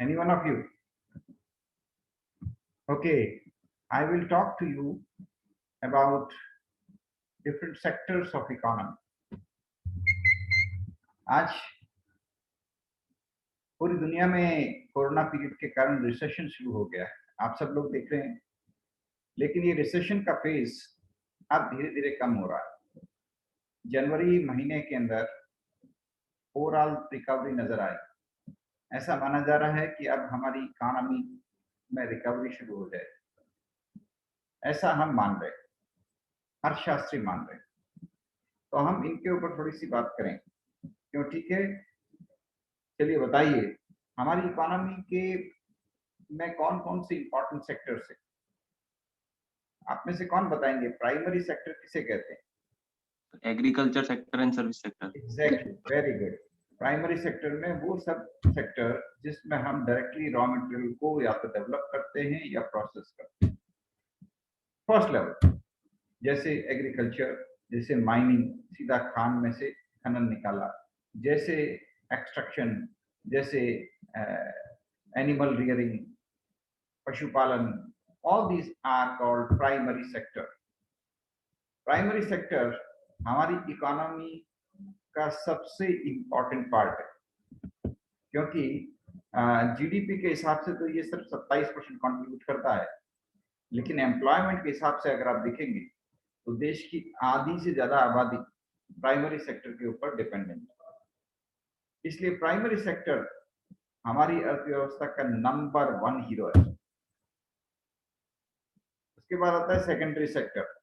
Any one of you? Okay, I will talk to you about different sectors of economy. आज पूरी दुनिया में corona period के कारण रिसेशन शुरू हो गया है, आप सब लोग देख रहे हैं। लेकिन ये रिसेशन का फेज अब धीरे धीरे कम हो रहा है। जनवरी महीने के अंदर ओवरऑल रिकवरी नजर आई। ऐसा माना जा रहा है कि अब हमारी इकोनॉमी में रिकवरी शुरू हो जाए, ऐसा हम मान रहे, अर्थशास्त्री मान रहे। तो हम इनके ऊपर थोड़ी सी बात करें, क्यों? ठीक है, चलिए बताइए, हमारी इकोनॉमी के में कौन कौन से इंपॉर्टेंट सेक्टर्स है? आप में से कौन बताएंगे प्राइमरी सेक्टर किसे कहते हैं? Agriculture sector and service sector. Exactly, very good. Primary sector में वो सब सेक्टर जिसमें हम डायरेक्टली रॉ मटेरियल को या तो डेवलप करते हैं या प्रोसेस करते हैं। फर्स्ट लेवल जैसे एग्रीकल्चर, जैसे माइनिंग, सीधा खान में से खनन निकाला, जैसे एक्सट्रैक्शन, जैसे एनिमल रियरिंग, पशुपालन, all these are called primary sector. Primary sector हमारी इकोनॉमी का सबसे इंपॉर्टेंट पार्ट है, क्योंकि जीडीपी के हिसाब से तो ये सिर्फ 27% कंट्रीब्यूट करता है, लेकिन एम्प्लॉयमेंट के हिसाब से अगर आप देखेंगे तो देश की आधी से ज्यादा आबादी प्राइमरी सेक्टर के ऊपर डिपेंडेंट है। इसलिए प्राइमरी सेक्टर हमारी अर्थव्यवस्था का नंबर 1 हीरो है। उसके बाद आता है सेकेंडरी सेक्टर।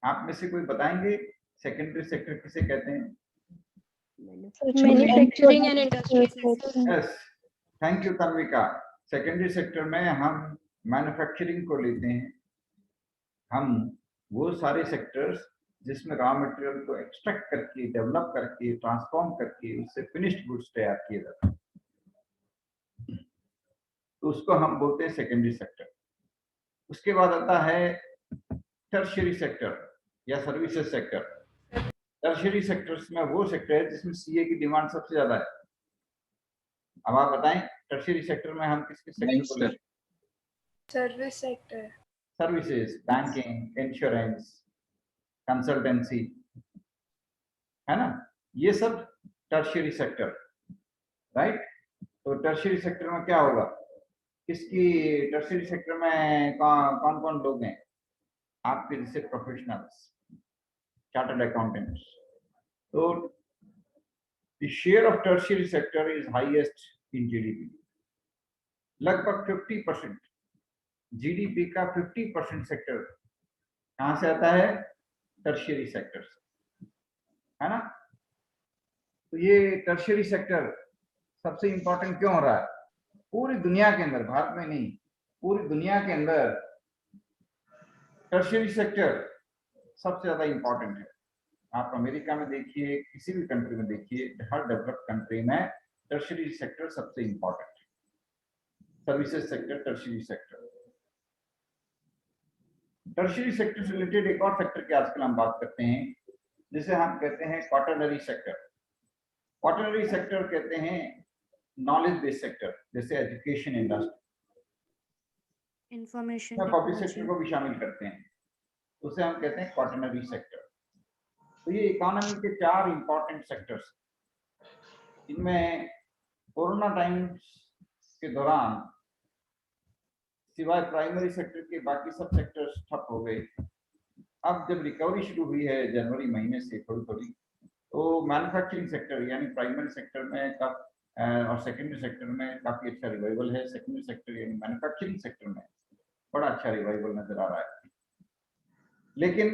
आप में से कोई बताएंगे सेकेंडरी सेक्टर किसे कहते हैं? Manufacturing and industry. Yes, thank you Tanvika. Secondary sector में हम मैन्युफैक्चरिंग को लेते हैं। हम वो सारे सेक्टर्स जिसमें रॉ मटेरियल को एक्सट्रैक्ट करके, डेवलप करके, ट्रांसफॉर्म करके उससे फिनिश्ड गुड्स तैयार किए जाते हैं, तो उसको हम बोलते हैं सेकेंडरी सेक्टर। उसके बाद आता है टर्शियरी सेक्टर या सर्विसेज सेक्टर। टर्शियरी सेक्टर्स में वो सेक्टर है जिसमें सीए की डिमांड सबसे ज्यादा है। अब आप बताएं टर्शियरी सेक्टर में हम किस किस सेक्टर को लेते हैं? Service sector, services, banking, insurance, consultancy, है ना, ये सब टर्शियरी सेक्टर, राइट। तो टर्शियरी सेक्टर में क्या होगा? किसकी टर्शियरी सेक्टर में कौन कौन लोग हैं आपके जैसे प्रोफेशनल्स, चार्टर्ड अकाउंटेंट्स? तो the share of tertiary sector is highest in GDP. लगभग 50%, जीडीपी का 50% सेक्टर कहां से आता है? टर्शियरी सेक्टर से, है ना। तो ये टर्शियरी सेक्टर सबसे इंपॉर्टेंट क्यों हो रहा है? पूरी दुनिया के अंदर, भारत में नहीं, पूरी दुनिया के अंदर टर्शियरी सेक्टर सबसे ज्यादा इंपॉर्टेंट है। आप अमेरिका में देखिए, किसी भी कंट्री में देखिए, हर डेवलप्ड कंट्री में टर्शियरी सेक्टर सबसे इंपॉर्टेंट है। Services sector, tertiary sector. Tertiary sector से रिलेटेड एक और सेक्टर की आजकल हम बात करते हैं, जिसे हम कहते हैं क्वाटरनरी सेक्टर। क्वाटरनरी सेक्टर कहते हैं नॉलेज बेस्ड सेक्टर, जैसे education, industry, information public sector को भी शामिल करते हैं, उसे हम कहते हैं क्वाटरनरी सेक्टर। तो ये इकोनॉमी के 4 इंपॉर्टेंट सेक्टर्स। इनमें कोरोना टाइम्स के दौरान सिवाय प्राइमरी सेक्टर के बाकी सब सेक्टर्स ठप हो गए। अब जब रिकवरी शुरू हुई है जनवरी महीने से थोड़ी थोड़ी, तो मैन्युफैक्चरिंग सेक्टर यानी प्राइमरी सेक्टर में और सेकेंडरी सेक्टर में काफी अच्छा रिवाइवल है। सेकेंडरी सेक्टर यानी मैन्युफैक्चरिंग सेक्टर में बड़ा अच्छा रिवाइवल नजर आ रहा है। लेकिन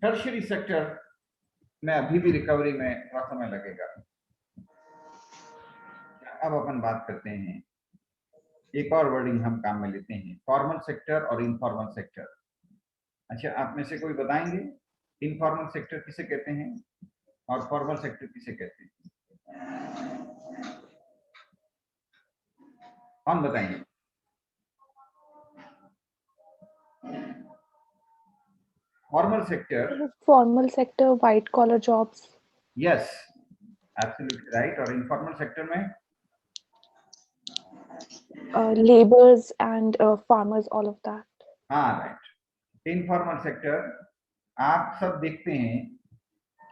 टर्शियरी सेक्टर में अभी भी रिकवरी में थोड़ा समय लगेगा। अब अपन बात करते हैं, एक और वर्डिंग हम काम में लेते हैं, फॉर्मल सेक्टर और इनफॉर्मल सेक्टर। अच्छा, आप में से कोई बताएंगे इनफॉर्मल सेक्टर किसे कहते हैं और फॉर्मल सेक्टर किसे कहते हैं? कौन बताएंगे? Formal sector, white collar jobs. Yes, absolutely right. और इनफॉर्मल सेक्टर में Laborers and farmers, all of that. हाँ राइट। इनफॉर्मल सेक्टर आप सब देखते हैं।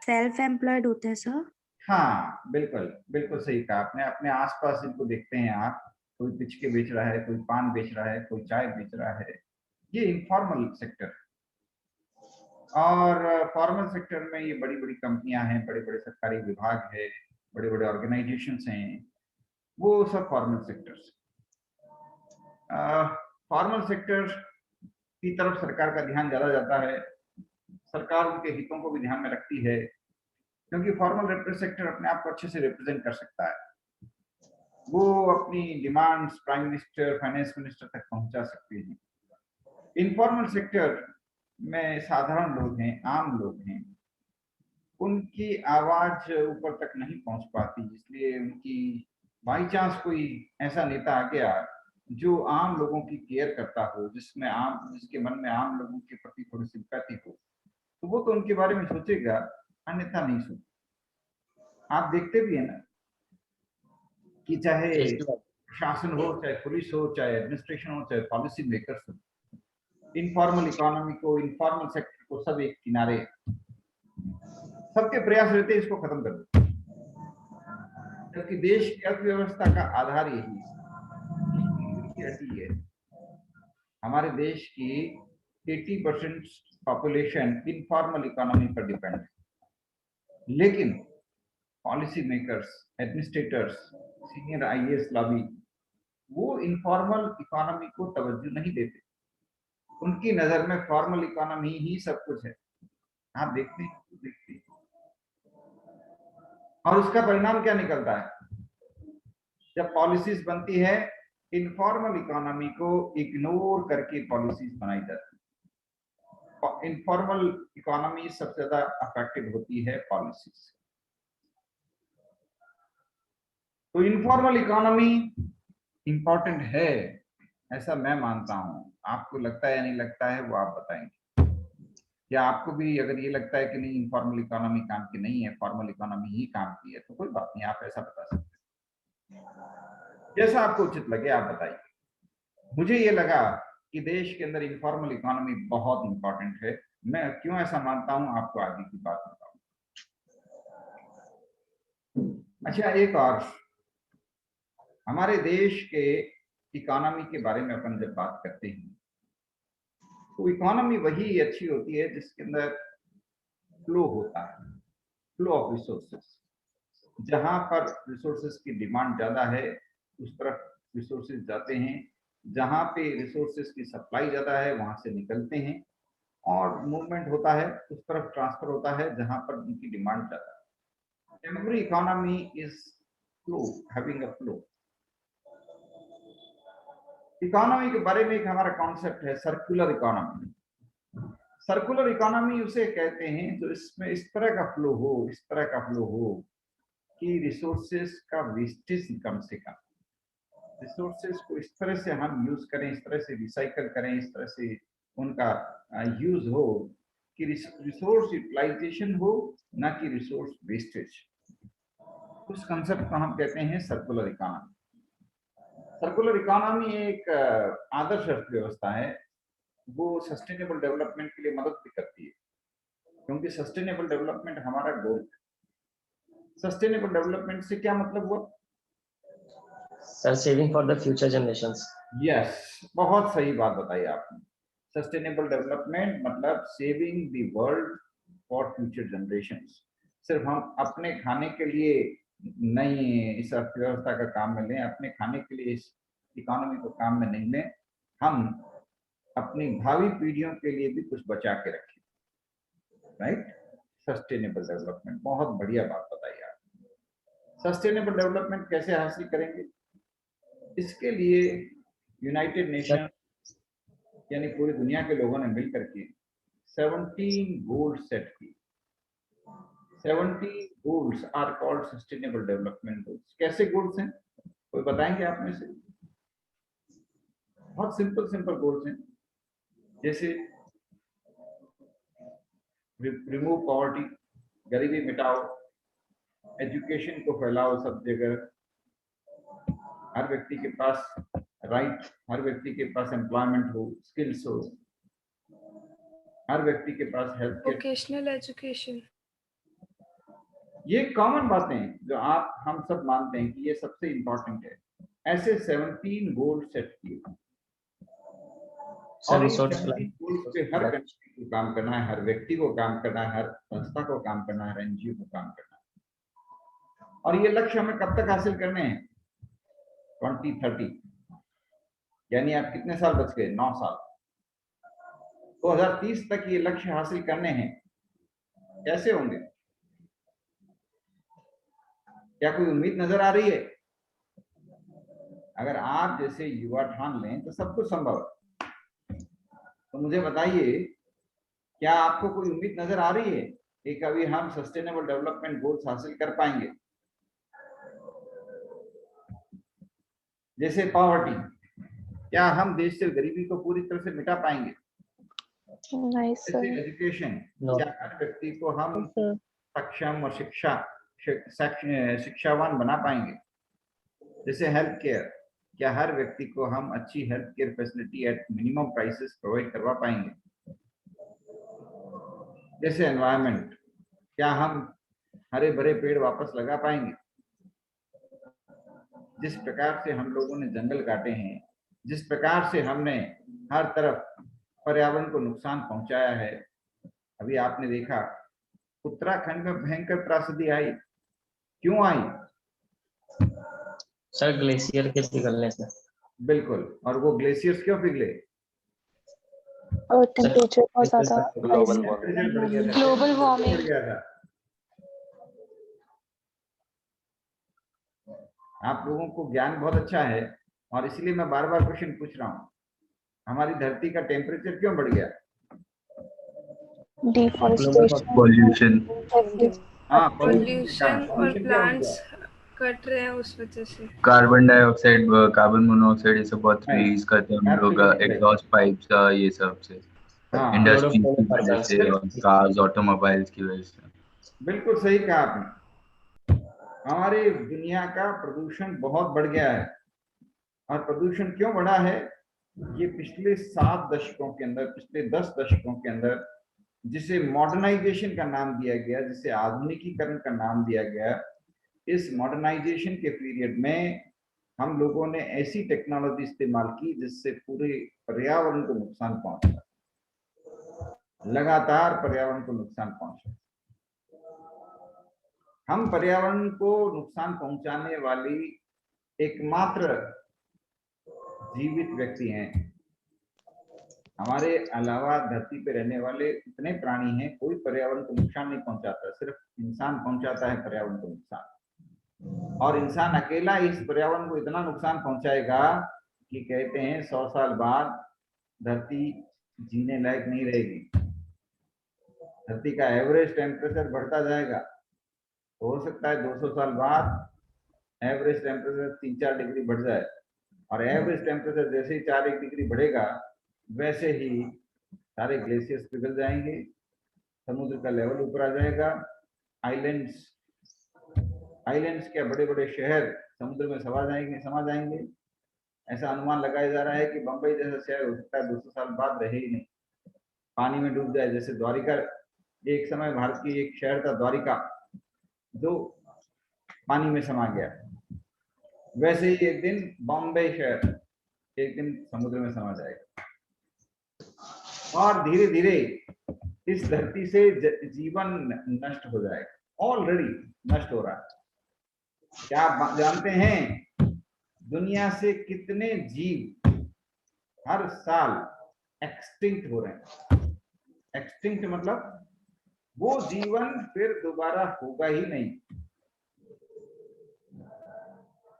सेल्फ एम्प्लॉयड होते हैं सर। हाँ बिल्कुल बिल्कुल सही कहा आपने। अपने आसपास इनको देखते हैं आप, कोई पिचके बेच रहा है, कोई पान बेच रहा है, कोई चाय बेच रहा है, ये इनफॉर्मल सेक्टर है। और फॉर्मल सेक्टर में ये बड़ी बड़ी कंपनियां हैं, बड़े बड़े सरकारी विभाग है, बड़े बड़े ऑर्गेनाइजेशंस हैं, वो सब फॉर्मल सेक्टर्स। फॉर्मल सेक्टर की तरफ सरकार का ध्यान ज्यादा जाता है, सरकार उनके हितों को भी ध्यान में रखती है, क्योंकि फॉर्मल सेक्टर अपने आप को अच्छे से रिप्रेजेंट कर सकता है। वो अपनी demands prime minister, finance minister तक पहुंचा सकते हैं। इनफॉर्मल सेक्टर में साधारण लोग हैं, आम लोग हैं, उनकी आवाज ऊपर तक नहीं पहुंच पाती, इसलिए उनकी बाई चांस कोई ऐसा नेता आ गया जो आम लोगों की केयर करता हो, जिसके मन में आम लोगों के प्रति थोड़ी सिंपैथी हो, तो वो तो उनके बारे में सोचेगा, अन्यथा नहीं सोचेगा। आप देखते भी है ना कि चाहे शासन हो, चाहे पुलिस हो, चाहे एडमिनिस्ट्रेशन हो, चाहे पॉलिसी मेकर्स हो, इनफॉर्मल इकोनॉमी को, इनफॉर्मल सेक्टर को सब एक किनारे, सबके प्रयास रहते हैं इसको खत्म कर दो, जबकि देश की अर्थव्यवस्था का आधार यही है। हमारे देश की 80% पॉपुलेशन इनफॉर्मल इकोनॉमी पर डिपेंड है, लेकिन policy makers, administrators, senior IAS lobby वो इनफॉर्मल इकोनॉमी को तवज्जो नहीं देते। उनकी नजर में फॉर्मल इकोनॉमी ही सब कुछ है। आप देखते हैं और उसका परिणाम क्या निकलता है? जब पॉलिसीज बनती है, इनफॉर्मल इकोनॉमी को इग्नोर करके पॉलिसीज बनाई जाती है। इनफॉर्मल इकोनॉमी सबसे ज्यादा अफेक्टेड होती है पॉलिसीज। तो इनफॉर्मल इकोनॉमी इंपॉर्टेंट है, ऐसा मैं मानता हूं। आपको लगता है या नहीं लगता है वो आप बताएंगे। या आपको भी अगर ये लगता है कि नहीं इनफॉर्मल इकोनॉमी काम की नहीं है, फॉर्मल इकोनॉमी ही काम की है, तो कोई बात नहीं, आप ऐसा बता सकते हैं। जैसा आपको उचित लगे आप बताइए। मुझे ये लगा कि देश के अंदर इनफॉर्मल इकोनॉमी बहुत इंपॉर्टेंट है। मैं क्यों ऐसा मानता हूं आपको आगे की बात बताऊं। अच्छा, एक और, हमारे देश के इकोनॉमी के बारे में अपन जब बात करते हैं तो इकोनॉमी वही अच्छी होती है जिसके अंदर फ्लो होता है, फ्लो ऑफ रिसोर्सेस। जहां पर रिसोर्सेस की डिमांड ज्यादा है उस तरफ रिसोर्सेस जाते हैं, जहां पे रिसोर्सेस की सप्लाई ज्यादा है वहां से निकलते हैं, और मूवमेंट होता है उस तरफ, ट्रांसफर होता है जहां पर उनकी डिमांड ज्यादा है। Every economy is flow, having a flow. Economy के बारे में एक हमारा कॉन्सेप्ट है सर्कुलर इकोनॉमी। सर्कुलर इकोनॉमी उसे कहते हैं जो इसमें इस तरह का फ्लो हो, इस तरह का फ्लो हो कि रिसोर्सेस का वेस्टेज कम से कम, रिसोर्सेस को इस तरह से हम यूज करें, इस तरह से रिसाइकल करें, इस तरह से उनका यूज हो कि रिसोर्स यूटिलाइजेशन हो, ना कि रिसोर्स वेस्टेज। उस कंसेप्ट को हम कहते हैं सर्कुलर इकोनॉमी। सर्कुलर इकोनॉमी एक आदर्श अर्थव्यवस्था है, वो सस्टेनेबल डेवलपमेंट के लिए मदद भी करती है, क्योंकि सस्टेनेबल डेवलपमेंट हमारा गोल है। सस्टेनेबल डेवलपमेंट से क्या मतलब हुआ sir? Saving for the future generations. Yes, बहुत सही बात बताई आपने। सस्टेनेबल डेवलपमेंट मतलब saving the world for future generations. सिर्फ हम अपने खाने के लिए नहीं इस अर्थव्यवस्था का काम में लें, अपने खाने के लिए इस इकोनॉमी को काम में नहीं लें, हम अपनी भावी पीढ़ियों के लिए भी कुछ बचा के रखें। राइट, सस्टेनेबल डेवलपमेंट, बहुत बढ़िया बात बताई आप। सस्टेनेबल डेवलपमेंट कैसे हासिल करेंगे? इसके लिए यूनाइटेड नेशन यानी पूरी दुनिया के लोगों ने मिलकर के 17 गोल्स सेट की। 70 goals are called sustainable development goals. कैसे गोल्स हैं, कोई बताएंगे आप में से? बहुत सिंपल सिंपल गोल्स हैं, जैसे रिमूव पॉवर्टी, गरीबी मिटाओ, एजुकेशन को फैलाओ सब जगह, हर व्यक्ति के पास राइट, हर व्यक्ति के पास एम्प्लॉयमेंट हो, स्किल्स हो, हर व्यक्ति के पास हेल्थ केयर। वोकेशनल एजुकेशन, ये कॉमन बातें हैं जो आप हम सब मानते हैं कि ये सबसे इंपॉर्टेंट है। ऐसे 17 गोल सेट किए सर और इन रिसोर्स 17 गोल्स पे हर कंट्री को काम करना है, हर व्यक्ति को काम करना है, हर संस्था को काम करना है, हर एनजीओ को काम करना है। और ये लक्ष्य हमें कब तक हासिल करने हैं? 2030, यानी आप कितने साल बच गए? 9 साल। 2030 तक ये लक्ष्य हासिल करने हैं। कैसे होंगे? क्या कोई उम्मीद नजर आ रही है? अगर आप जैसे युवा ठान लें तो सब कुछ संभव है। तो मुझे बताइए, क्या आपको कोई उम्मीद नजर आ रही है कि कभी हम सस्टेनेबल डेवलपमेंट गोल्स हासिल कर पाएंगे? जैसे पॉवर्टी, क्या हम देश से गरीबी को पूरी तरह से मिटा पाएंगे? Nice, जैसे sir. Education, No. क्या हर व्यक्ति को हम Yes, sir. सक्षम और शिक्षावान बना पाएंगे? जैसे हेल्थ केयर, क्या हर व्यक्ति को हम अच्छी health care facility at minimum prices provide करवा पाएंगे? जैसे एनवायरनमेंट, क्या हम हरे भरे पेड़ वापस लगा पाएंगे? जिस प्रकार से हम लोगों ने जंगल काटे हैं, जिस प्रकार से हमने हर तरफ पर्यावरण को नुकसान पहुंचाया है, अभी आपने देखा उत्तराखंड में भयंकर त्रासदी आई। क्यों आई? सर ग्लेशियर के पिघलने से। बिल्कुल। और वो ग्लेशियर्स क्यों पिघले? Temperature बहुत ज़्यादा Global rise. warming. टेम्परेचर बढ़ गया था, Global टेम्परेचर warming. बढ़ गया था। आप लोगों को ज्ञान बहुत अच्छा है और इसलिए मैं बार बार क्वेश्चन पूछ रहा हूँ, हमारी धरती का टेम्परेचर क्यों बढ़ गया? Deforestation. Pollution. Everything. हाँ, पोल्यूशन और pollution क्या हो प्लांट्स गया? कट रहे हैं उस वजह से। कार्बन डाइऑक्साइड, कार्बन मोनोऑक्साइड ये सब बहुत Right. रिलीज करते हैं हम लोग Absolutely right. एग्जॉस्ट पाइप्स का, ये सब से हाँ, इंडस्ट्री की Chlorofluorocarbons. वजह से और कार्स ऑटोमोबाइल्स की वजह से। बिल्कुल सही कहा आपने। हमारी दुनिया का प्रदूषण बहुत बढ़ गया है। और प्रदूषण क्यों बढ़ा है? ये पिछले 7 दशकों के अंदर, पिछले 10 दशकों के अंदर, जिसे मॉडर्नाइजेशन का नाम दिया गया, जिसे आधुनिकीकरण का नाम दिया गया, इस मॉडर्नाइजेशन के पीरियड में हम लोगों ने ऐसी टेक्नोलॉजी इस्तेमाल की जिससे पूरे पर्यावरण को नुकसान पहुंचा, लगातार पर्यावरण को नुकसान पहुंचा। हम पर्यावरण को नुकसान पहुंचाने वाली एकमात्र जीवित व्यक्ति हैं। हमारे अलावा धरती पे रहने वाले इतने प्राणी हैं, कोई पर्यावरण को नुकसान नहीं पहुंचाता, सिर्फ इंसान पहुंचाता है पर्यावरण को नुकसान। और इंसान अकेला इस पर्यावरण को इतना नुकसान पहुंचाएगा कि कहते हैं 100 साल बाद धरती जीने लायक नहीं रहेगी। धरती का एवरेज टेम्परेचर बढ़ता जाएगा, तो हो सकता है 200 साल बाद एवरेज टेम्परेचर 3-4 डिग्री बढ़ जाए। और एवरेज टेम्परेचर जैसे ही 4-1 डिग्री बढ़ेगा, वैसे ही सारे ग्लेशियर्स पिघल जाएंगे, समुद्र का लेवल ऊपर आ जाएगा, आइलैंड्स के बड़े बड़े शहर समुद्र में समा जाएंगे। ऐसा अनुमान लगाया जा रहा है कि बंबई जैसा शहर हो सकता है 200 साल बाद रहे ही नहीं, पानी में डूब जाए। जैसे द्वारिका, एक समय भारत की एक शहर था द्वारिका, जो पानी में समा गया, वैसे ही एक दिन बॉम्बे शहर एक दिन समुद्र में समा जाएगा। और धीरे धीरे इस धरती से जीवन नष्ट हो जाएगा, ऑलरेडी नष्ट हो रहा है। क्या आप जानते हैं दुनिया से कितने जीव हर साल एक्सटिंक्ट हो रहे हैं? एक्सटिंक्ट मतलब वो जीवन फिर दोबारा होगा ही नहीं।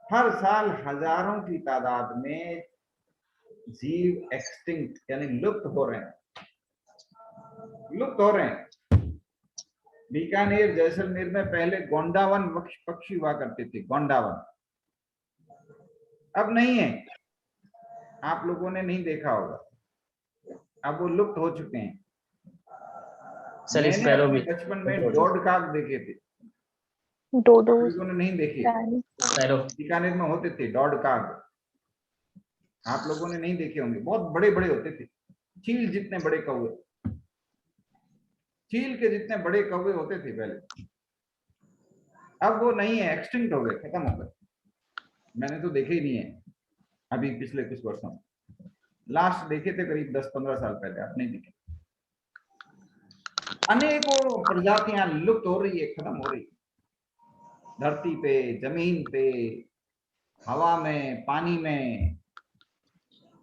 हर साल हजारों की तादाद में जीव एक्सटिंक्ट यानी लुप्त हो रहे हैं, लुप्त हो रहे हैं। बीकानेर, जैसलमेर में पहले गोंडावन पक्षी हुआ करते थे, गोंडावन, अब नहीं है। आप लोगों ने नहीं देखा होगा, अब वो लुप्त हो चुके हैं। सर मैंने स्पैरो अपने भी बचपन में डॉड काग देखे थे, Dodos, लोगों ने नहीं देखे, Dan, Sparrow. बीकानेर में होते थे डॉड काग, आप लोगों ने नहीं देखे होंगे, बहुत बड़े बड़े होते थे, चील जितने बड़े कौवे, चील के जितने बड़े कौवे होते थे पहले। अब वो नहीं है, एक्सटिंक्ट हो गए, खत्म हो गए, मैंने तो देखे ही नहीं है अभी पिछले कुछ वर्षों में, लास्ट देखे थे करीब 10-15 साल पहले, अब नहीं दिखे। अनेकों प्रजातियां लुप्त हो रही है, खत्म हो रही है, धरती पे, जमीन पे, हवा में, पानी में।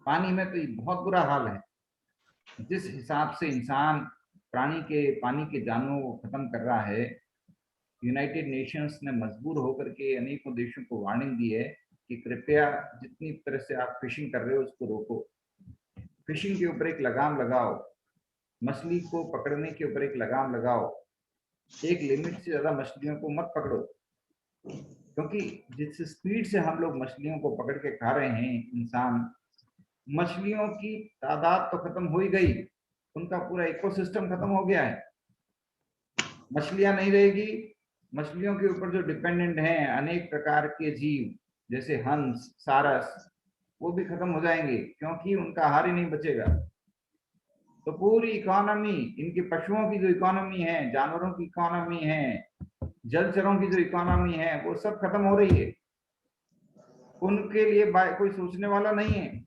पानी में तो ये बहुत बुरा हाल है, जिस हिसाब से इंसान पानी के जानवरों को खत्म कर रहा है। यूनाइटेड नेशंस ने मजबूर होकर के अनेकों देशों को वार्निंग दी है कि कृपया जितनी तरह से आप फिशिंग कर रहे हो उसको रोको, फिशिंग के ऊपर एक लगाम लगाओ, मछली को पकड़ने के ऊपर एक लगाम लगाओ, एक लिमिट से ज्यादा मछलियों को मत पकड़ो, क्योंकि जिस स्पीड से हम लोग मछलियों को पकड़ के खा रहे हैं इंसान, मछलियों की तादाद तो खत्म हो ही गई, उनका पूरा इकोसिस्टम खत्म हो गया है, मछलियां नहीं रहेगी, मछलियों के ऊपर जो डिपेंडेंट हैं अनेक प्रकार के जीव जैसे हंस, सारस, वो भी खत्म हो जाएंगे, क्योंकि उनका आहार ही नहीं बचेगा। तो पूरी इकोनॉमी, इनके पशुओं की जो इकोनॉमी है, जानवरों की इकोनॉमी है, जलचरों की जो इकोनॉमी है, वो सब खत्म हो रही है। उनके लिए कोई सोचने वाला नहीं है,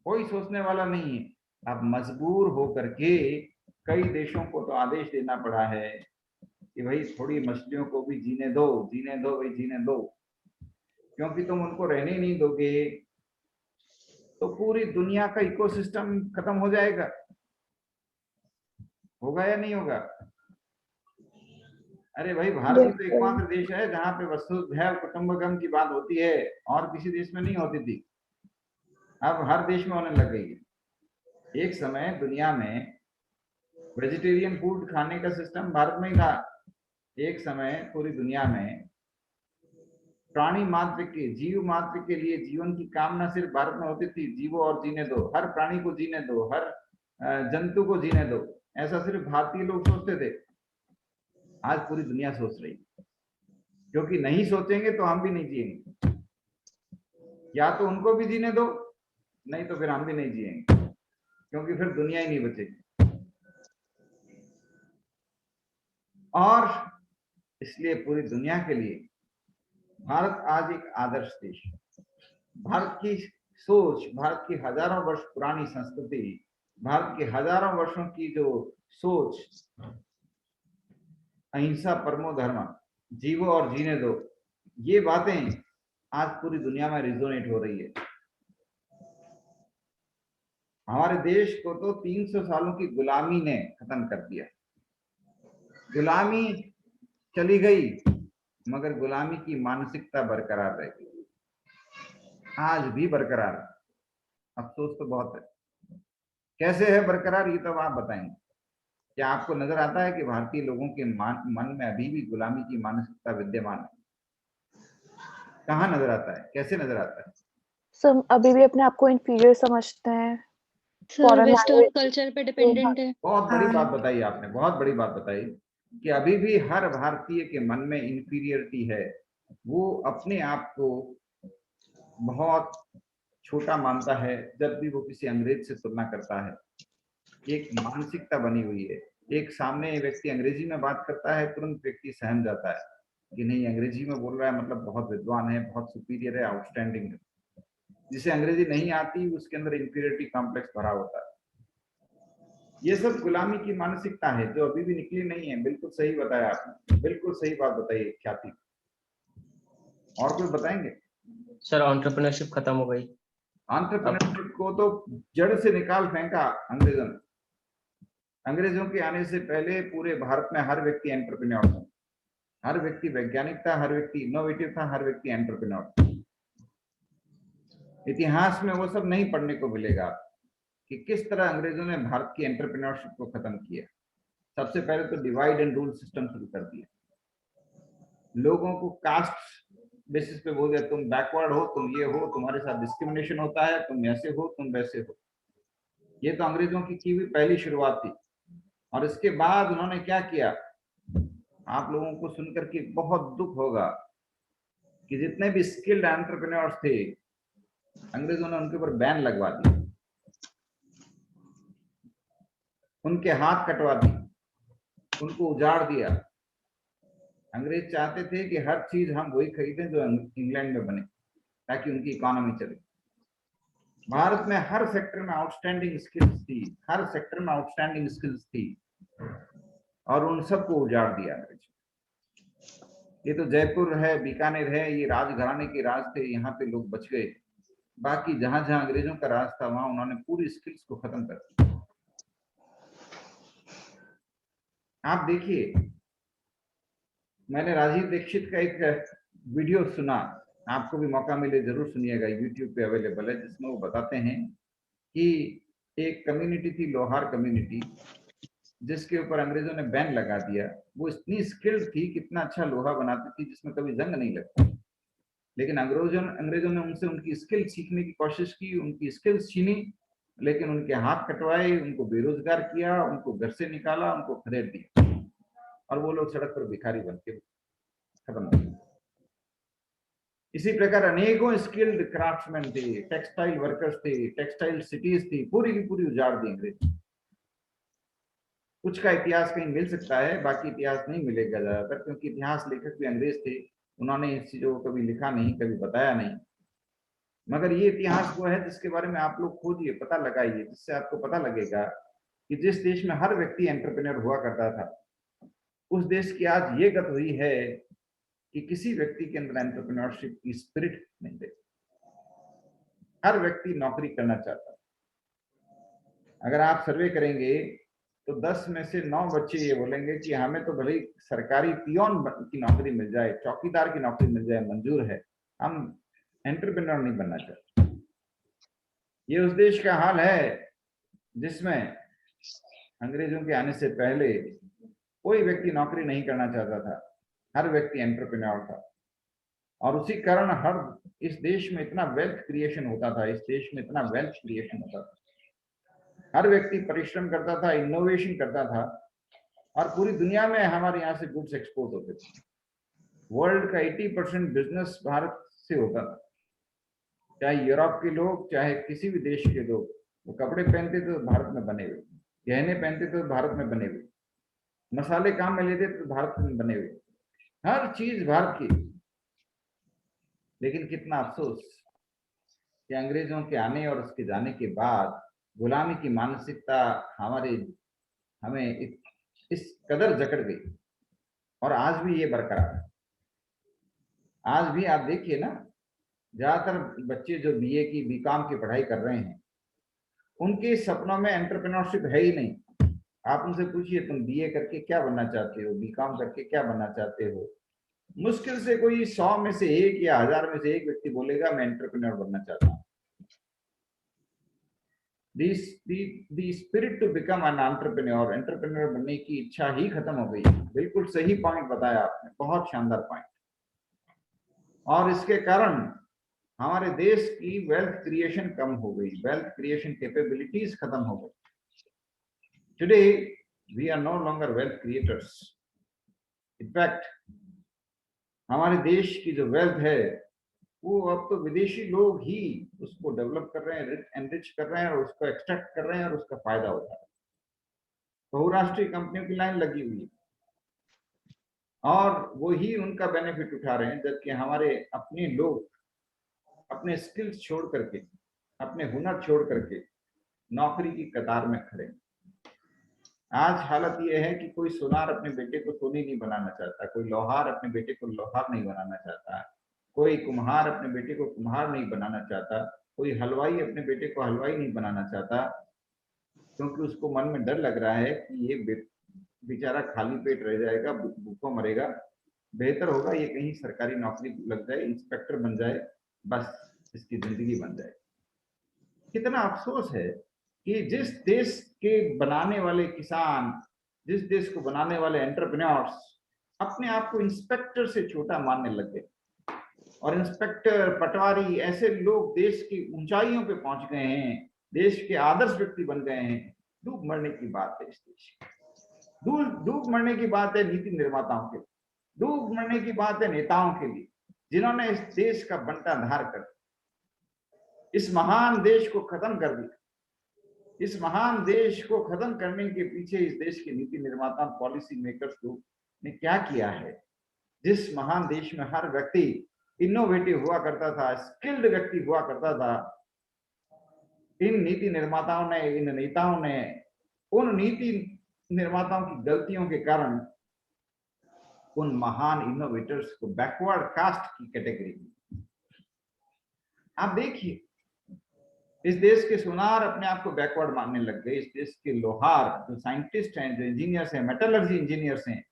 कोई सोचने वाला नहीं है। अब मजबूर होकर के कई देशों को तो आदेश देना पड़ा है कि भाई थोड़ी मछलियों को भी जीने दो, जीने दो भाई, जीने दो, क्योंकि तुम उनको रहने ही नहीं दोगे तो पूरी दुनिया का इकोसिस्टम खत्म हो जाएगा। होगा या नहीं होगा? अरे भाई, भारत ही तो एकमात्र देश है जहां पे वसुधैव कुटुंबकम की बात होती है, और किसी देश में नहीं होती थी, अब हर देश में होने लग गई है। एक समय दुनिया में वेजिटेरियन फूड खाने का सिस्टम भारत में ही था, एक समय पूरी दुनिया में प्राणी मात्र के, जीव मात्र के लिए जीवन की कामना सिर्फ भारत में होती थी, जीवो और जीने दो, हर प्राणी को जीने दो, हर जंतु को जीने दो, ऐसा सिर्फ भारतीय लोग सोचते थे। आज पूरी दुनिया सोच रही, क्योंकि नहीं सोचेंगे तो हम भी नहीं जिएंगे, या तो उनको भी जीने दो, नहीं तो फिर हम भी नहीं जिएंगे, क्योंकि फिर दुनिया ही नहीं बचेगी। और इसलिए पूरी दुनिया के लिए भारत आज एक आदर्श देश है। भारत की सोच, भारत की हजारों वर्ष पुरानी संस्कृति, भारत के हजारों वर्षों की जो सोच, अहिंसा परमो धर्म, जीवो और जीने दो, ये बातें आज पूरी दुनिया में रिजोनेट हो रही है। हमारे देश को तो 300 सालों की गुलामी ने खत्म कर दिया। गुलामी चली गई, मगर गुलामी की मानसिकता बरकरार रह गई, आज भी बरकरार। अफसोस तो बहुत है। कैसे है बरकरार, ये तो आप बताएंगे। क्या आपको नजर आता है कि भारतीय लोगों के मन में अभी भी गुलामी की मानसिकता विद्यमान है? कहाँ नजर आता है, कैसे नजर आता है? सब अभी भी अपने आप को इंफीरियर समझते हैं, sir Foreign western language- culture पे डिपेंडेंट है। बहुत बड़ी हाँ। बात बताई आपने, बहुत बड़ी बात बताई कि अभी भी हर भारतीय के मन में इंफीरियरिटी है, वो अपने आप को बहुत छोटा मानता है जब भी वो किसी अंग्रेज से तुलना करता है। एक मानसिकता बनी हुई है, एक सामने व्यक्ति अंग्रेजी में बात करता है, तुरंत व्यक्ति सहम जाता है कि नहीं, अंग्रेजी में बोल रहा है मतलब बहुत विद्वान है, बहुत सुपीरियर है, आउटस्टैंडिंग है। जिसे अंग्रेजी नहीं आती उसके अंदर इंफीरियरिटी कॉम्प्लेक्स भरा होता है। ये सब गुलामी की मानसिकता है जो अभी भी निकली नहीं है। बिल्कुल सही बताया आपने, बिल्कुल सही बात बताई ख्याति। और कुछ बताएंगे? सर एंटरप्रेन्योरशिप खत्म हो गई। एंटरप्रेन्योरशिप को तो जड़ से निकाल फेंका अंग्रेजों ने। अंग्रेजों के आने से पहले पूरे भारत में हर व्यक्ति एंटरप्रेन्योर था, हर व्यक्ति वैज्ञानिक था, हर व्यक्ति इनोवेटिव था, हर व्यक्ति एंटरप्रेन्योर था। इतिहास में वो सब नहीं पढ़ने को मिलेगा कि किस तरह अंग्रेजों ने भारत की एंटरप्रेन्योरशिप को खत्म किया। सबसे पहले तो डिवाइड एंड रूल सिस्टम शुरू कर दिया, लोगों को कास्ट बेसिस पे बोल दिया, तुम बैकवर्ड हो, तुम ये हो, तुम्हारे साथ डिस्क्रिमिनेशन होता है, तुम ऐसे हो, तुम वैसे हो। ये तो अंग्रेजों की हुई पहली शुरुआत थी। और इसके बाद उन्होंने क्या किया, आप लोगों को सुनकर के बहुत दुख होगा कि जितने भी स्किल्ड एंटरप्रेन्योर्स थे, अंग्रेजों ने उनके ऊपर बैन लगवा दी, उनके हाथ कटवा दिए, उनको उजाड़ दिया। अंग्रेज चाहते थे कि हर चीज हम वही खरीदें जो इंग्लैंड में बने, ताकि उनकी इकोनॉमी चले। भारत में हर सेक्टर में आउटस्टैंडिंग स्किल्स थी, हर सेक्टर में आउटस्टैंडिंग स्किल्स थी, और उन सबको उजाड़ दिया अंग्रेज। ये तो जयपुर है, बीकानेर है, ये राजघराने के राज थे, यहाँ पे लोग बच गए। बाकी जहां जहां अंग्रेजों का राज था वहां उन्होंने पूरी स्किल्स को खत्म कर दिया। आप देखिए, मैंने राजीव दीक्षित का एक वीडियो सुना, आपको भी मौका मिले जरूर सुनिएगा, यूट्यूब पे अवेलेबल है, जिसमें वो बताते हैं कि एक कम्युनिटी थी, लोहार कम्युनिटी, जिसके ऊपर अंग्रेजों ने बैन लगा दिया। वो इतनी स्किल्ड थी, कितना अच्छा लोहा बनाती थी जिसमें कभी जंग नहीं लगता, लेकिन अंग्रेजों ने उनसे उनकी स्किल सीखने की कोशिश की, उनकी स्किल्स छीनी, लेकिन उनके हाथ कटवाए, उनको बेरोजगार किया, उनको घर से निकाला, उनको खदेड़ दिया, और वो लोग सड़क पर भिखारी बन के खत्म हो गए। इसी प्रकार अनेकों स्किल्ड क्राफ्ट्समैन थे, टेक्सटाइल वर्कर्स थे, टेक्सटाइल सिटीज थी, पूरी की पूरी उजाड़ दी अंग्रेज। कुछ का इतिहास कहीं मिल सकता है, बाकी इतिहास नहीं मिलेगा ज्यादातर, क्योंकि इतिहास लेखक भी अंग्रेज थे, उन्होंने इस चीजों को कभी लिखा नहीं, कभी बताया नहीं। मगर ये इतिहास वो है जिसके बारे में आप लोग खोजिए, पता लगाइए, जिससे आपको पता लगेगा कि जिस देश में हर व्यक्ति एंटरप्रेन्योर हुआ करता था, उस देश की आज ये गत हुई है कि किसी व्यक्ति के अंदर एंटरप्रेन्योरशिप की स्पिरिट नहीं है। हर व्यक्ति नौकरी करना चाहता है। अगर आप सर्वे करेंगे तो 10 में से 9 बच्चे ये बोलेंगे कि हमें तो भले ही सरकारी पियोन की नौकरी मिल जाए, चौकीदार की नौकरी मिल जाए, मंजूर है, हम एंटरप्रेन्योर नहीं बनना चाहते। ये उस देश का हाल है जिसमें अंग्रेजों के आने से पहले कोई व्यक्ति नौकरी नहीं करना चाहता था, हर व्यक्ति एंटरप्रेन्योर था, और उसी कारण हर इस देश में इतना वेल्थ क्रिएशन होता था, इस देश में इतना वेल्थ क्रिएशन होता था। हर व्यक्ति परिश्रम करता था, इनोवेशन करता था, और पूरी दुनिया में हमारे यहाँ से गुड्स एक्सपोर्ट होते थे। वर्ल्ड का 80% बिजनेस भारत से होता था। चाहे यूरोप के लोग, चाहे किसी भी देश के लोग, वो कपड़े पहनते तो भारत में बने हुए, गहने पहनते तो भारत में बने हुए, मसाले काम में लेते तो भारत में बने हुए, हर चीज भारत की। लेकिन कितना अफसोस कि अंग्रेजों के आने और उसके जाने के बाद गुलामी की मानसिकता हमें इस कदर जकड़ गई, और आज भी ये बरकरार है। आज भी आप देखिए ना, ज्यादातर बच्चे जो बीए की बीकॉम की पढ़ाई कर रहे हैं, उनके सपनों में एंटरप्रेन्योरशिप है ही नहीं। आप उनसे पूछिए तुम बीए करके क्या बनना चाहते हो, बीकॉम करके क्या बनना चाहते हो, मुश्किल से कोई 100 में से 1 या 1000 में से 1 व्यक्ति बोलेगा मैं एंटरप्रेन्योर बनना चाहता हूँ। The spirit to become an entrepreneur, entrepreneur बनने की इच्छा ही खत्म हो गई। बिल्कुल सही पॉइंट बताया आपने, बहुत शानदार पॉइंट। और इसके कारण हमारे देश की वेल्थ क्रिएशन कम हो गई, वेल्थ क्रिएशन कैपेबिलिटीज खत्म हो गई। Today we are no longer wealth creators. In fact हमारे देश की जो वेल्थ है वो अब तो विदेशी लोग ही उसको डेवलप कर रहे हैं, एनरिच कर रहे हैं, और उसको एक्सट्रैक्ट कर रहे हैं, और उसका फायदा होता है। बहुराष्ट्रीय कंपनियों की लाइन लगी हुई है, और वो ही उनका बेनिफिट उठा रहे हैं, जबकि हमारे अपने लोग अपने स्किल्स छोड़ करके, अपने हुनर छोड़ करके नौकरी की कतार में खड़े। आज हालत ये है कि कोई सोनार अपने बेटे को सोनी नहीं बनाना चाहता, कोई लोहार अपने बेटे को लोहार नहीं बनाना चाहता, कोई कुम्हार अपने बेटे को कुम्हार नहीं बनाना चाहता, कोई हलवाई अपने बेटे को हलवाई नहीं बनाना चाहता, क्योंकि उसको मन में डर लग रहा है कि ये बेचारा खाली पेट रह जाएगा, भूखों मरेगा। बेहतर होगा ये कहीं सरकारी नौकरी लग जाए, इंस्पेक्टर बन जाए, बस इसकी जिंदगी बन जाए। कितना अफसोस है कि जिस देश के बनाने वाले किसान, जिस देश को बनाने वाले एंटरप्रेन्योर्स अपने आप को इंस्पेक्टर से छोटा मानने लग गए, और इंस्पेक्टर, पटवारी, ऐसे लोग देश की ऊंचाइयों पे पहुंच गए हैं, देश के आदर्श व्यक्ति बन गए हैं। डूब मरने की बात है इस देश की। डूब मरने की बात है नीति निर्माताओं के लिए, डूब मरने की बात है नेताओं के लिए, जिन्होंने इस देश का बंटाधार कर इस महान देश को खत्म कर दिया। इस महान देश को खत्म करने के पीछे इस देश के नीति निर्माता, पॉलिसी मेकर्स ने क्या किया है? जिस महान देश में हर व्यक्ति इनोवेटिव हुआ करता था, स्किल्ड व्यक्ति हुआ करता था, इन नीति निर्माताओं ने, इन नेताओं ने उन नीति निर्माताओं की गलतियों के कारण उन महान इनोवेटर्स को बैकवर्ड कास्ट की कैटेगरी में। आप देखिए, इस देश के सोनार अपने आप को बैकवर्ड मानने लग गए। इस देश के लोहार, जो साइंटिस्ट हैं, जो इंजीनियर्स हैं, मेटलर्जी इंजीनियर्स हैं,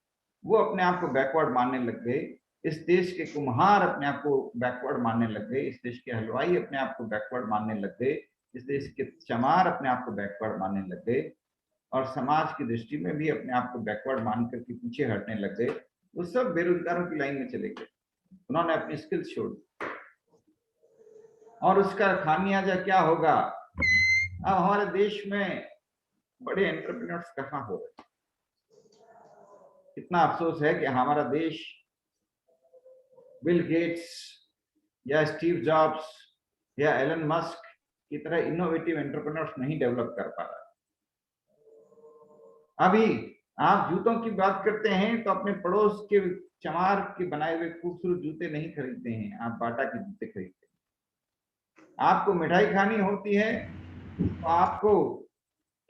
वो अपने आप को बैकवर्ड मानने लग गए। इस देश के कुम्हार अपने आप को बैकवर्ड मानने लग गए। इस देश के हलवाई अपने आप को बैकवर्ड मानने लग गए। इस देश के चमार अपने आप को बैकवर्ड मानने लग गए और समाज की दृष्टि में भी अपने आप को बैकवर्ड मान करके पीछे हटने लग गए। वो सब बेरोजगारों की लाइन में चले गए। उन्होंने अपनी स्किल्स छोड़ दी और उसका खामियाजा क्या होगा? अब हमारे देश में बड़े एंटरप्रेन्योर्स कहाँ हो रहे? कितना अफसोस है कि हमारा देश बिल गेट्स या स्टीव जॉब्स या एलन मस्क की तरह इनोवेटिव एंटरप्रेन्योर्स नहीं डेवलप कर पा रहा। अभी आप जूतों की बात करते हैं तो अपने पड़ोस के चमार के बनाए हुए खूबसूरत जूते नहीं खरीदते हैं, आप बाटा के जूते खरीदते हैं। आपको मिठाई खानी होती है तो आपको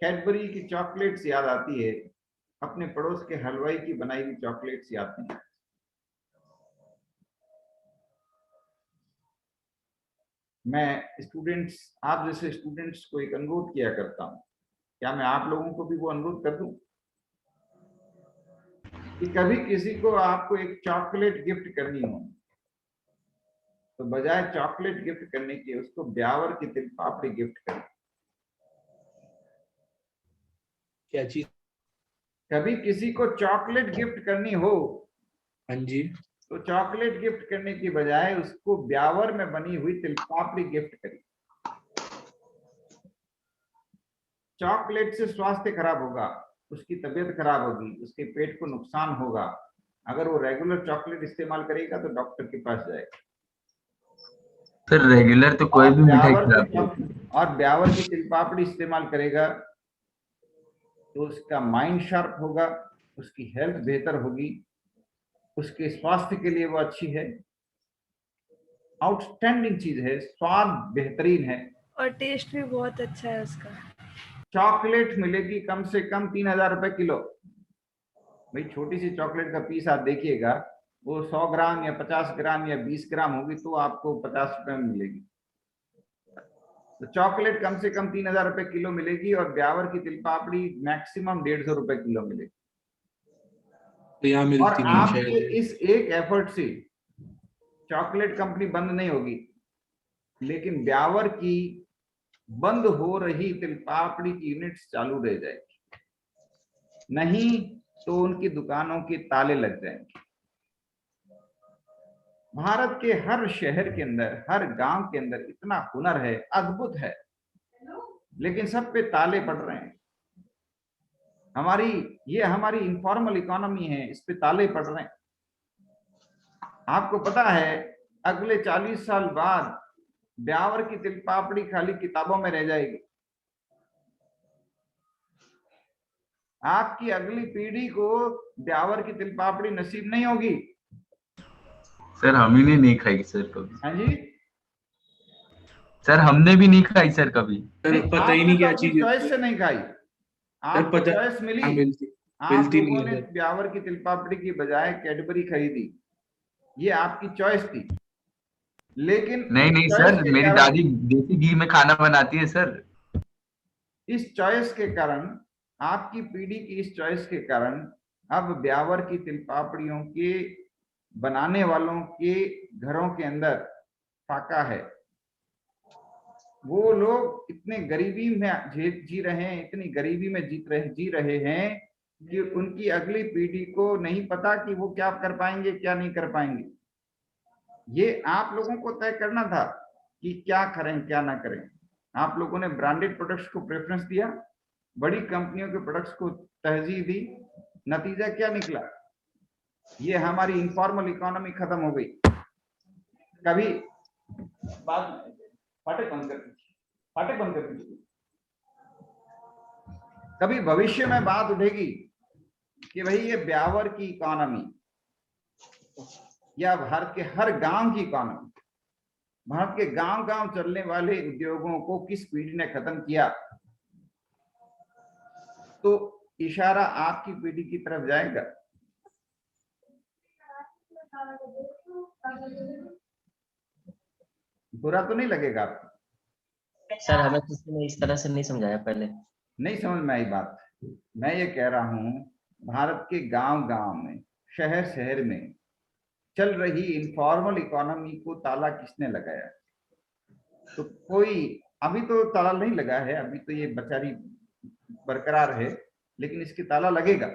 कैडबरी की चॉकलेट्स याद आती है, अपने पड़ोस के हलवाई की बनाई हुई चॉकलेट्स याद नहीं। मैं स्टूडेंट्स, आप जैसे स्टूडेंट्स को एक अनुरोध किया करता हूं, क्या मैं आप लोगों को भी वो अनुरोध कर दूं कि कभी किसी को आपको एक चॉकलेट गिफ्ट करनी हो तो बजाय चॉकलेट गिफ्ट करने के उसको ब्यावर की तिल पापड़ी गिफ्ट करें। क्या चीज? कभी किसी को चॉकलेट गिफ्ट करनी हो हाँ जी। तो चॉकलेट गिफ्ट करने की बजाय उसको ब्यावर में बनी हुई तिल पापड़ी गिफ्ट करें। चॉकलेट से स्वास्थ्य खराब होगा, उसकी तबीयत खराब होगी, उसके पेट को नुकसान होगा। अगर वो रेगुलर चॉकलेट इस्तेमाल करेगा तो डॉक्टर के पास जाएगा। सर रेगुलर तो कोई भी मिठाई खराब और ब्यावर की तिल पापड़ी इस्तेमाल करेगा तो उसका माइंड शार्प होगा, उसकी हेल्थ बेहतर होगी, उसके स्वास्थ्य के लिए वो अच्छी है, आउटस्टैंडिंग चीज है, स्वाद बेहतरीन है और टेस्ट भी बहुत अच्छा है उसका। चॉकलेट मिलेगी कम से कम 3,000 रुपए किलो। भाई छोटी सी चॉकलेट का पीस आप देखिएगा, वो 100 ग्राम या 50 ग्राम या 20 ग्राम होगी तो आपको 50 रुपए में मिलेगी। तो चॉकलेट कम से कम 3,000 रुपए किलो मिलेगी और ब्यावर की तिल पापड़ी मैक्सिमम 150 रुपए किलो मिलेगी। तो यहाँ और मिलती नहीं आपके शायद। इस एक एफर्ट से चॉकलेट कंपनी बंद नहीं होगी, लेकिन ब्यावर की बंद हो रही तिल पापड़ी की यूनिट्स चालू रह जाएगी, नहीं तो उनकी दुकानों के ताले लग जाएंगे। भारत के हर शहर के अंदर, हर गांव के अंदर इतना हुनर है, अद्भुत है, लेकिन सब पे ताले पड़ रहे हैं। हमारी इनफॉर्मल इकोनॉमी है, इस पे ताले पड़ रहे हैं। आपको पता है अगले 40 साल बाद ब्यावर की तिल पापड़ी खाली किताबों में रह जाएगी। आपकी अगली पीढ़ी को ब्यावर की तिल पापड़ी नसीब नहीं होगी। सर हम ही ने नहीं खाई सर कभी। हाँ जी सर हमने भी नहीं खाई सर कभी। सर पता ही नहीं क्या चीज चॉइस से नहीं खाई, आपको पता- चॉइस मिली, हाँ, मिलती आप मिलती लोगों नहीं ने है सर। ब्यावर की तिल पापड़ी की बजाय कैडबरी खरीदी, ये आपकी चॉइस थी। लेकिन नहीं इस सर, choice के मेरी कारण- दादी देसी घी में खाना बनाती है सर। इस चॉइस के कारण, आपकी पीढ़ी की इस चॉइस के कारण अब ब्यावर की तिल पापड़ियों के बनाने वालों के घरों के अंदर फाका है। वो लोग इतने गरीबी में जी रहे हैं, इतनी गरीबी में जी रहे हैं कि उनकी अगली पीढ़ी को नहीं पता कि वो क्या कर पाएंगे, क्या नहीं कर पाएंगे। ये आप लोगों को तय करना था कि क्या करें क्या ना करें। आप लोगों ने ब्रांडेड प्रोडक्ट्स को प्रेफरेंस दिया, बड़ी कंपनियों के प्रोडक्ट्स को तरजीह दी, नतीजा क्या निकला? ये हमारी इनफॉर्मल इकोनॉमी खत्म हो गई। कभी बात फाटक बंद कर दीजिए, फाटक बंद कर दीजिए। कभी भविष्य में बात उठेगी कि भाई ये ब्यावर की इकोनॉमी या भारत के हर गांव की इकोनॉमी, भारत के गांव गांव चलने वाले उद्योगों को किस पीढ़ी ने खत्म किया, तो इशारा आपकी पीढ़ी की तरफ जाएगा। बुरा तो नहीं लगेगा आपको? सर हमें किसी ने इस तरह से नहीं समझाया पहले। नहीं समझ में आई बात? मैं ये कह रहा हूं भारत के गांव गांव में, शहर शहर में चल रही इनफॉर्मल इकोनॉमी को ताला किसने लगाया? तो कोई अभी तो ताला नहीं लगा है, अभी तो ये बेचारी बरकरार है, लेकिन इसके ताला लगेगा।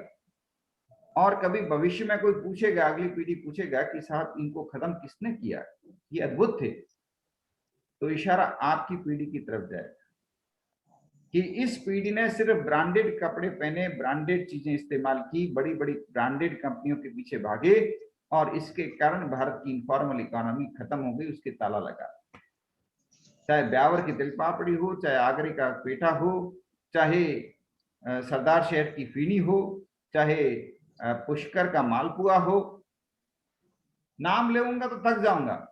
और कभी भविष्य में कोई पूछेगा, अगली पीढ़ी पूछेगा कि साहब इनको खत्म किसने किया, ये अद्भुत थे, तो इशारा आपकी पीढ़ी की तरफ जाएगा कि इस पीढ़ी ने सिर्फ ब्रांडेड कपड़े पहने, ब्रांडेड चीजें इस्तेमाल की, बड़ी बड़ी ब्रांडेड कंपनियों के पीछे भागे, और इसके कारण भारत की इनफॉर्मल इकोनॉमी खत्म हो गई, उसके ताला लगा। चाहे ब्यावर की तिल पापड़ी हो, चाहे आगरे का पेठा हो, चाहे सरदार शहर की फीनी हो, चाहे पुष्कर का मालपुआ हो, नाम लेऊंगा तो थक जाऊंगा।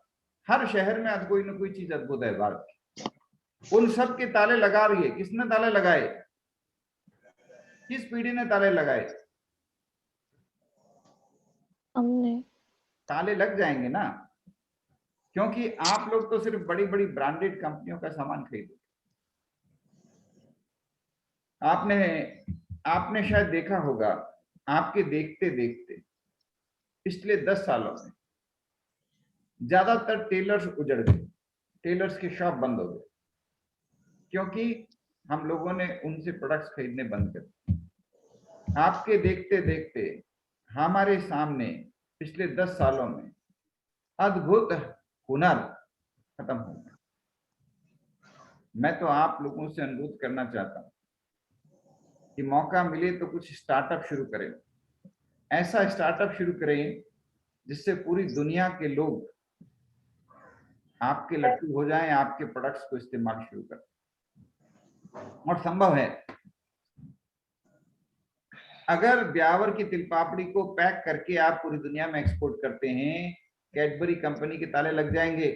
हर शहर में कोई ना कोई चीज अद्भुत है भारत की। उन सब के ताले लगा रही है। किसने ताले लगाए? किस पीढ़ी ने ताले लगाए? हमने। ताले लग जाएंगे ना, क्योंकि आप लोग तो सिर्फ बड़ी बड़ी ब्रांडेड कंपनियों का सामान खरीदो। आपने शायद देखा होगा, आपके देखते देखते पिछले 10 सालों में ज्यादातर टेलर्स उजड़ गए, टेलर्स के शॉप बंद हो गए, क्योंकि हम लोगों ने उनसे प्रोडक्ट्स खरीदने बंद कर दिए। आपके देखते देखते हमारे सामने पिछले 10 सालों में अद्भुत हुनर खत्म हो गया। मैं तो आप लोगों से अनुरोध करना चाहता हूं कि मौका मिले तो कुछ स्टार्टअप शुरू करें। ऐसा स्टार्टअप शुरू करें जिससे पूरी दुनिया के लोग आपके लट्टू हो जाएं, आपके प्रोडक्ट्स को इस्तेमाल शुरू करें। और संभव है। अगर ब्यावर की तिलपापड़ी को पैक करके आप पूरी दुनिया में एक्सपोर्ट करते हैं, कैडबरी कंपनी के ताले लग जाएंगे।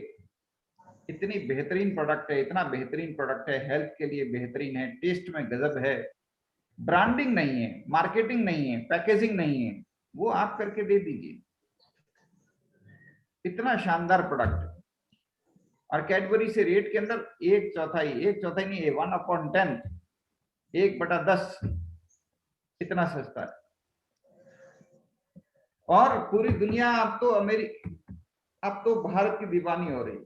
इतनी बेहतरीन प्रोडक्ट है, इतना बेहतरीन प्रोडक्ट है, हेल्थ के लिए बेहतरीन है, टेस्ट में गजब है, ब्रांडिंग नहीं है, मार्केटिंग नहीं है, पैकेजिंग नहीं है, वो आप करके दे दीजिए। इतना शानदार प्रोडक्ट है। और कैडबरी से रेट के अंदर एक चौथाई नहीं, 1/10, 1/10 इतना सस्ता है। और पूरी दुनिया अब तो भारत की दीवानी हो रही है।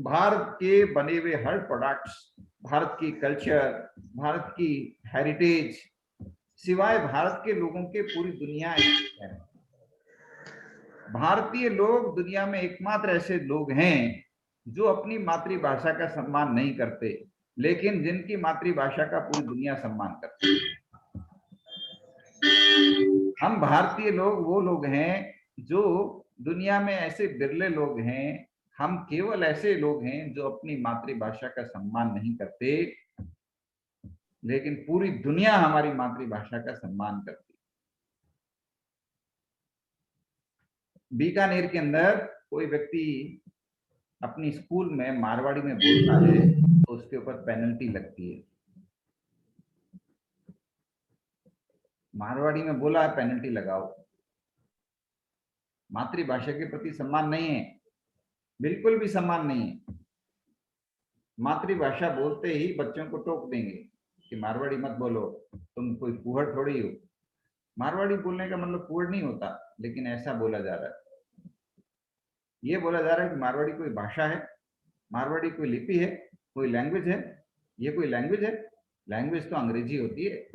भारत के बने हुए हर प्रोडक्ट्स, भारत की कल्चर, भारत की हेरिटेज, सिवाय भारत के लोगों के पूरी दुनिया है। भारतीय लोग दुनिया में एकमात्र ऐसे लोग हैं जो अपनी मातृभाषा का सम्मान नहीं करते, लेकिन जिनकी मातृभाषा का पूरी दुनिया सम्मान करती है। हम भारतीय लोग वो लोग हैं जो दुनिया में ऐसे बिरले लोग हैं, हम केवल ऐसे लोग हैं जो अपनी मातृभाषा का सम्मान नहीं करते, लेकिन पूरी दुनिया हमारी मातृभाषा का सम्मान करती है। बीकानेर के अंदर कोई व्यक्ति अपनी स्कूल में मारवाड़ी में बोलता है तो उसके ऊपर पेनल्टी लगती है। मारवाड़ी में बोला है, पेनल्टी लगाओ। मातृभाषा के प्रति सम्मान नहीं है, बिल्कुल भी सम्मान नहीं है। मातृभाषा बोलते ही बच्चों को टोक देंगे कि मारवाड़ी मत बोलो, तुम कोई फूहड़ थोड़ी हो। मारवाड़ी बोलने का मतलब फूहड़ नहीं होता, लेकिन ऐसा बोला जा रहा है। ये बोला जा रहा है कि मारवाड़ी कोई भाषा है, मारवाड़ी कोई लिपि है, कोई लैंग्वेज है। ये कोई लैंग्वेज है? लैंग्वेज तो अंग्रेजी होती है।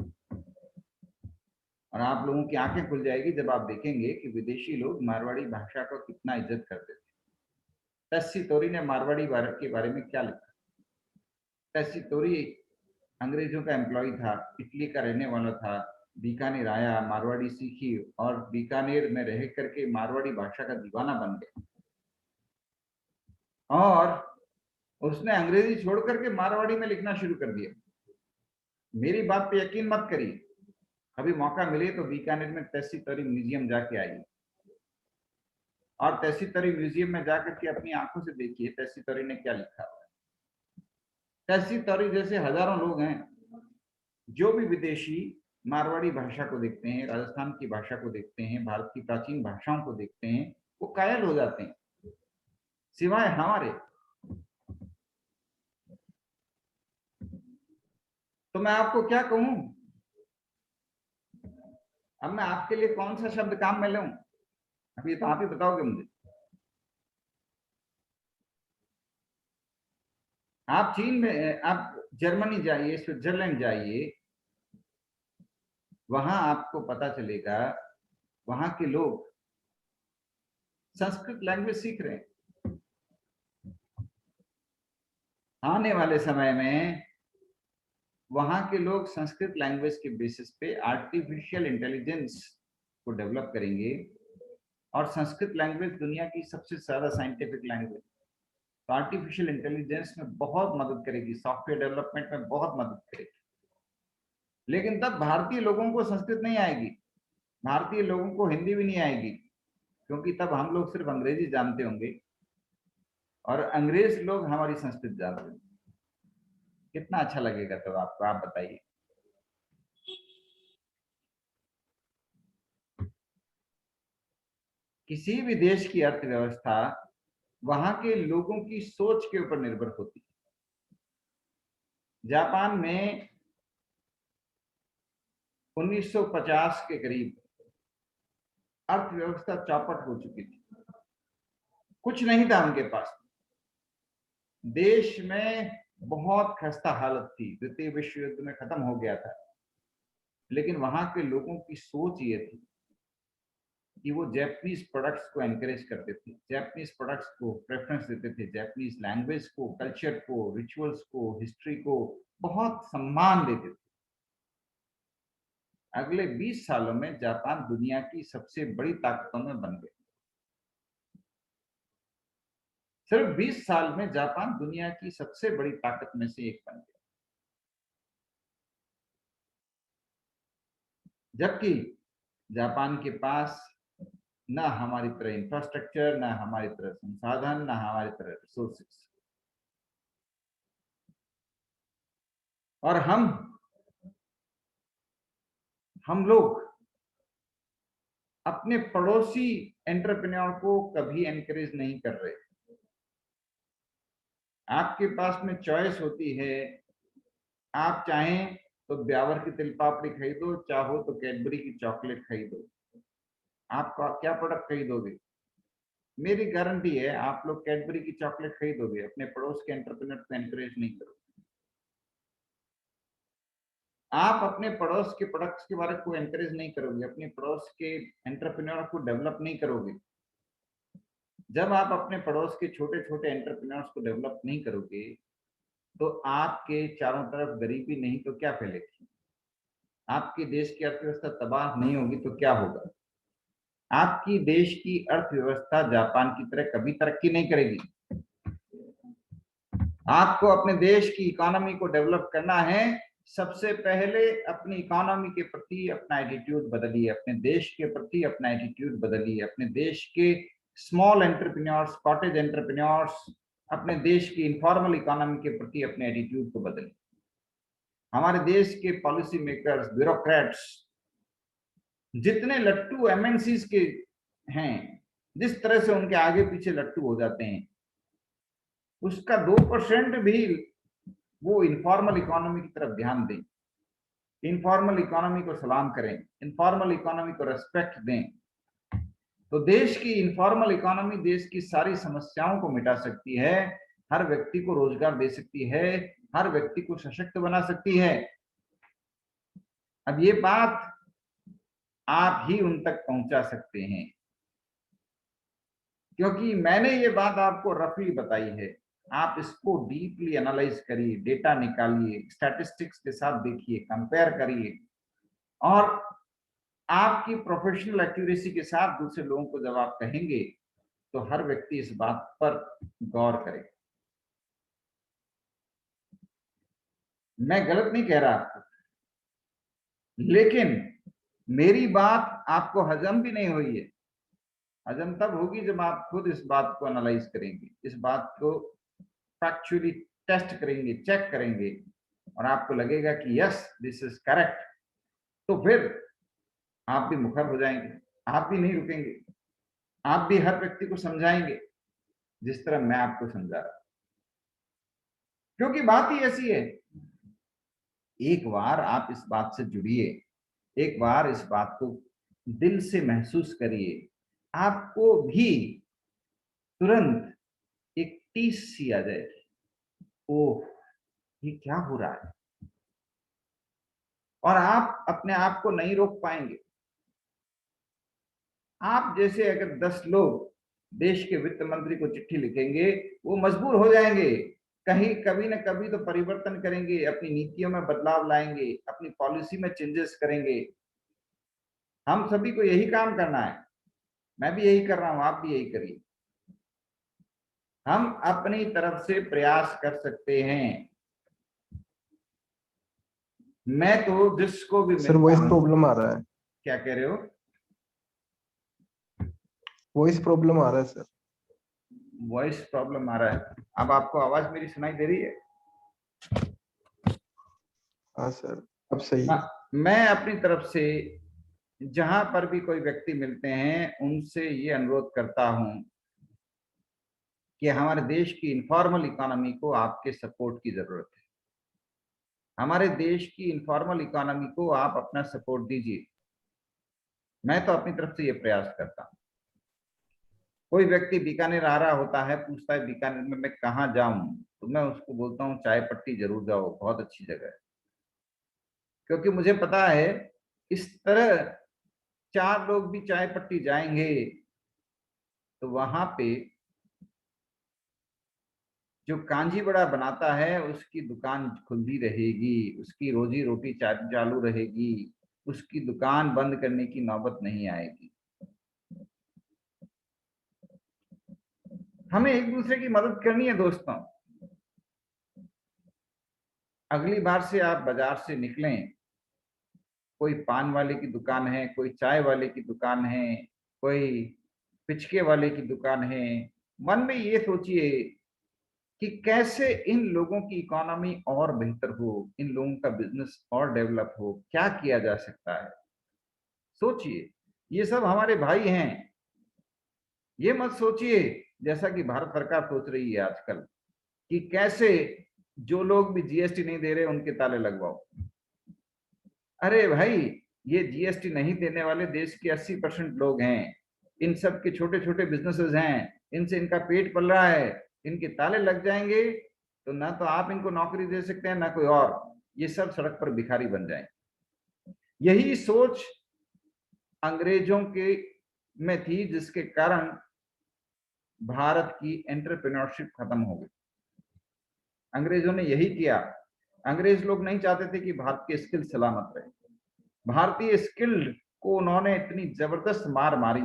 और आप लोगों की आंखें खुल जाएगी जब आप देखेंगे कि विदेशी लोग मारवाड़ी भाषा को कितना इज्जत करते थे। तस्सी तोरी ने मारवाड़ी के बारे में क्या लिखा? तस्सी तोरी अंग्रेजों का एम्प्लॉय था, इटली का रहने वाला था, बीकानेर आया, मारवाड़ी सीखी और बीकानेर में रह करके मारवाड़ी भाषा का दीवाना बन गया और उसने अंग्रेजी छोड़ करके मारवाड़ी में लिखना शुरू कर दिया। मेरी बात पे यकीन मत करिए, अभी मौका मिले तो बीकानेर में तहसीलदारी म्यूजियम जाके आइए और तहसीलदारी म्यूजियम में जाकर के अपनी आंखों से देखिए तहसीलदारी ने क्या लिखा हुआ है। तहसीलदारी जैसे हजारों लोग हैं, जो भी विदेशी मारवाड़ी भाषा को देखते हैं, राजस्थान की भाषा को देखते हैं, भारत की प्राचीन भाषाओं को देखते हैं, वो कायल हो जाते हैं, सिवाय हमारे। तो मैं आपको क्या कहूं, अब मैं आपके लिए कौन सा शब्द काम में लूं, अभी तो आप ही बताओगे मुझे। आप चीन में, आप जर्मनी जाइए, स्विट्जरलैंड जाइए, वहां आपको पता चलेगा वहां के लोग संस्कृत लैंग्वेज सीख रहे हैं। आने वाले समय में वहां के लोग संस्कृत लैंग्वेज के बेसिस पे आर्टिफिशियल इंटेलिजेंस को डेवलप करेंगे और संस्कृत लैंग्वेज दुनिया की सबसे ज्यादा साइंटिफिक लैंग्वेज, तो आर्टिफिशियल इंटेलिजेंस में बहुत मदद करेगी, सॉफ्टवेयर डेवलपमेंट में बहुत मदद करेगी। लेकिन तब भारतीय लोगों को संस्कृत नहीं आएगी, भारतीय लोगों को हिंदी भी नहीं आएगी, क्योंकि तब हम लोग सिर्फ अंग्रेजी जानते होंगे और अंग्रेज लोग हमारी संस्कृत जानते होंगे। कितना अच्छा लगेगा तब आपको, आप बताइए। किसी भी देश की अर्थव्यवस्था वहां के लोगों की सोच के ऊपर निर्भर होती है। जापान में 1950 के करीब अर्थव्यवस्था चौपट हो चुकी थी, कुछ नहीं था उनके पास, देश में बहुत खस्ता हालत थी, द्वितीय विश्व युद्ध में खत्म हो गया था। लेकिन वहां के लोगों की सोच ये थी कि वो जैपनीज प्रोडक्ट्स को एनकरेज करते थे, जैपनीज प्रोडक्ट्स को प्रेफरेंस देते थे, जैपनीज लैंग्वेज को, कल्चर को, रिचुअल्स को, हिस्ट्री को बहुत सम्मान देते थे। अगले 20 सालों में जापान दुनिया की सबसे बड़ी ताकतों में बन गया। सिर्फ 20 साल में जापान दुनिया की सबसे बड़ी ताकत में से एक बन गया, जबकि जापान के पास ना हमारी तरह इंफ्रास्ट्रक्चर, ना हमारी तरह संसाधन, ना हमारी तरह रिसोर्सेस। और हम लोग अपने पड़ोसी एंटरप्रेन्योर को कभी एनकरेज नहीं कर रहे। आपके पास में चॉइस होती है, आप चाहें तो ब्यावर की तिल पापड़ी खरीदो, चाहो तो कैडबरी की चॉकलेट खरीदो। आप क्या प्रोडक्ट खरीदोगे? मेरी गारंटी है आप लोग कैडबरी की चॉकलेट खरीदोगे, अपने पड़ोस के एंटरप्रेन्योर को एनकरेज नहीं करोगे। आप अपने पड़ोस के प्रोडक्ट्स के बारे को एनकरेज नहीं करोगे, अपने पड़ोस के एंटरप्रेन्योर को डेवलप नहीं करोगे। जब आप अपने पड़ोस के छोटे छोटे एंटरप्रेन्योर्स को डेवलप नहीं करोगे तो आपके चारों तरफ गरीबी नहीं तो क्या फैलेगी, आपके देश की अर्थव्यवस्था तबाह नहीं होगी तो क्या होगा? आपकी देश की अर्थव्यवस्था जापान की तरह कभी तरक्की नहीं करेगी। आपको अपने देश की इकोनॉमी को डेवलप करना है, सबसे पहले अपनी इकोनॉमी के प्रति अपना एटीट्यूड बदलिए, अपने देश के प्रति अपना एटीट्यूड बदलिए, अपने देश के स्मॉल एंटरप्रेन्योर्स, कॉटेज एंटरप्रेन्योर्स, अपने देश की इनफॉर्मल इकोनॉमी के प्रति अपने एटीट्यूड को बदलिए। हमारे देश के पॉलिसी मेकर्स, ब्यूरोक्रेट्स, जितने लट्टू एमएनसीज के हैं, जिस तरह से उनके आगे पीछे लट्टू हो जाते हैं, उसका 2% भी वो इनफॉर्मल इकोनॉमी की तरफ ध्यान दें, इनफॉर्मल इकोनॉमी को सलाम करें, इनफॉर्मल इकोनॉमी को रेस्पेक्ट दें, तो देश की इनफॉर्मल इकोनॉमी देश की सारी समस्याओं को मिटा सकती है, हर व्यक्ति को रोजगार दे सकती है, हर व्यक्ति को सशक्त बना सकती है। अब ये बात आप ही उन तक पहुंचा सकते हैं, क्योंकि मैंने ये बात आपको रफली बताई है, आप इसको डीपली एनालाइज करिए, डेटा निकालिए, स्टैटिस्टिक्स के साथ देखिए, कंपेयर करिए, और आपकी प्रोफेशनल एक्यूरेसी के साथ दूसरे लोगों को जब आप कहेंगे तो हर व्यक्ति इस बात पर गौर करे। मैं गलत नहीं कह रहा आपको, लेकिन मेरी बात आपको हजम भी नहीं हुई है। हजम तब होगी जब आप खुद इस बात को एनालाइज करेंगे, इस बात को फैक्चुअली टेस्ट करेंगे, चेक करेंगे, और आपको लगेगा कि यस दिस इज करेक्ट, तो फिर आप भी मुखर हो जाएंगे, आप भी नहीं रुकेंगे, आप भी हर व्यक्ति को समझाएंगे जिस तरह मैं आपको समझा रहा हूं। क्योंकि बात ही ऐसी है, एक बार आप इस बात से जुड़िए, एक बार इस बात को दिल से महसूस करिए, आपको भी तुरंत एक टीस सी आ जाएगी, ओह ये क्या हो रहा है, और आप अपने आप को नहीं रोक पाएंगे। आप जैसे अगर 10 लोग देश के वित्त मंत्री को चिट्ठी लिखेंगे, वो मजबूर हो जाएंगे, कहीं कभी ना कभी तो परिवर्तन करेंगे, अपनी नीतियों में बदलाव लाएंगे, अपनी पॉलिसी में चेंजेस करेंगे। हम सभी को यही काम करना है, मैं भी यही कर रहा हूं, आप भी यही करिए। हम अपनी तरफ से प्रयास कर सकते हैं। मैं तो जिसको भी सर वॉइस मिलता हूं, प्रॉब्लम आ रहा है, क्या कह रहे हो? वॉइस प्रॉब्लम आ रहा है सर। वॉइस प्रॉब्लम आ रहा है? अब आपको आवाज मेरी सुनाई दे रही है? हाँ सर अब सही है। हाँ, मैं अपनी तरफ से जहां पर भी कोई व्यक्ति मिलते हैं उनसे ये अनुरोध करता हूं कि हमारे देश की इनफॉर्मल इकोनॉमी को आपके सपोर्ट की जरूरत है। हमारे देश की इनफॉर्मल इकोनॉमी को आप अपना सपोर्ट दीजिए। मैं तो अपनी तरफ से ये प्रयास करता हूं। कोई व्यक्ति बीकानेर आ रहा होता है, पूछता है बीकानेर में मैं कहाँ जाऊं, तो मैं उसको बोलता हूँ चाय पट्टी जरूर जाओ, बहुत अच्छी जगह है। क्योंकि मुझे पता है इस तरह 4 लोग भी चाय पट्टी जाएंगे तो वहां पे जो कांजी बड़ा बनाता है उसकी दुकान खुली रहेगी, उसकी रोजी रोटी चालू रहेगी, उसकी दुकान बंद करने की नौबत नहीं आएगी। हमें एक दूसरे की मदद करनी है दोस्तों। अगली बार से आप बाजार से निकलें, कोई पान वाले की दुकान है, कोई चाय वाले की दुकान है, कोई पिचके वाले की दुकान है, मन में ये सोचिए कि कैसे इन लोगों की इकोनॉमी और बेहतर हो, इन लोगों का बिजनेस और डेवलप हो, क्या किया जा सकता है। सोचिए, ये सब हमारे भाई हैं। ये मत सोचिए जैसा कि भारत सरकार सोच रही है आजकल कि कैसे जो लोग भी जीएसटी नहीं दे रहे उनके ताले लगवाओ। अरे भाई, ये जीएसटी नहीं देने वाले देश के 80% लोग हैं। इन सब के छोटे छोटे बिजनेसेस हैं, इनसे इनका पेट पल रहा है। इनके ताले लग जाएंगे तो ना तो आप इनको नौकरी दे सकते हैं ना कोई और, ये सब सड़क पर भिखारी बन जाएंगे। यही सोच अंग्रेजों के में थी, जिसके कारण भारत की एंटरप्रेन्योरशिप खत्म हो गई। अंग्रेजों ने यही किया। अंग्रेज लोग नहीं चाहते थे कि भारत के स्किल सलामत रहे। भारतीय स्किल को उन्होंने इतनी जबरदस्त मार मारी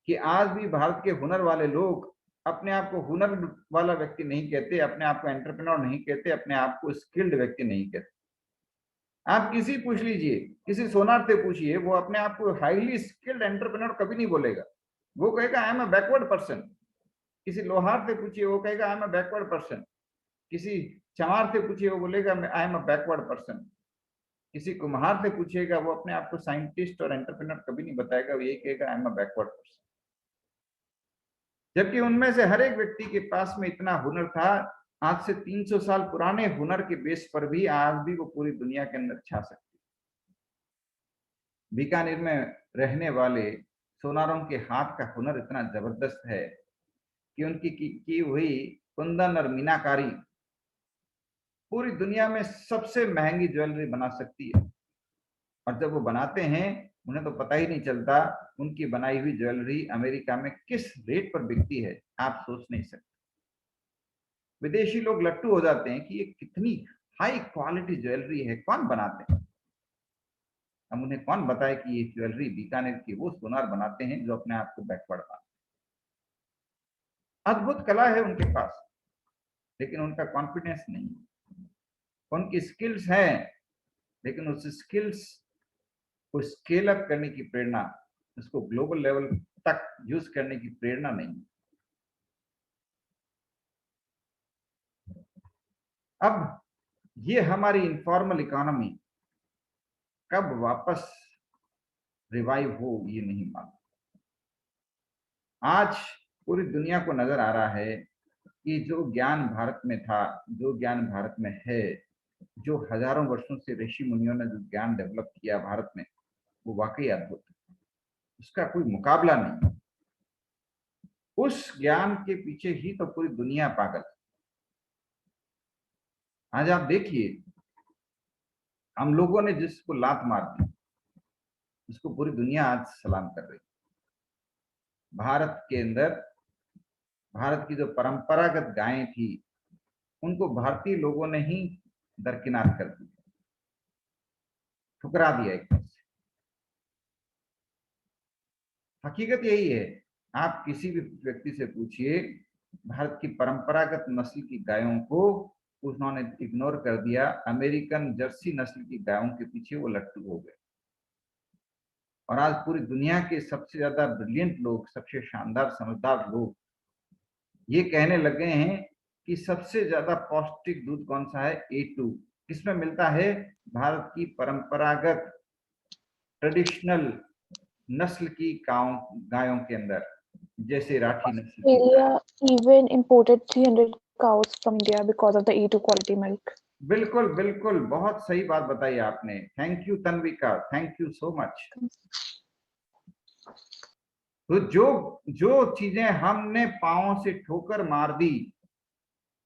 कि आज भी भारत के हुनर वाले लोग अपने आप को हुनर वाला व्यक्ति नहीं कहते, अपने आप को एंटरप्रेन्योर नहीं कहते, अपने आप को स्किल्ड व्यक्ति नहीं कहते। आप किसी पूछ लीजिए, किसी सोनार से पूछिए, वो अपने आप को हाईली स्किल्ड एंटरप्रेन्योर कभी नहीं बोलेगा। वो कहेगा I am a backward person. किसी लोहार से पूछिए, वो कहेगा I am a backward person. किसी चमार से पूछिए, वो बोलेगा I am a backward person. किसी कुम्हार से पूछिएगा, वो अपने आप को साइंटिस्ट और एंटरप्रेन्योर कभी नहीं बताएगा, वो यही कहेगा I am a backward person. जबकि उनमें से हर एक व्यक्ति के पास में इतना हुनर था, आज से 300 साल पुराने हुनर के बेस पर भी आज भी वो पूरी दुनिया के अंदर छा सकती। बीकानेर में रहने वाले सोनारों के हाथ का हुनर इतना जबरदस्त है कि उनकी की हुई कुंदन और मीनाकारी पूरी दुनिया में सबसे महंगी ज्वेलरी बना सकती है। और जब वो बनाते हैं उन्हें तो पता ही नहीं चलता उनकी बनाई हुई ज्वेलरी अमेरिका में किस रेट पर बिकती है, आप सोच नहीं सकते। विदेशी लोग लट्टू हो जाते हैं कि ये कितनी हाई क्वालिटी ज्वेलरी है, कौन बनाते हैं। हम उन्हें कौन बताए कि ये ज्वेलरी बीकानेर की वो सोनार बनाते हैं जो अपने आप को बैकवर्ड मानते हैं। अद्भुत कला है उनके पास, लेकिन उनका कॉन्फिडेंस नहीं है। उनकी स्किल्स हैं, लेकिन उस स्किल्स को स्केल अप करने की प्रेरणा, उसको ग्लोबल लेवल तक यूज करने की प्रेरणा नहीं है। अब ये हमारी इनफॉर्मल इकोनॉमी कब वापस रिवाइव हो ये नहीं मालूम। आज पूरी दुनिया को नजर आ रहा है कि जो ज्ञान भारत में था, जो ज्ञान भारत में है, जो हजारों वर्षों से ऋषि मुनियों ने जो ज्ञान डेवलप किया भारत में, वो वाकई अद्भुत है, उसका कोई मुकाबला नहीं। उस ज्ञान के पीछे ही तो पूरी दुनिया पागल है। आज आप देखिए, हम लोगों ने जिसको लात मार दी, उसको पूरी दुनिया आज सलाम कर रही। भारत के अंदर भारत की जो परंपरागत गायें थी, उनको भारतीय लोगों ने ही दरकिनार कर दिया, ठुकरा दिया एक तरह से। हकीकत यही है, आप किसी भी व्यक्ति से पूछिए, भारत की परंपरागत नस्ल की गायों को उन्होंने इग्नोर कर दिया, अमेरिकन जर्सी नस्ल की गायों के पीछे वो लट्टू हो गए। और आज पूरी दुनिया के सबसे ज्यादा ब्रिलियंट लोग, सबसे शानदार समझदार लोग ये कहने लगे हैं कि सबसे ज्यादा पौष्टिक दूध कौन सा है, A2। किसमें मिलता है? भारत की परंपरागत ट्रेडिशनल नस्ल की गायों के अंदर, जैसे राठी नस्ल की। Australia even imported 300 cows from India because of the A2 quality milk. बिल्कुल बिल्कुल, बहुत सही बात बताई आपने। Thank you Tanvika, thank you so much. तो जो चीजें हमने पांवों से ठोकर मार दी,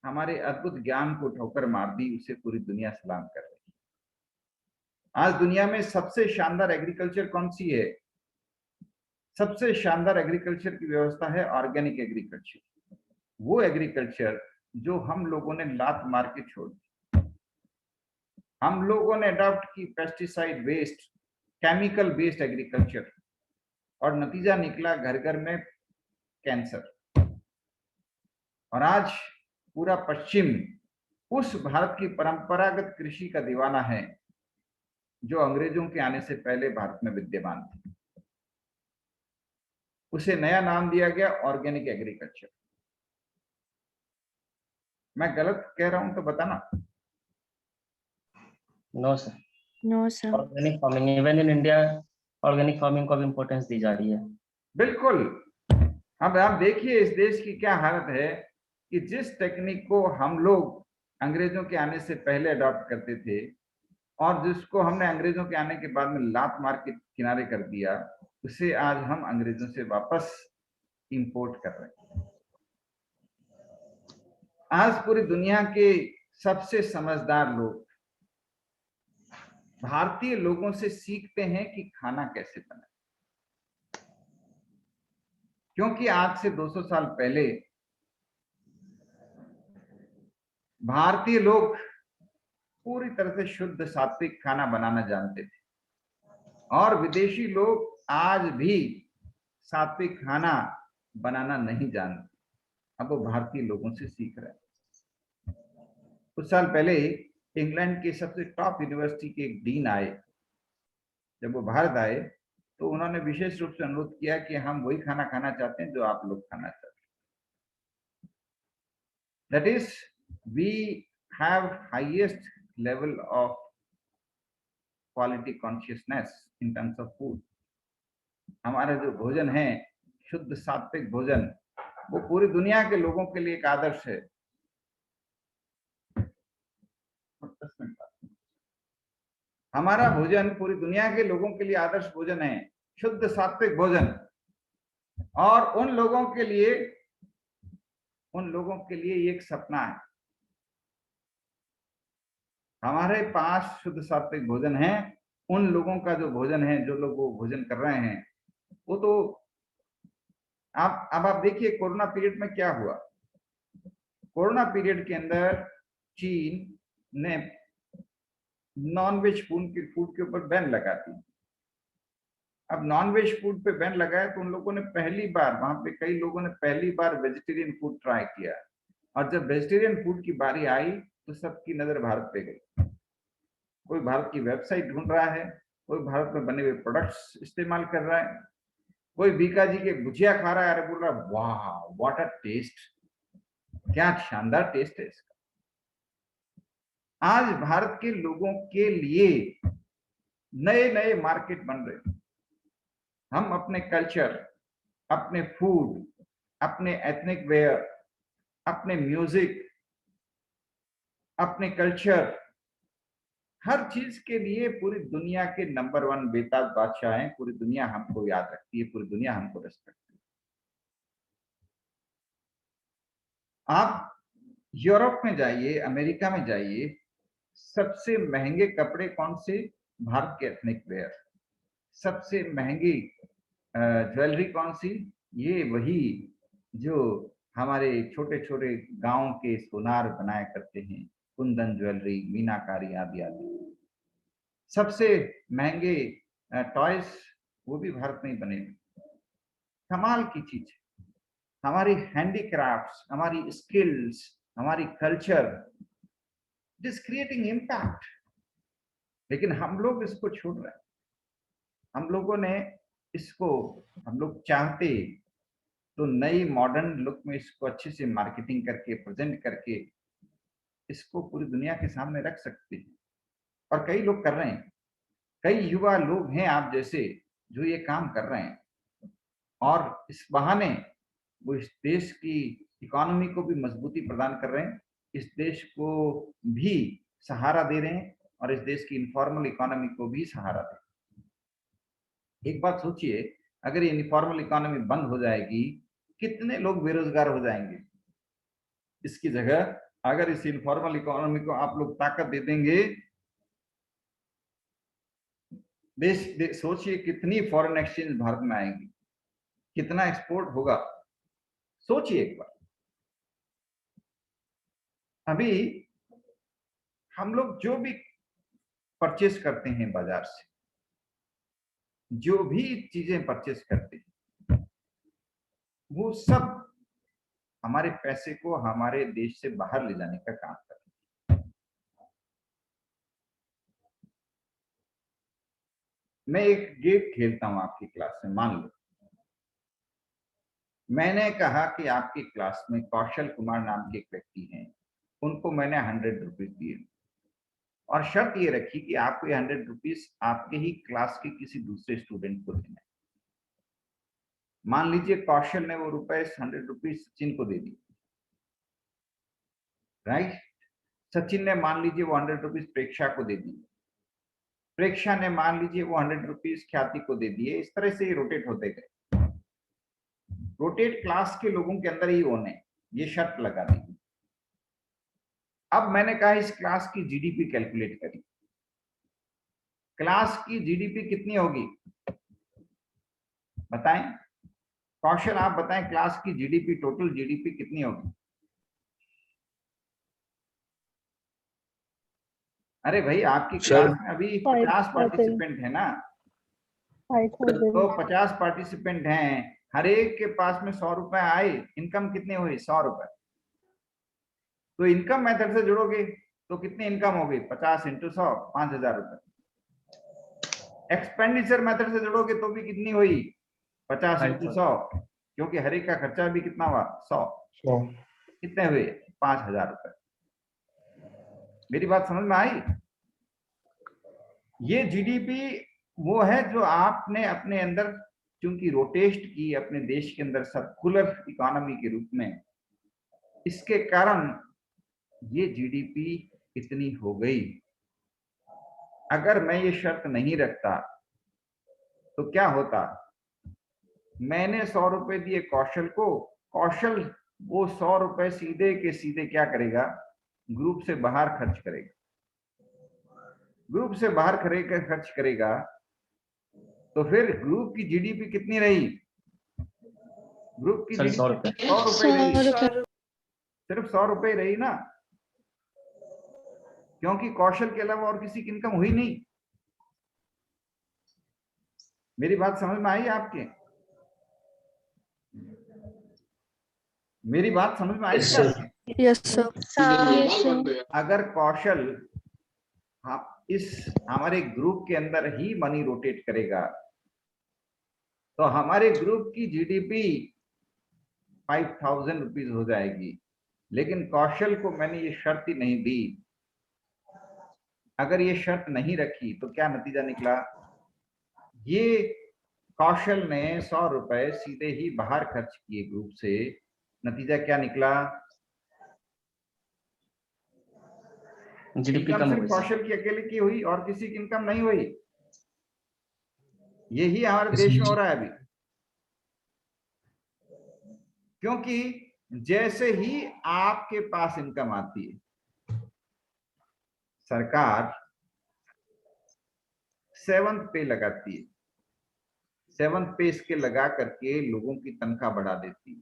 हमारे अद्भुत ज्ञान को ठोकर मार दी, उसे पूरी दुनिया सलाम कर रही है। आज दुनिया में सबसे शानदार एग्रीकल्चर कौन सी है? सबसे शानदार एग्रीकल्चर की व्यवस्था है ऑर्गेनिक एग्रीकल्चर। वो एग्रीकल्चर जो हम लोगों ने लात मार के छोड़ दी। हम लोगों ने अडॉप्ट की pesticide based, chemical based agriculture, और नतीजा निकला घर घर में कैंसर। और आज पूरा पश्चिम उस भारत की परंपरागत कृषि का दीवाना है जो अंग्रेजों के आने से पहले भारत में विद्यमान थी। उसे नया नाम दिया गया ऑर्गेनिक एग्रीकल्चर। मैं गलत कह रहा हूं तो बताना। No sir, No, sir. Organic farming even in India organic farming को भी इम्पोर्टेंस दी जा रही है। बिल्कुल। अब आप देखिए इस देश की क्या हालत है कि जिस टेक्निक को हम लोग अंग्रेजों के आने से पहले अडॉप्ट करते थे और जिसको हमने अंग्रेजों के आने के बाद में लात मार के किनारे कर दिया, उसे आज हम अंग्रेजों से वापस इंपोर्ट कर रहे हैं। आज पूरी दुनिया के सबसे समझदार लोग भारतीय लोगों से सीखते हैं कि खाना कैसे बने, क्योंकि आज से 200 साल पहले भारतीय लोग पूरी तरह से शुद्ध सात्विक खाना बनाना जानते थे, और विदेशी लोग आज भी सात्विक खाना बनाना नहीं जानते। अब वो भारतीय लोगों से सीख रहे हैं। कुछ साल पहले इंग्लैंड के सबसे टॉप यूनिवर्सिटी के एक डीन आए। जब वो भारत आए तो उन्होंने विशेष रूप से अनुरोध किया कि हम वही खाना खाना चाहते हैं जो आप लोग खाना चाहते हैं। That is, we have highest level of quality consciousness in terms of food. हमारा जो भोजन है, शुद्ध सात्विक भोजन, वो पूरी दुनिया के लोगों के लिए एक आदर्श है। हमारा भोजन पूरी दुनिया के लोगों के लिए आदर्श भोजन है, शुद्ध सात्विक भोजन। और उन लोगों के लिए एक सपना है। हमारे पास शुद्ध सात्विक भोजन है, उन लोगों का जो भोजन है, जो लोग वो भोजन कर रहे हैं, वो तो अब आप देखिए कोरोना पीरियड में क्या हुआ। कोरोना पीरियड के अंदर चीन ने नॉनवेज फूड के ऊपर बैन लगा दी। अब नॉनवेज फूड पे बैन लगाया तो उन लोगों ने पहली बार, वहां पे कई लोगों ने पहली बार वेजिटेरियन फूड ट्राई किया, और जब वेजिटेरियन फूड की बारी आई तो सबकी नजर भारत पे गई। कोई भारत की वेबसाइट ढूंढ रहा है, कोई भारत में बने हुए प्रोडक्ट्स इस्तेमाल कर रहा है, कोई बीका जी के भुजिया खा रहा है, अरे बोल रहा है वाह व्हाट अ टेस्ट, क्या शानदार टेस्ट है इसका। आज भारत के लोगों के लिए नए नए मार्केट बन रहे हैं। हम अपने कल्चर, अपने फूड, अपने एथनिक वेयर, अपने म्यूजिक, अपने कल्चर, हर चीज के लिए पूरी दुनिया के नंबर 1 बेताज बादशाह हैं। पूरी दुनिया हमको याद रखती है, पूरी दुनिया हमको रेस्पेक्ट करती है। आप यूरोप में जाइए, अमेरिका में जाइए, सबसे महंगे कपड़े कौन से? भारत के एथनिक वेयर। सबसे महंगी ज्वेलरी कौन सी? ये वही जो हमारे छोटे छोटे गांव के सोनार बनाया करते हैं, कुंदन ज्वेलरी, मीनाकारी आदि आदि। सबसे महंगे टॉयज वो भी भारत में ही बने। कमाल की चीज, हमारी हैंडीक्राफ्ट्स, हमारी स्किल्स, हमारी culture, it is creating impact. लेकिन हम लोग इसको छोड़ रहे हैं। हम लोगों ने इसको, हम लोग चाहते तो नई मॉडर्न लुक में इसको अच्छे से मार्केटिंग करके, प्रेजेंट करके इसको पूरी दुनिया के सामने रख सकते हैं, और कई लोग कर रहे हैं। कई युवा लोग हैं आप जैसे जो ये काम कर रहे हैं, और इस बहाने वो इस देश की इकोनॉमी को भी मजबूती प्रदान कर रहे हैं, इस देश को भी सहारा दे रहे हैं, और इस देश की इनफॉर्मल इकोनॉमी को भी सहारा दे रहे हैं। एक बात सोचिए, अगर ये इनफॉर्मल इकोनॉमी बंद हो जाएगी, कितने लोग बेरोजगार हो जाएंगे। इसकी जगह अगर इस इनफॉर्मल इकोनॉमी को आप लोग ताकत दे देंगे, सोचिए कितनी फॉरेन एक्सचेंज भारत में आएगी, कितना एक्सपोर्ट होगा, सोचिए एक बार। अभी हम लोग जो भी परचेस करते हैं बाजार से, जो भी चीजें परचेस करते हैं, वो सब हमारे पैसे को हमारे देश से बाहर ले जाने का काम करते हैं। मैं एक गेम खेलता हूं आपकी क्लास में। मान लो मैंने कहा कि आपकी क्लास में कौशल कुमार नाम के एक व्यक्ति हैं, उनको मैंने 100 रुपीज दिए, और शर्त ये रखी कि आपको ये 100 रुपीज आपके ही क्लास के किसी दूसरे स्टूडेंट को देना है। मान लीजिए कौशल ने वो रुपए 100 रुपीज सचिन को दे दी, राइट। सचिन ने मान लीजिए वो 100 रुपीज प्रेक्षा को दे दी, प्रेक्षा ने मान लीजिए वो 100 रुपीज ख्याति को दे दिए। इस तरह से ये रोटेट होते गए। रोटेट क्लास के लोगों के अंदर ही होने, ये शर्त लगा दी। अब मैंने कहा इस क्लास की जीडीपी कैलकुलेट करी। क्लास की जीडीपी कितनी होगी बताएं? कौशल आप बताएं, क्लास की जीडीपी, टोटल जीडीपी कितनी होगी? अरे भाई आपकी क्लास में अभी 50 पार्टिसिपेंट है ना, तो 50 पार्टिसिपेंट हैं, हर एक के पास में 100 रुपए आए, इनकम कितनी हुई? 100 रुपए। तो इनकम मेथड से जुड़ोगे तो कितनी इनकम होगी? 50 × 100, 5000 रुपए। एक्सपेंडिचर मेथड से जुड़ोगे तो भी कितनी हुई? 50 × 100, क्योंकि हर एक का खर्चा भी कितना हुआ? 100। कितने हुए? 5000 रुपए। मेरी बात समझ में आई? ये जीडीपी वो है जो आपने अपने अंदर चूंकि रोटेट की अपने देश के अंदर सर्कुलर इकोनॉमी के रूप में, इसके कारण ये जीडीपी इतनी हो गई। अगर मैं ये शर्त नहीं रखता तो क्या होता? मैंने 100 रुपए दिए कौशल को, कौशल वो 100 रुपए सीधे के सीधे क्या करेगा? ग्रुप से बाहर खर्च करेगा। ग्रुप से बाहर खर्च करेगा तो फिर ग्रुप की जीडीपी कितनी रही? ग्रुप की जीडीपी 100 रुपए रही। सिर्फ 100 रुपए ही रही ना, क्योंकि कौशल के अलावा और किसी की इनकम हुई नहीं। मेरी बात समझ में आई आपके? मेरी बात समझ में आई Yes, क्या sir. आपके? Yes sir. Yes, sir. अगर कौशल इस हमारे ग्रुप के अंदर ही मनी रोटेट करेगा तो हमारे ग्रुप की जीडीपी 5,000 रुपीज हो जाएगी। लेकिन कौशल को मैंने ये शर्त ही नहीं दी। अगर ये शर्त नहीं रखी तो क्या नतीजा निकला? ये कौशल ने 100 रुपए सीधे ही बाहर खर्च किए ग्रुप से। नतीजा क्या निकला? जीडीपी इनकम कम हो सिर्फ गई सर। कौशल की अकेले की हुई और किसी की इनकम नहीं हुई। यही हमारे देश में हो रहा है अभी। क्योंकि जैसे ही आपके पास इनकम आती है, सरकार 7th पे लगाती है। 7th पे इसके लगा करके लोगों की तनख्वाह बढ़ा देती है।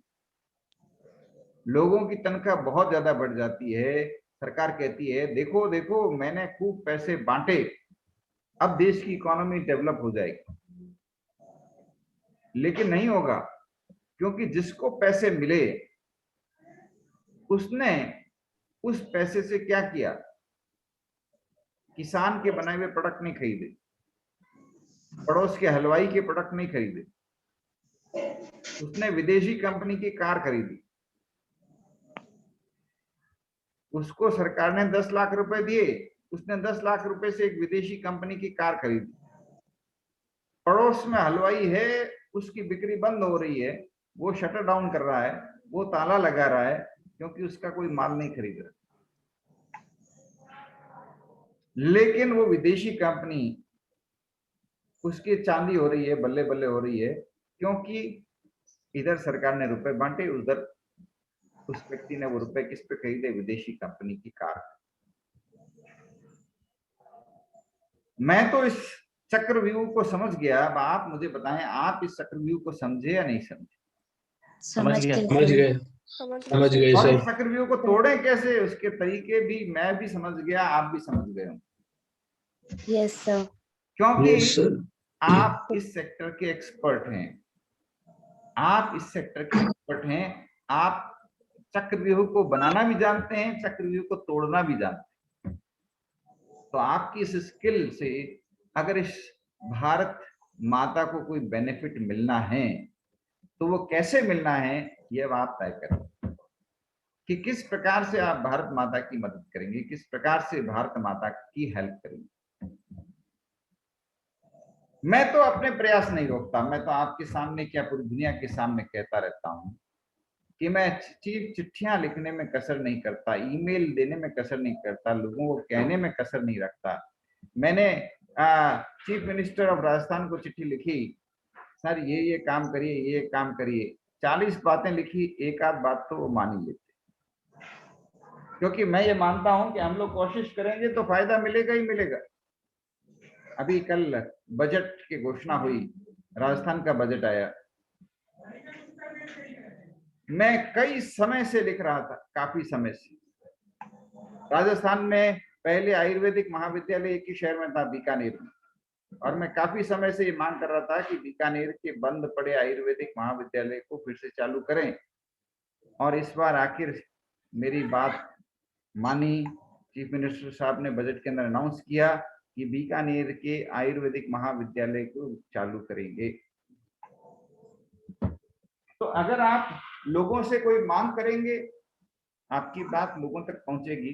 लोगों की तनख्वाह बहुत ज्यादा बढ़ जाती है। सरकार कहती है देखो देखो मैंने खूब पैसे बांटे, अब देश की इकोनॉमी डेवलप हो जाएगी। लेकिन नहीं होगा, क्योंकि जिसको पैसे मिले उसने उस पैसे से क्या किया? किसान के बनाए हुए प्रोडक्ट नहीं खरीदे, पड़ोस के हलवाई के प्रोडक्ट नहीं खरीदे, उसने विदेशी कंपनी की कार खरीदी। उसको सरकार ने 10 लाख रुपए दिए, उसने 10 लाख रुपए से एक विदेशी कंपनी की कार खरीदी। पड़ोस में हलवाई है, उसकी बिक्री बंद हो रही है, वो शटर डाउन कर रहा है, वो ताला लगा रहा है, क्योंकि उसका कोई माल नहीं खरीद रहा। लेकिन वो विदेशी कंपनी उसकी चांदी हो रही है, बल्ले बल्ले हो रही है, क्योंकि इधर सरकार ने रुपए बांटे, उधर उस व्यक्ति ने वो रुपए किस पे खरीदे? विदेशी कंपनी की कार। मैं तो इस चक्रव्यूह को समझ गया। अब आप मुझे बताएं, आप इस चक्रव्यूह को समझे या नहीं समझे? समझ गया। समझ गए समझ गए और सर। इस चक्रव्यूह को तोड़े कैसे, उसके तरीके भी मैं भी समझ गया, आप भी समझ गए हो। Yes sir. क्योंकि Yes, sir. आप इस सेक्टर के एक्सपर्ट हैं, आप इस सेक्टर के एक्सपर्ट हैं। आप चक्रव्यूह को बनाना भी जानते हैं, चक्रव्यूह को तोड़ना भी जानते हैं। तो आपकी इस स्किल से अगर इस भारत माता को कोई बेनिफिट मिलना है तो वो कैसे मिलना है, ये अब आप तय करें कि किस प्रकार से आप भारत माता की मदद करेंगे, किस प्रकार से भारत माता की हेल्प करेंगे। मैं तो अपने प्रयास नहीं रोकता। मैं तो आपके सामने क्या पूरी दुनिया के सामने कहता रहता हूं कि मैं चिट्ठियां लिखने में कसर नहीं करता, ईमेल देने में कसर नहीं करता, लोगों को कहने में कसर नहीं रखता। मैंने चीफ मिनिस्टर ऑफ राजस्थान को चिट्ठी लिखी, सर ये काम करिए, ये काम करिए। 40 बातें लिखी, एक आध बात तो वो मान ही लेते, क्योंकि मैं ये मानता हूं कि हम लोग कोशिश करेंगे तो फायदा मिलेगा ही मिलेगा। अभी कल बजट की घोषणा हुई, राजस्थान का बजट आया। मैं कई समय से लिख रहा था, काफी समय से। राजस्थान में पहले आयुर्वेदिक महाविद्यालय एक ही शहर में था, बीकानेर में, और मैं काफी समय से ये मांग कर रहा था कि बीकानेर के बंद पड़े आयुर्वेदिक महाविद्यालय को फिर से चालू करें। और इस बार आखिर मेरी बात मानी, चीफ मिनिस्टर साहब ने बजट के अंदर अनाउंस किया कि बीकानेर के आयुर्वेदिक महाविद्यालय को चालू करेंगे। तो अगर आप लोगों से कोई मांग करेंगे, आपकी बात लोगों तक पहुंचेगी।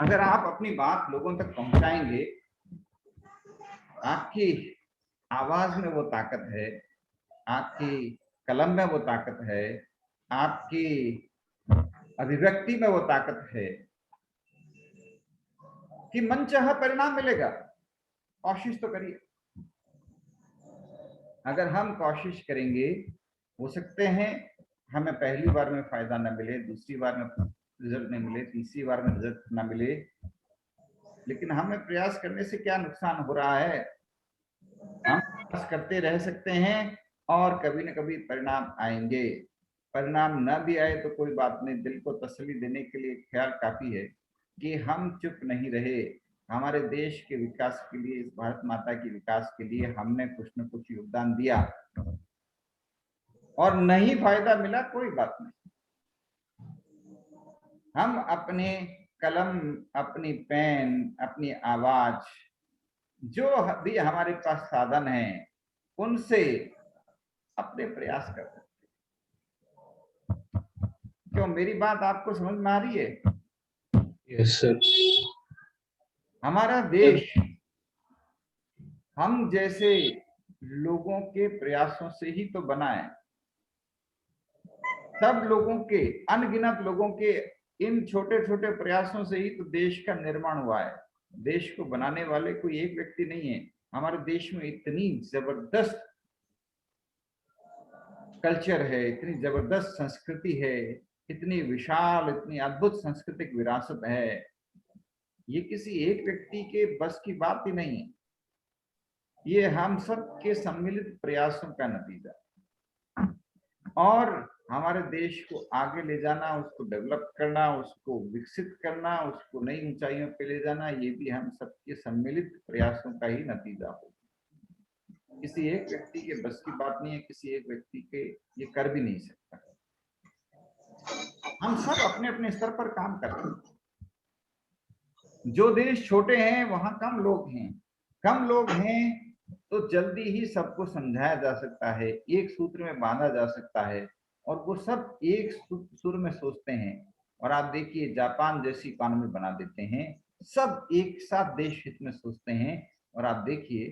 अगर आप अपनी बात लोगों तक पहुंचाएंगे, आपकी आवाज में वो ताकत है, आपकी कलम में वो ताकत है, आपकी अभिव्यक्ति में वो ताकत है कि मनचाहा परिणाम मिलेगा। कोशिश तो करिए। अगर हम कोशिश करेंगे, हो सकते हैं हमें पहली बार में फायदा न मिले, दूसरी बार में रिजल्ट नहीं मिले, तीसरी बार में रिजल्ट न मिले, लेकिन हमें प्रयास करने से क्या नुकसान हो रहा है? हम प्रयास करते रह सकते हैं और कभी न कभी परिणाम आएंगे। परिणाम न भी आए तो कोई बात नहीं, दिल को तसल्ली देने के लिए ख्याल काफी है कि हम चुप नहीं रहे। हमारे देश के विकास के लिए, इस भारत माता के विकास के लिए हमने कुछ न कुछ योगदान दिया, और नहीं फायदा मिला कोई बात नहीं। हम अपने कलम, अपनी पेन, अपनी आवाज, जो भी हमारे पास साधन है, उनसे अपने प्रयास कर सकते। क्यों, मेरी बात आपको समझ में आ रही है? Yes sir. हमारा देश हम जैसे लोगों के प्रयासों से ही तो बना है। सब लोगों के, अनगिनत लोगों के इन छोटे छोटे प्रयासों से ही तो देश का निर्माण हुआ है। देश को बनाने वाले कोई एक व्यक्ति नहीं है। हमारे देश में इतनी जबरदस्त कल्चर है, इतनी जबरदस्त संस्कृति है, इतनी विशाल, इतनी अद्भुत सांस्कृतिक विरासत है। ये किसी एक व्यक्ति के बस की बात ही नहीं है, ये हम सब के सम्मिलित प्रयासों का नतीजा। और हमारे देश को आगे ले जाना, उसको डेवलप करना, उसको विकसित करना, उसको नई ऊंचाइयों पे ले जाना, ये भी हम सबके सम्मिलित प्रयासों का ही नतीजा हो। किसी एक व्यक्ति के बस की बात नहीं है, किसी एक व्यक्ति के ये कर भी नहीं सकता। हम सब अपने अपने स्तर पर काम कर रहे हैं। जो देश छोटे हैं वहां कम लोग हैं, कम लोग हैं तो जल्दी ही सबको समझाया जा सकता है, एक सूत्र में बांधा जा सकता है, और वो सब एक सुर में सोचते हैं। और आप देखिए, जापान जैसी इकोनॉमी बना देते हैं, सब एक साथ देश हित में सोचते हैं। और आप देखिए,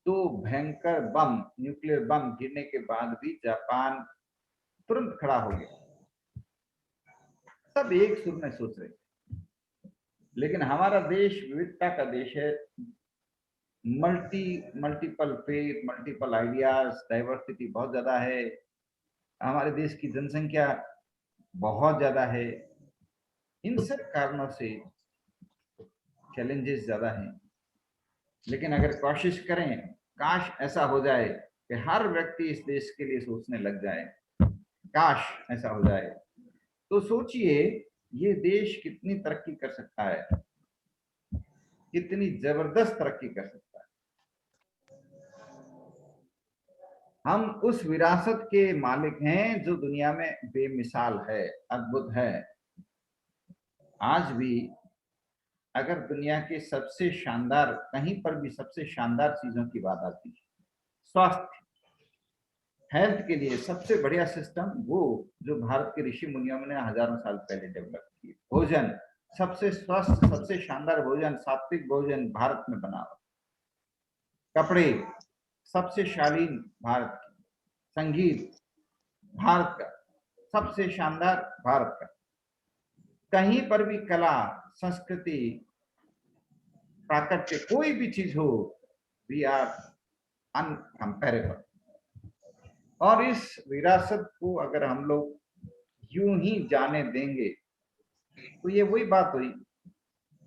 तो भयंकर बम, न्यूक्लियर बम गिरने के बाद भी जापान तुरंत खड़ा हो गया। सब एक सुर में सोच रहे। लेकिन हमारा देश विविधता का देश है, multiple faith, multiple ideas, diversity बहुत ज्यादा है। हमारे देश की जनसंख्या बहुत ज्यादा है। इन सब कारणों से चैलेंजेस ज्यादा हैं। लेकिन अगर कोशिश करें, काश ऐसा हो जाए कि हर व्यक्ति इस देश के लिए सोचने लग जाए, काश ऐसा हो जाए, तो सोचिए ये देश कितनी तरक्की कर सकता है, कितनी जबरदस्त तरक्की कर सकता है। हम उस विरासत के मालिक हैं जो दुनिया में बेमिसाल है, अद्भुत है। आज भी अगर दुनिया के सबसे शानदार, कहीं पर भी सबसे शानदार चीजों की बात आती है, स्वास्थ्य, हेल्थ के लिए सबसे बढ़िया सिस्टम वो जो भारत के ऋषि मुनियों ने हजारों साल पहले डेवलप किए। भोजन, सबसे स्वस्थ, सबसे शानदार भोजन, सात्विक भोजन भारत में बना हुआ। कपड़े, सबसे शालीन भारत की। संगीत, भारत का सबसे शानदार, भारत का। कहीं पर भी कला, संस्कृति, प्राकृत्य, कोई भी चीज हो, वी आर अनकंपेरेबल। और इस विरासत को अगर हम लोग यूं ही जाने देंगे तो ये वही बात हुई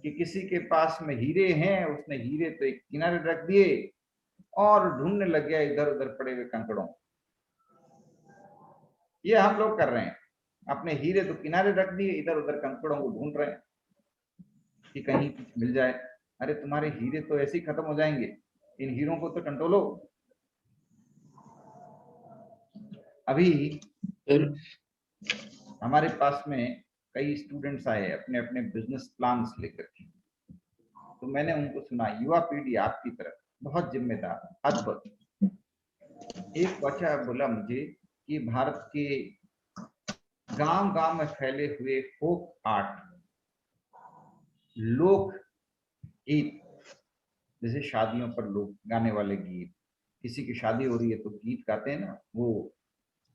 कि किसी के पास में हीरे हैं, उसने हीरे तो एक किनारे रख दिए और ढूंढने लग गया इधर उधर पड़े हुए कंकड़ों। ये हम लोग कर रहे हैं, अपने हीरे तो किनारे रख दिए, इधर उधर कंकड़ों को ढूंढ रहे हैं कि कहीं कुछ मिल जाए। अरे तुम्हारे हीरे तो ऐसे ही खत्म हो जाएंगे, इन हीरों को तो टंटोलो। अभी हमारे पास में कई स्टूडेंट्स आए अपने अपने बिजनेस प्लान्स लेकर के, तो मैंने उनको सुना, युवा पीढ़ी आपकी तरफ बहुत जिम्मेदार, अद्भुत। एक बच्चा बोला मुझे कि भारत के गांव गांव में फैले हुए फोक आर्ट, लोक गीत, जैसे शादियों पर लोग गाने वाले गीत, किसी की शादी हो रही है तो गीत गाते हैं ना, वो,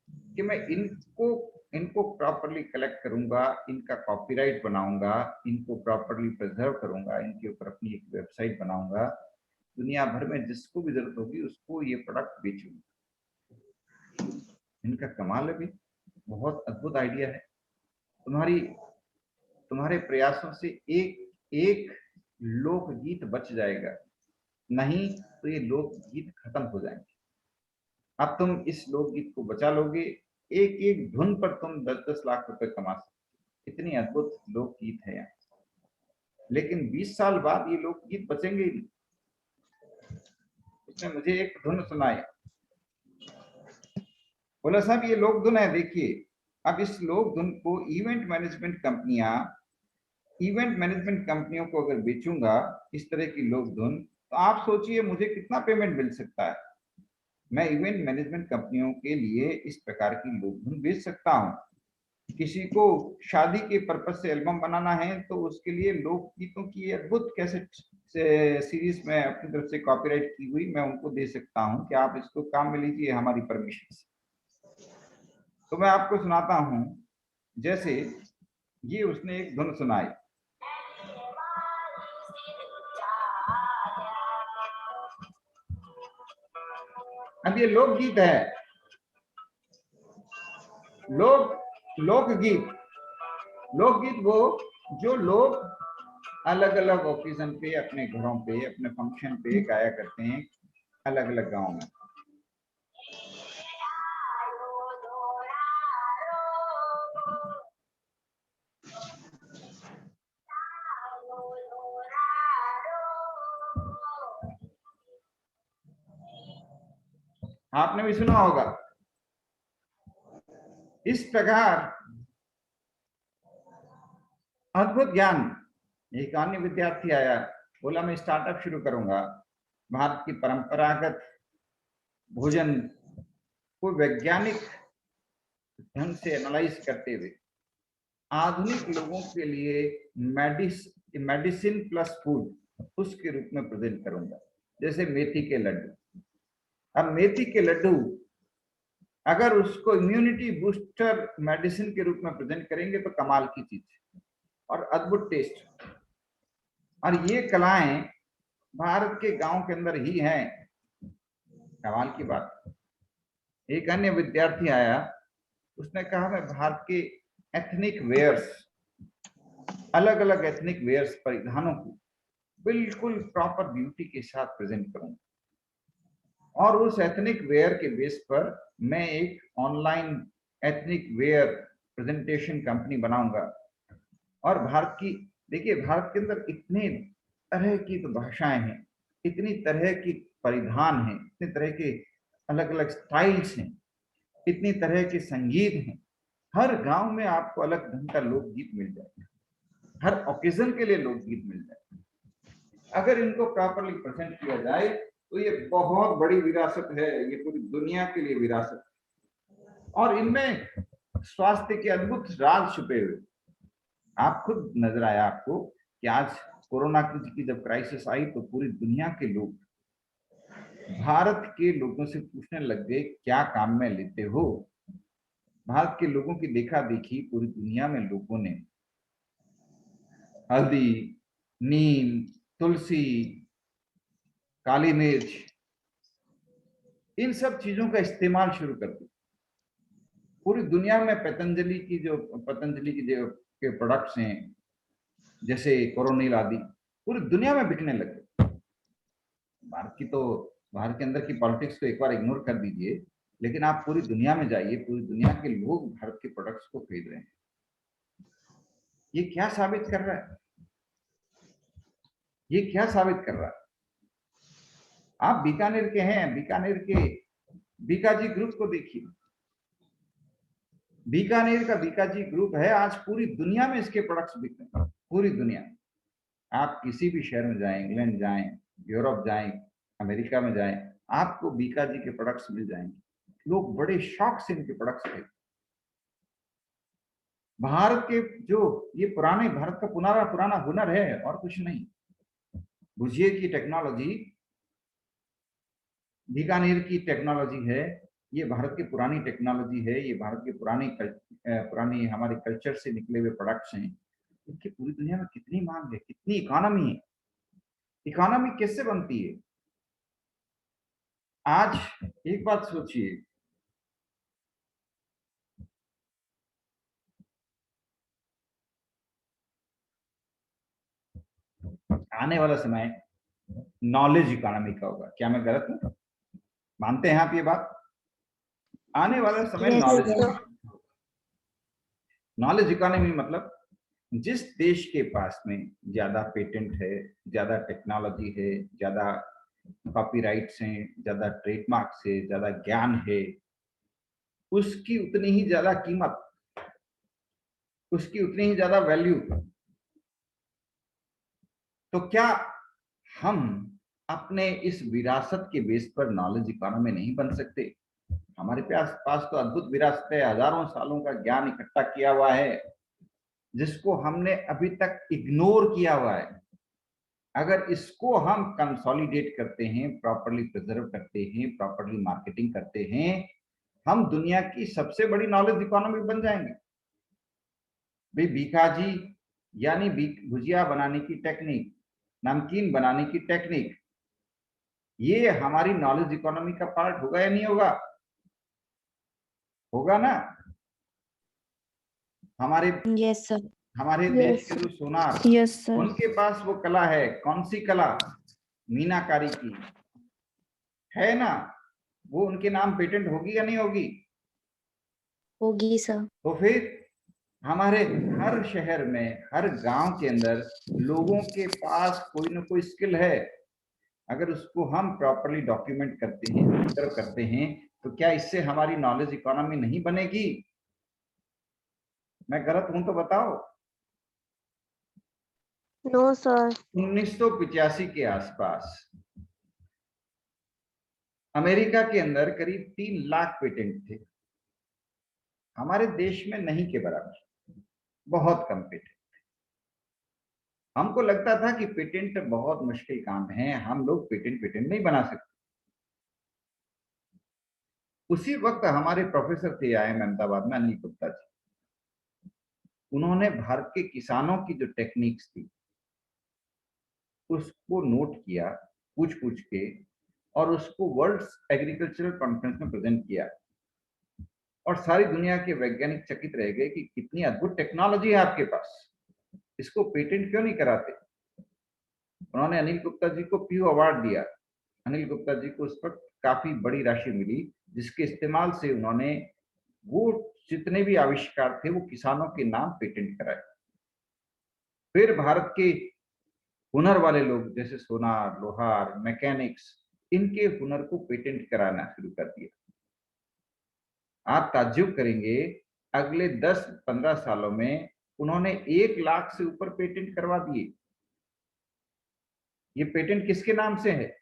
कि मैं इनको प्रॉपरली कलेक्ट करूंगा, इनका कॉपीराइट बनाऊंगा, इनको प्रॉपरली प्रिजर्व करूंगा, इनके ऊपर अपनी एक वेबसाइट बनाऊंगा, दुनिया भर में जिसको भी जरूरत होगी उसको ये प्रोडक्ट बेचूंगा। इनका कमाल है भी, बहुत अद्भुत आइडिया है। तुम्हारे प्रयासों से एक एक लोकगीत बच जाएगा, नहीं तो ये लोकगीत खत्म हो जाएंगे। अब तुम इस लोकगीत को बचा लोगे, एक एक धुन पर तुम 10-10 लाख रुपए कमा सकते, इतनी अद्भुत लोकगीत है यहाँ। लेकिन 20 साल बाद ये लोकगीत बचेंगे ही नहीं। उसने मुझे एक धुन सुनाई, बोला साहब ये लोक धुन है, देखिए अब इस लोक धुन को इवेंट मैनेजमेंट कंपनियों को अगर बेचूंगा इस तरह की लोक धुन, तो आप सोचिए मुझे कितना पेमेंट मिल सकता है। मैं इवेंट मैनेजमेंट कंपनियों के लिए इस प्रकार की लोक धुन बेच सकता हूं। किसी को शादी के पर्पज से एल्बम बनाना है तो उसके लिए लोक गीतों की अद्भुत कैसेट सीरीज में अपनी तरफ से कॉपीराइट की हुई मैं उनको दे सकता हूं कि आप इसको काम में लीजिए हमारी परमिशन से। तो मैं आपको सुनाता हूं, जैसे ये उसने एक धुन सुनाई। अब ये लोकगीत है, लोकगीत वो जो लोग अलग अलग ओकेजन पे अपने घरों पे अपने फंक्शन पे गाया करते हैं अलग अलग गांव में। आपने भी सुना होगा। इस प्रकार अद्भुत ज्ञान। एक अन्य विद्यार्थी आया, बोला मैं स्टार्टअप शुरू करूंगा, भारत की परंपरागत भोजन को वैज्ञानिक ढंग से एनालाइज करते हुए आधुनिक लोगों के लिए मेडिसिन प्लस फूड उसके रूप में प्रेजेंट करूंगा, जैसे मेथी के लड्डू। अब मेथी के लड्डू अगर उसको इम्यूनिटी बूस्टर मेडिसिन के रूप में प्रेजेंट करेंगे तो कमाल की चीज और अद्भुत टेस्ट। और ये कलाएं भारत के गांव के अंदर ही हैं, कमाल की बात। एक अन्य विद्यार्थी आया, उसने कहा मैं भारत के एथनिक वेयर्स, अलग अलग एथनिक वेयर्स परिधानों को बिल्कुल प्रॉपर ब्यूटी के साथ प्रेजेंट करूंगा और उस एथनिक वेयर के बेस पर मैं एक online ethnic wear presentation company बनाऊंगा। और भारत की, देखिए भारत के अंदर इतने तरह की तो भाषाएं हैं, इतनी तरह की परिधान हैं, इतने तरह के अलग अलग स्टाइल्स हैं, इतनी तरह के संगीत हैं। हर गांव में आपको अलग ढंग का लोकगीत मिल जाएगा, हर ओकेजन के लिए लोकगीत मिल जाएगा। अगर इनको प्रॉपरली प्रेजेंट किया जाए तो ये बहुत बड़ी विरासत है, ये पूरी दुनिया के लिए विरासत है। और इनमें स्वास्थ्य के अद्भुत राज छुपे हुए। आप खुद नजर आया आपको कि आज कोरोना की जब क्राइसिस आई तो पूरी दुनिया के लोग भारत के लोगों से पूछने लग गए क्या काम में लेते हो। भारत के लोगों की देखा देखी पूरी दुनिया में लोगों ने हल्दी, नीम, तुलसी, काली मिर्च, इन सब चीजों का इस्तेमाल शुरू कर दिया। पूरी दुनिया में पतंजलि की जो के प्रोडक्ट्स हैं जैसे कोरोनिल आदि पूरी दुनिया में बिकने लगे। भारत के अंदर की पॉलिटिक्स को एक बार इग्नोर कर दीजिए, लेकिन आप पूरी दुनिया में जाइए, पूरी दुनिया के लोग भारत के प्रोडक्ट्स को खरीद रहे हैं। ये क्या साबित कर रहा है? ये क्या साबित कर रहा है? आप बीकानेर के हैं, बीकानेर के बीकाजी ग्रुप को देखिए। बीकानेर का बीकाजी ग्रुप है, आज पूरी दुनिया में इसके प्रोडक्ट्स बिक रहे हैं, पूरी दुनिया। आप किसी भी शहर में जाएं, इंग्लैंड जाएं, यूरोप जाएं, अमेरिका में जाएं, आपको बीकाजी के प्रोडक्ट्स मिल जाएंगे। लोग बड़े शौक से इनके प्रोडक्ट्स खरीदते हैं। भारत के जो ये पुराने भारत का पुराना हुनर है और कुछ नहीं। बुझिए की टेक्नोलॉजी बीकानेर की टेक्नोलॉजी है, ये भारत की पुरानी टेक्नोलॉजी है, ये भारत की पुरानी हमारे कल्चर से निकले हुए प्रोडक्ट्स हैं। इनकी पूरी दुनिया में कितनी मांग है, कितनी इकोनॉमी है। इकोनॉमी कैसे बनती है? आज एक बात सोचिए, आने वाला समय नॉलेज इकोनॉमी का होगा। क्या मैं गलत हूं? मानते हैं आप ये बात? आने वाला समय Yes, knowledge sir. Knowledge economy मतलब जिस देश के पास में ज्यादा पेटेंट है, ज्यादा टेक्नोलॉजी है, ज्यादा कॉपीराइट्स हैं, ज्यादा ट्रेडमार्क्स है, ज्यादा ज्ञान है, उसकी उतनी ही ज्यादा कीमत, उसकी उतनी ही ज्यादा वैल्यू। तो क्या हम अपने इस विरासत के बेस पर नॉलेज इकोनॉमी नहीं बन सकते? हमारे पास तो अद्भुत विरासत है, हजारों सालों का ज्ञान इकट्ठा किया हुआ है, जिसको हमने अभी तक इग्नोर किया हुआ है। अगर इसको हम कंसोलिडेट करते हैं, प्रॉपर्ली प्रिजर्व करते हैं, प्रॉपर्ली मार्केटिंग करते हैं, हम दुनिया की सबसे बड़ी नॉलेज इकोनॉमी बन जाएंगे। भाई बीकाजी यानी भुजिया बनाने की टेक्निक, नमकीन बनाने की टेक्निक, ये हमारी नॉलेज इकोनॉमी का पार्ट होगा या नहीं होगा? होगा ना? हमारे Yes, sir. हमारे देश Yes, के जो सोनार, yes, sir. उनके पास वो कला है। कौन सी कला? मीनाकारी की है ना? वो उनके नाम पेटेंट होगी या नहीं होगी? होगी सर। तो फिर हमारे हर शहर में, हर गांव के अंदर लोगों के पास कोई ना कोई स्किल है। अगर उसको हम प्रॉपर्ली डॉक्यूमेंट करते हैं, प्रिजर्व करते हैं, तो क्या इससे हमारी नॉलेज इकोनॉमी नहीं बनेगी? मैं गलत हूं तो बताओ। No, sir. 1985 के आसपास अमेरिका के अंदर करीब 3 लाख पेटेंट थे। हमारे देश में नहीं के बराबर, बहुत कम पेटेंट। हमको लगता था कि पेटेंट बहुत मुश्किल काम है, हम लोग पेटेंट नहीं बना सकते। उसी वक्त हमारे प्रोफेसर थे IIM अहमदाबाद में, अनिल गुप्ता जी। उन्होंने भारत के किसानों की जो टेक्निक्स थी उसको नोट किया, पूछ के, और उसको वर्ल्ड एग्रीकल्चरल कॉन्फ्रेंस में प्रेजेंट किया। और सारी दुनिया के वैज्ञानिक चकित रह गए कि कितनी अद्भुत टेक्नोलॉजी है आपके पास, इसको पेटेंट क्यों नहीं कराते? उन्होंने अनिल गुप्ता जी को पीयू अवार्ड दिया। अनिल गुप्ता जी को उस वक्त काफी बड़ी राशि मिली, जिसके इस्तेमाल से उन्होंने वो जितने भी आविष्कार थे वो किसानों के नाम पेटेंट कराए। फिर भारत के हुनर वाले लोग जैसे सोनार, लोहार, मैकेनिक्स, इनके हुनर को पेटेंट कराना शुरू कर दिया। आप ताज्जुब करेंगे, अगले 10-15 सालों में उन्होंने 1 लाख से ऊपर पेटेंट करवा दिए। ये पेटेंट किसके नाम से है?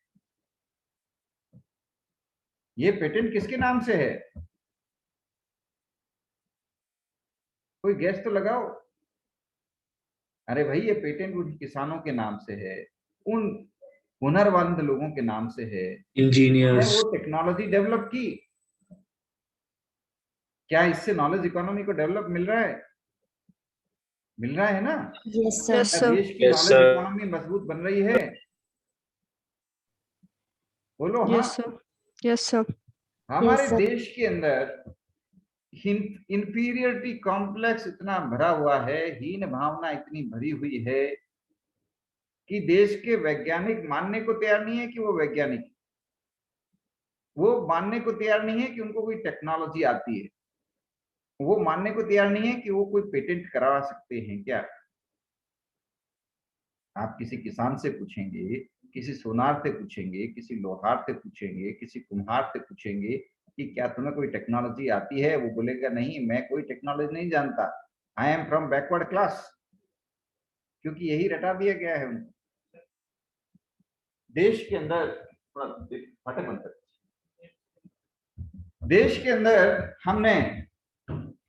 ये पेटेंट किसके नाम से है? कोई गैस तो लगाओ। अरे भाई, ये पेटेंट उन किसानों के नाम से है, उन हुनरमंद लोगों के नाम से है, इंजीनियर्स। वो टेक्नोलॉजी डेवलप की। क्या इससे नॉलेज इकोनॉमी को डेवलप मिल रहा है? मिल रहा है ना? Yes, sir. Yes, क्या sir. देश की Yes, नॉलेज sir. इकोनॉमी मजबूत बन रही है? बोलो हाँ। Yes, sir. Yes, sir. हमारे Yes, sir. देश के अंदर इंफीरियरिटी कॉम्प्लेक्स इतना भरा हुआ है, हीन भावना इतनी भरी हुई है कि देश के वैज्ञानिक मानने को तैयार नहीं है कि वो वैज्ञानिक, वो मानने को तैयार नहीं है कि उनको कोई टेक्नोलॉजी आती है, वो मानने को तैयार नहीं है कि वो कोई पेटेंट करवा सकते हैं। क्या आप किसी किसान से पूछेंगे, किसी सोनार से पूछेंगे, किसी लोहार से पूछेंगे, किसी कुम्हार से पूछेंगे कि क्या तुम्हें कोई टेक्नोलॉजी आती है? वो बोलेगा नहीं, मैं कोई टेक्नोलॉजी नहीं जानता, I am from backward class, क्योंकि यही रटा दिया गया है उनको। देश के अंदर देश के अंदर हमने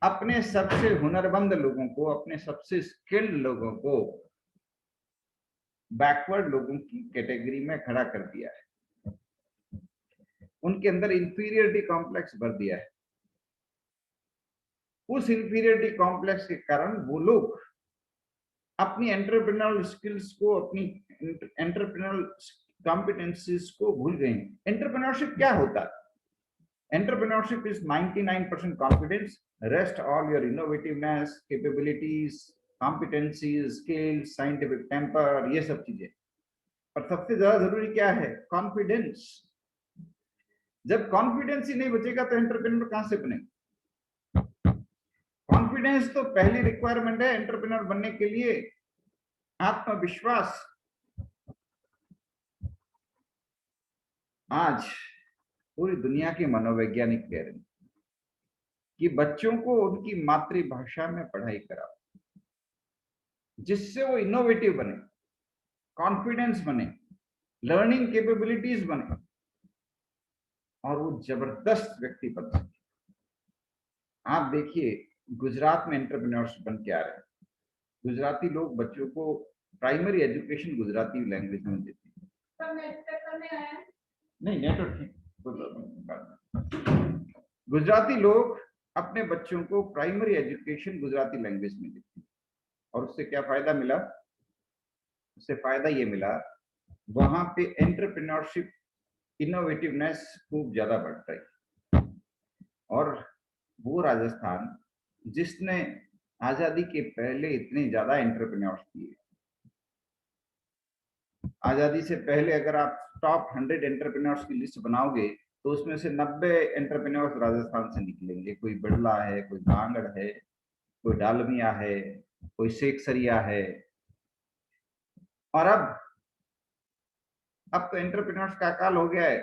अपने सबसे हुनरमंद लोगों को, अपने सबसे स्किल्ड लोगों को बैकवर्ड लोगों की कैटेगरी में खड़ा कर दिया है। उनके अंदर इंफीरियरिटी कॉम्प्लेक्स भर दिया है। उस इंफीरियरिटी कॉम्प्लेक्स के कारण वो लोग अपनी एंटरप्रेन्योरल स्किल्स को, अपनी एंटरप्रेन्योरल कॉम्पिटेंसीज को भूल गए। एंटरप्रेन्योरशिप क्या होता है? Entrepreneurship is 99% confidence, rest all your innovativeness, capabilities, competencies, skills, scientific temper, ये सब चीजें। और सबसे ज्यादा जरूरी क्या है? कॉन्फिडेंस। जब कॉन्फिडेंस ही नहीं बचेगा तो एंटरप्रेन्योर कहां से बनेगा? कॉन्फिडेंस तो पहली रिक्वायरमेंट है एंटरप्रेन्योर बनने के लिए। आत्मविश्वास। आज पूरी दुनिया के मनोवैज्ञानिक कह रहे हैं कि बच्चों को उनकी मातृभाषा में पढ़ाई कराओ, जिससे वो इनोवेटिव बने, कॉन्फिडेंस बने, लर्निंग कैपेबिलिटीज बने और वो जबरदस्त व्यक्ति बन सके। आप देखिए गुजरात में एंटरप्रेन्योर्स बन के आ रहे हैं। गुजराती लोग बच्चों को प्राइमरी एजुकेशन गुजराती लैंग्वेज में देते हैं। नहीं नेटवर्क ठीक। गुजराती लोग अपने बच्चों को प्राइमरी एजुकेशन गुजराती लैंग्वेज में देते हैं और उससे क्या फायदा मिला? उससे फायदा ये मिला वहां पे एंटरप्रेन्योरशिप, इनोवेटिवनेस खूब ज्यादा बढ़ रही। और वो राजस्थान जिसने आजादी के पहले इतने ज्यादा एंटरप्रेन्योर्स किए। आजादी से पहले अगर आप टॉप 100 एंटरप्रेन्योर्स की लिस्ट बनाओगे तो उसमें से 90 एंटरप्रेन्योर्स राजस्थान से निकलेंगे। कोई बिड़ला है, कोई भांगड़ है, कोई डालमिया है, कोई सेक्सरिया है। और अब तो एंटरप्रेन्योर्स का अकाल हो गया है।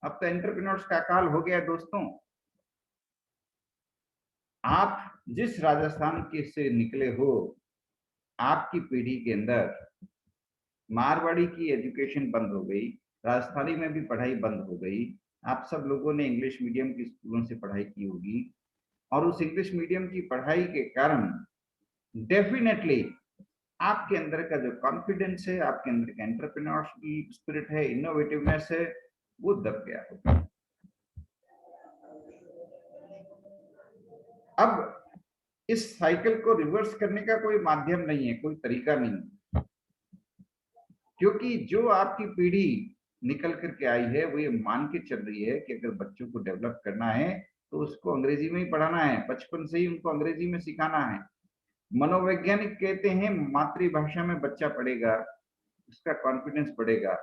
अब तो एंटरप्रेन्योर्स का अकाल हो गया है दोस्तों। आप जिस राजस्थान के से निकले हो, आपकी पीढ़ी के अंदर मारवाड़ी की एजुकेशन बंद हो गई, राजस्थानी में भी पढ़ाई बंद हो गई। आप सब लोगों ने इंग्लिश मीडियम की स्कूलों से पढ़ाई की होगी और उस इंग्लिश मीडियम की पढ़ाई के कारण डेफिनेटली आपके अंदर का जो कॉन्फिडेंस है, आपके अंदर का एंटरप्रेन्योर स्पिरिट है, इनोवेटिवनेस है, वो दब गया होगा। अब इस साइकिल को रिवर्स करने का कोई माध्यम नहीं है, कोई तरीका नहीं है, क्योंकि जो आपकी पीढ़ी निकल करके आई है वो ये मान के चल रही है कि अगर बच्चों को डेवलप करना है तो उसको अंग्रेजी में ही पढ़ाना है, बचपन से ही उनको अंग्रेजी में सिखाना है। मनोवैज्ञानिक कहते हैं मातृभाषा में बच्चा पढ़ेगा, उसका कॉन्फिडेंस बढ़ेगा।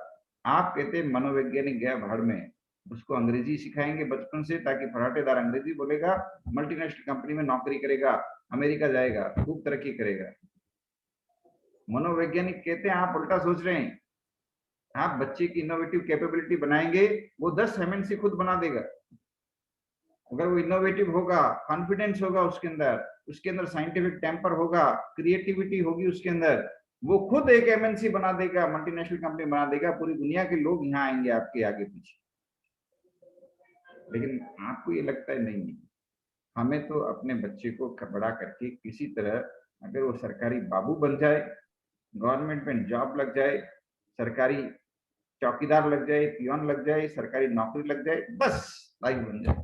आप कहते हैं मनोवैज्ञानिक गया भाड़ में, उसको अंग्रेजी सिखाएंगे बचपन से ताकि फराटेदार अंग्रेजी बोलेगा, मल्टीनेशनल कंपनी में नौकरी करेगा, अमेरिका जाएगा, खूब तरक्की करेगा। मनोवैज्ञानिक कहते हैं आप उल्टा सोच रहे हैं। आप बच्चे की इनोवेटिव कैपेबिलिटी बनाएंगे, वो 10 एमएनसी खुद बना देगा। अगर वो इनोवेटिव होगा, कॉन्फिडेंस होगा उसके अंदर साइंटिफिक टेम्पर होगा, क्रिएटिविटी होगी उसके अंदर, वो खुद एक एमएनसी बना देगा, मल्टीनेशनल कंपनी बना देगा। पूरी दुनिया के लोग यहाँ आएंगे आपके आगे पीछे। लेकिन आपको ये लगता है नहीं, हमें तो अपने बच्चे को बड़ा करके किसी तरह, अगर वो सरकारी बाबू बन जाए, गवर्नमेंट में जॉब लग जाए, सरकारी चौकीदार लग जाए, पियोन लग जाए, सरकारी नौकरी लग जाए, बस लाइफ बन जाए।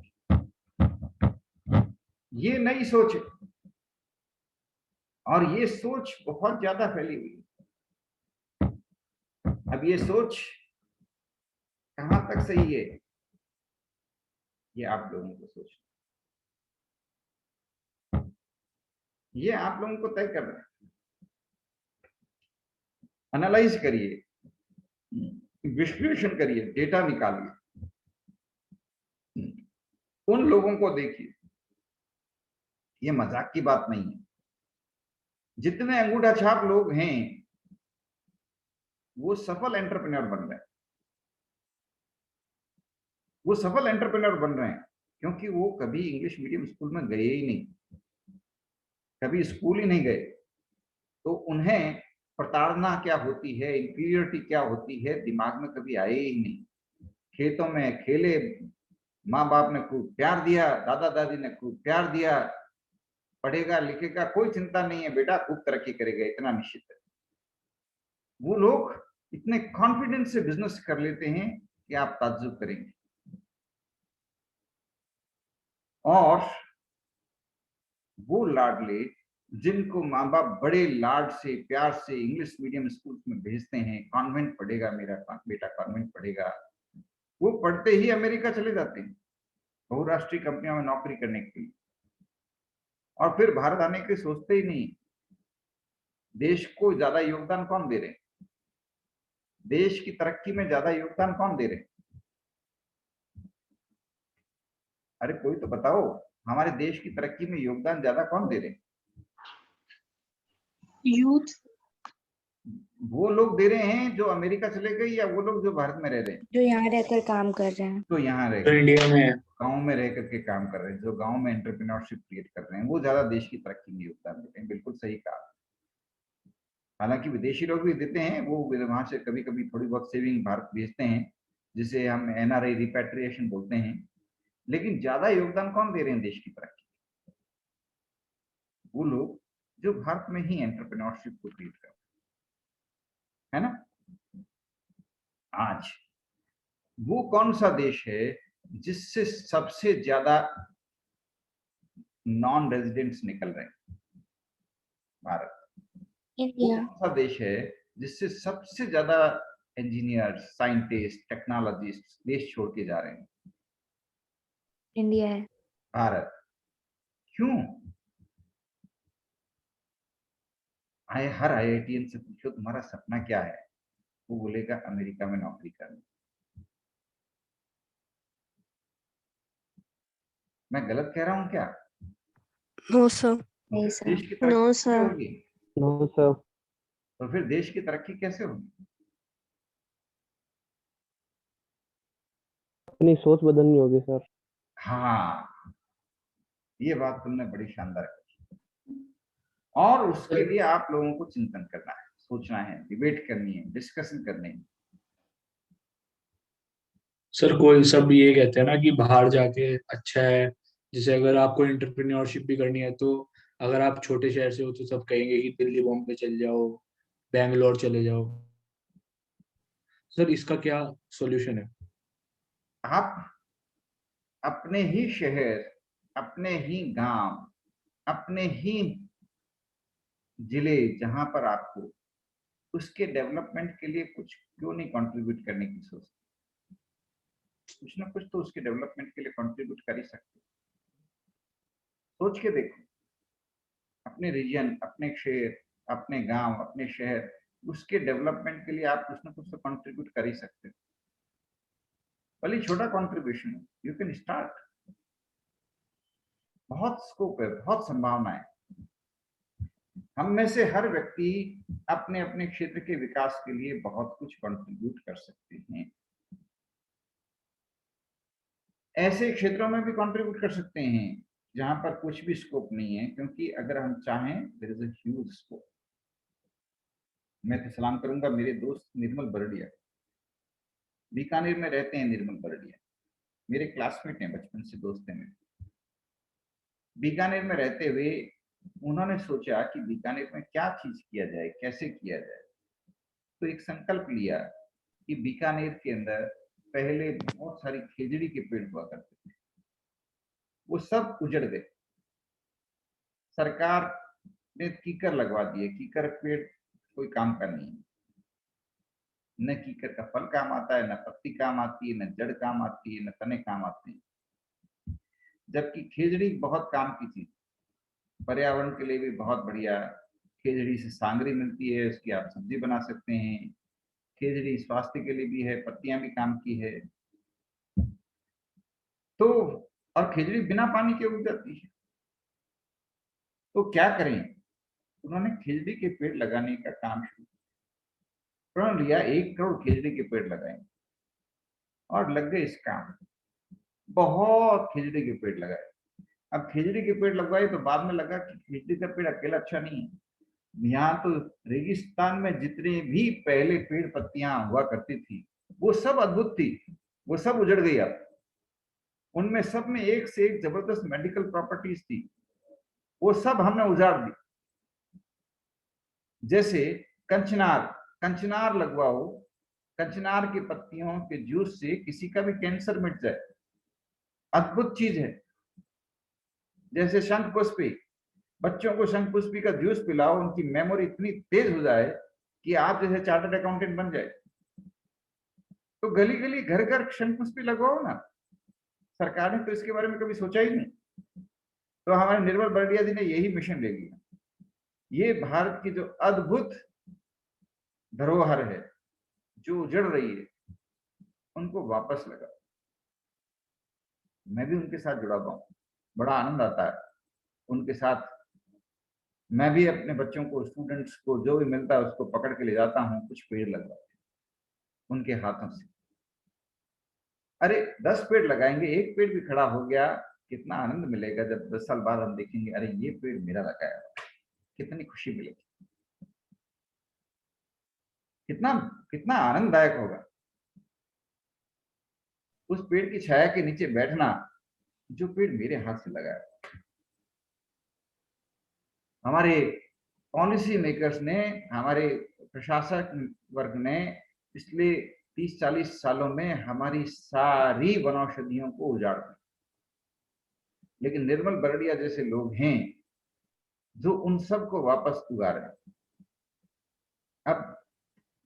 ये नई सोच है और ये सोच बहुत ज्यादा फैली हुई है। अब ये सोच कहां तक सही है ये आप लोगों को सोचना, ये आप लोगों को तय करना है। एनालाइज करिए, विश्लेषण करिए, डेटा निकालिए, उन लोगों को देखिए। ये मजाक की बात नहीं है। जितने अंगूठा छाप लोग हैं वो सफल एंटरप्रेन्योर बन रहे हैं। वो सफल एंटरप्रेन्योर बन रहे हैं क्योंकि वो कभी इंग्लिश मीडियम स्कूल में गए ही नहीं, कभी स्कूल ही नहीं गए। तो उन्हें प्रताड़ना क्या होती है, इंफीरियरिटी क्या होती है, दिमाग में कभी आए ही नहीं। खेतों में खेले, माँ बाप ने खूब प्यार दिया, दादा दादी ने खूब प्यार दिया, पढ़ेगा लिखेगा कोई चिंता नहीं है बेटा, खूब तरक्की करेगा, इतना निश्चित है। वो लोग इतने कॉन्फिडेंस से बिजनेस कर लेते हैं कि आप ताज्जुब करेंगे। और वो लाडले जिनको माँ बाप बड़े लाड से प्यार से इंग्लिश मीडियम स्कूल में भेजते हैं, कॉन्वेंट पढ़ेगा मेरा बेटा, कॉन्वेंट पढ़ेगा, वो पढ़ते ही अमेरिका चले जाते हैं बहुराष्ट्रीय कंपनियों में नौकरी करने के लिए, और फिर भारत आने के सोचते ही नहीं। देश को ज्यादा योगदान कौन दे रहे हैं? देश की तरक्की में ज्यादा योगदान कौन दे रहे हैं? अरे कोई तो बताओ, हमारे देश की तरक्की में योगदान ज्यादा कौन दे रहे हैं? यूथ। वो लोग दे रहे हैं जो अमेरिका चले गए, या वो लोग जो भारत में रह रहे हैं? जो यहाँ रहकर काम कर रहे हैं। तो यहाँ रह तो इंडिया में है। गांव में रह करके काम कर रहे हैं, जो गांव में एंटरप्रेन्योरशिप क्रिएट कर रहे हैं, वो ज्यादा देश की तरक्की में योगदान देते हैं। बिल्कुल सही कहा। हालांकि विदेशी लोग भी देते हैं, वो वहां से कभी कभी थोड़ी बहुत सेविंग भारत भेजते हैं, जिसे हम एनआरआई रिपैट्रिएशन बोलते हैं। लेकिन ज्यादा योगदान कौन दे रहे हैं देश की तरक्की? वो लोग जो भारत में ही एंटरप्रेन्योरशिप को क्रिएट कर रहे हैं, है ना। आज वो कौन सा देश है जिससे सबसे ज्यादा नॉन रेजिडेंट्स निकल रहे हैं? भारत। वो इंडिया। कौन सा देश है जिससे सबसे ज्यादा इंजीनियर, साइंटिस्ट, टेक्नोलॉजिस्ट देश छोड़ के जा रहे हैं? इंडिया है। भारत। क्यों? हर आईआईटीएन से पूछो तुम्हारा सपना क्या है, वो बोलेगा अमेरिका में नौकरी करना। मैं गलत कह रहा हूं क्या? No sir. तो नहीं फिर सर। देश की तरक्की नो कैसे सर। होगी? No sir. तो फिर देश की तरक्की कैसे होगी? अपनी सोच बदलनी होगी सर। हाँ, ये बात तुमने बड़ी शानदार कही। और उसके लिए आप लोगों को चिंतन करना है, सोचना है, डिबेट करनी है, डिस्कशन करनी है। सर कोई सब ये कहते हैं ना कि बाहर जाके अच्छा है, जैसे अगर आपको एंटरप्रेन्योरशिप भी करनी है तो अगर आप छोटे शहर से हो तो सब कहेंगे कि दिल्ली बॉम्बे चले जाओ, बैंगलोर चले जाओ। सर इसका क्या सॉल्यूशन है? आप अपने ही शहर, अपने ही गांव, अपने ही जिले जहां पर आपको, उसके डेवलपमेंट के लिए कुछ क्यों नहीं कंट्रीब्यूट करने की सोचते? कुछ ना कुछ तो उसके डेवलपमेंट के लिए कंट्रीब्यूट कर ही सकते। सोच के देखो, अपने रीजन, अपने क्षेत्र, अपने गांव, अपने शहर, उसके डेवलपमेंट के लिए आप कुछ ना कुछ तो कंट्रीब्यूट कर ही सकते हो। भले छोटा कंट्रीब्यूशन हो, यू कैन स्टार्ट। बहुत स्कोप है, बहुत संभावना है। हम में से हर व्यक्ति अपने अपने क्षेत्र के विकास के लिए बहुत कुछ कंट्रीब्यूट कर सकते हैं। ऐसे क्षेत्रों में भी कंट्रीब्यूट कर सकते हैं जहां पर कुछ भी स्कोप नहीं है, क्योंकि अगर हम चाहें, there is a huge scope. मैं तो सलाम करूंगा मेरे दोस्त निर्मल बरड़िया, बीकानेर में रहते हैं। निर्मल बरड़िया मेरे क्लासमेट हैं, बचपन से दोस्त हैं मेरे। बीकानेर में रहते हुए उन्होंने सोचा कि बीकानेर में क्या चीज किया जाए, कैसे किया जाए। तो एक संकल्प लिया कि बीकानेर के अंदर पहले बहुत सारी खेजड़ी के पेड़ हुआ करते थे, वो सब उजड़ गए। सरकार ने कीकर लगवा दिए। कीकर पेड़ कोई काम का नहीं है, न कीकर का फल काम आता है, न पत्ती काम आती है, न जड़ काम आती है, न तने काम आते हैं। जबकि खेजड़ी बहुत काम की चीज, पर्यावरण के लिए भी बहुत बढ़िया। खेजड़ी से सांगरी मिलती है, उसकी आप सब्जी बना सकते हैं। खेजड़ी स्वास्थ्य के लिए भी है, पत्तियां भी काम की है। तो और खेजड़ी बिना पानी के उग जाती है। तो क्या करें, उन्होंने खेजड़ी के पेड़ लगाने का काम शुरू किया। उन्होंने लिया 1 करोड़ खेजड़ी के पेड़ लगाए और लग गए इस काम। बहुत खेजड़ी के पेड़ लगाए। अब खेजड़ी के पेड़ लगवाए तो बाद में लगा कि खेजड़ी का पेड़ अकेला अच्छा नहीं है। यहाँ तो रेगिस्तान में जितने भी पहले पेड़ पत्तियां हुआ करती थी, वो सब अद्भुत थी, वो सब उजड़ गई। अब उनमें सब में एक से एक जबरदस्त मेडिकल प्रॉपर्टीज थी, वो सब हमने उजाड़ दी। जैसे कंचनार, कंचनार लगवाओ, कंचनार की पत्तियों के जूस से किसी का भी कैंसर मिट जाए, अद्भुत चीज है। जैसे शंखपुष्पी, बच्चों को शंखपुष्पी का जूस पिलाओ, उनकी मेमोरी इतनी तेज हो जाए कि आप जैसे चार्टर्ड अकाउंटेंट बन जाए। तो गली गली घर घर शंखपुष्पी लगवाओ ना। सरकार ने तो इसके बारे में कभी सोचा ही नहीं। तो हमारे निर्मल बरड़िया जी ने यही मिशन ले लिया ये भारत की जो अद्भुत धरोहर है, जो उजड़ रही है, उनको वापस लगा। मैं भी उनके साथ जुड़ा हुआ हूं, बड़ा आनंद आता है उनके साथ। मैं भी अपने बच्चों को, स्टूडेंट्स को जो भी मिलता है उसको पकड़ के ले जाता हूँ, कुछ पेड़ लगवाते उनके हाथों से। अरे 10 पेड़ लगाएंगे, एक पेड़ भी खड़ा हो गया, कितना आनंद मिलेगा जब 10 साल बाद हम देखेंगे अरे ये पेड़ मेरा लगाया हुआ, कितनी खुशी मिलेगी, कितना कितना आनंददायक होगा उस पेड़ की छाया के नीचे बैठना जो पेड़ मेरे हाथ से लगाया। हमारे पॉलिसी मेकर्स ने, हमारे प्रशासक वर्ग ने पिछले 30-40 सालों में हमारी सारी वनौषधियों को उजाड़ दिया, लेकिन निर्मल बरड़िया जैसे लोग हैं जो उन सब को वापस उगा रहे हैं। अब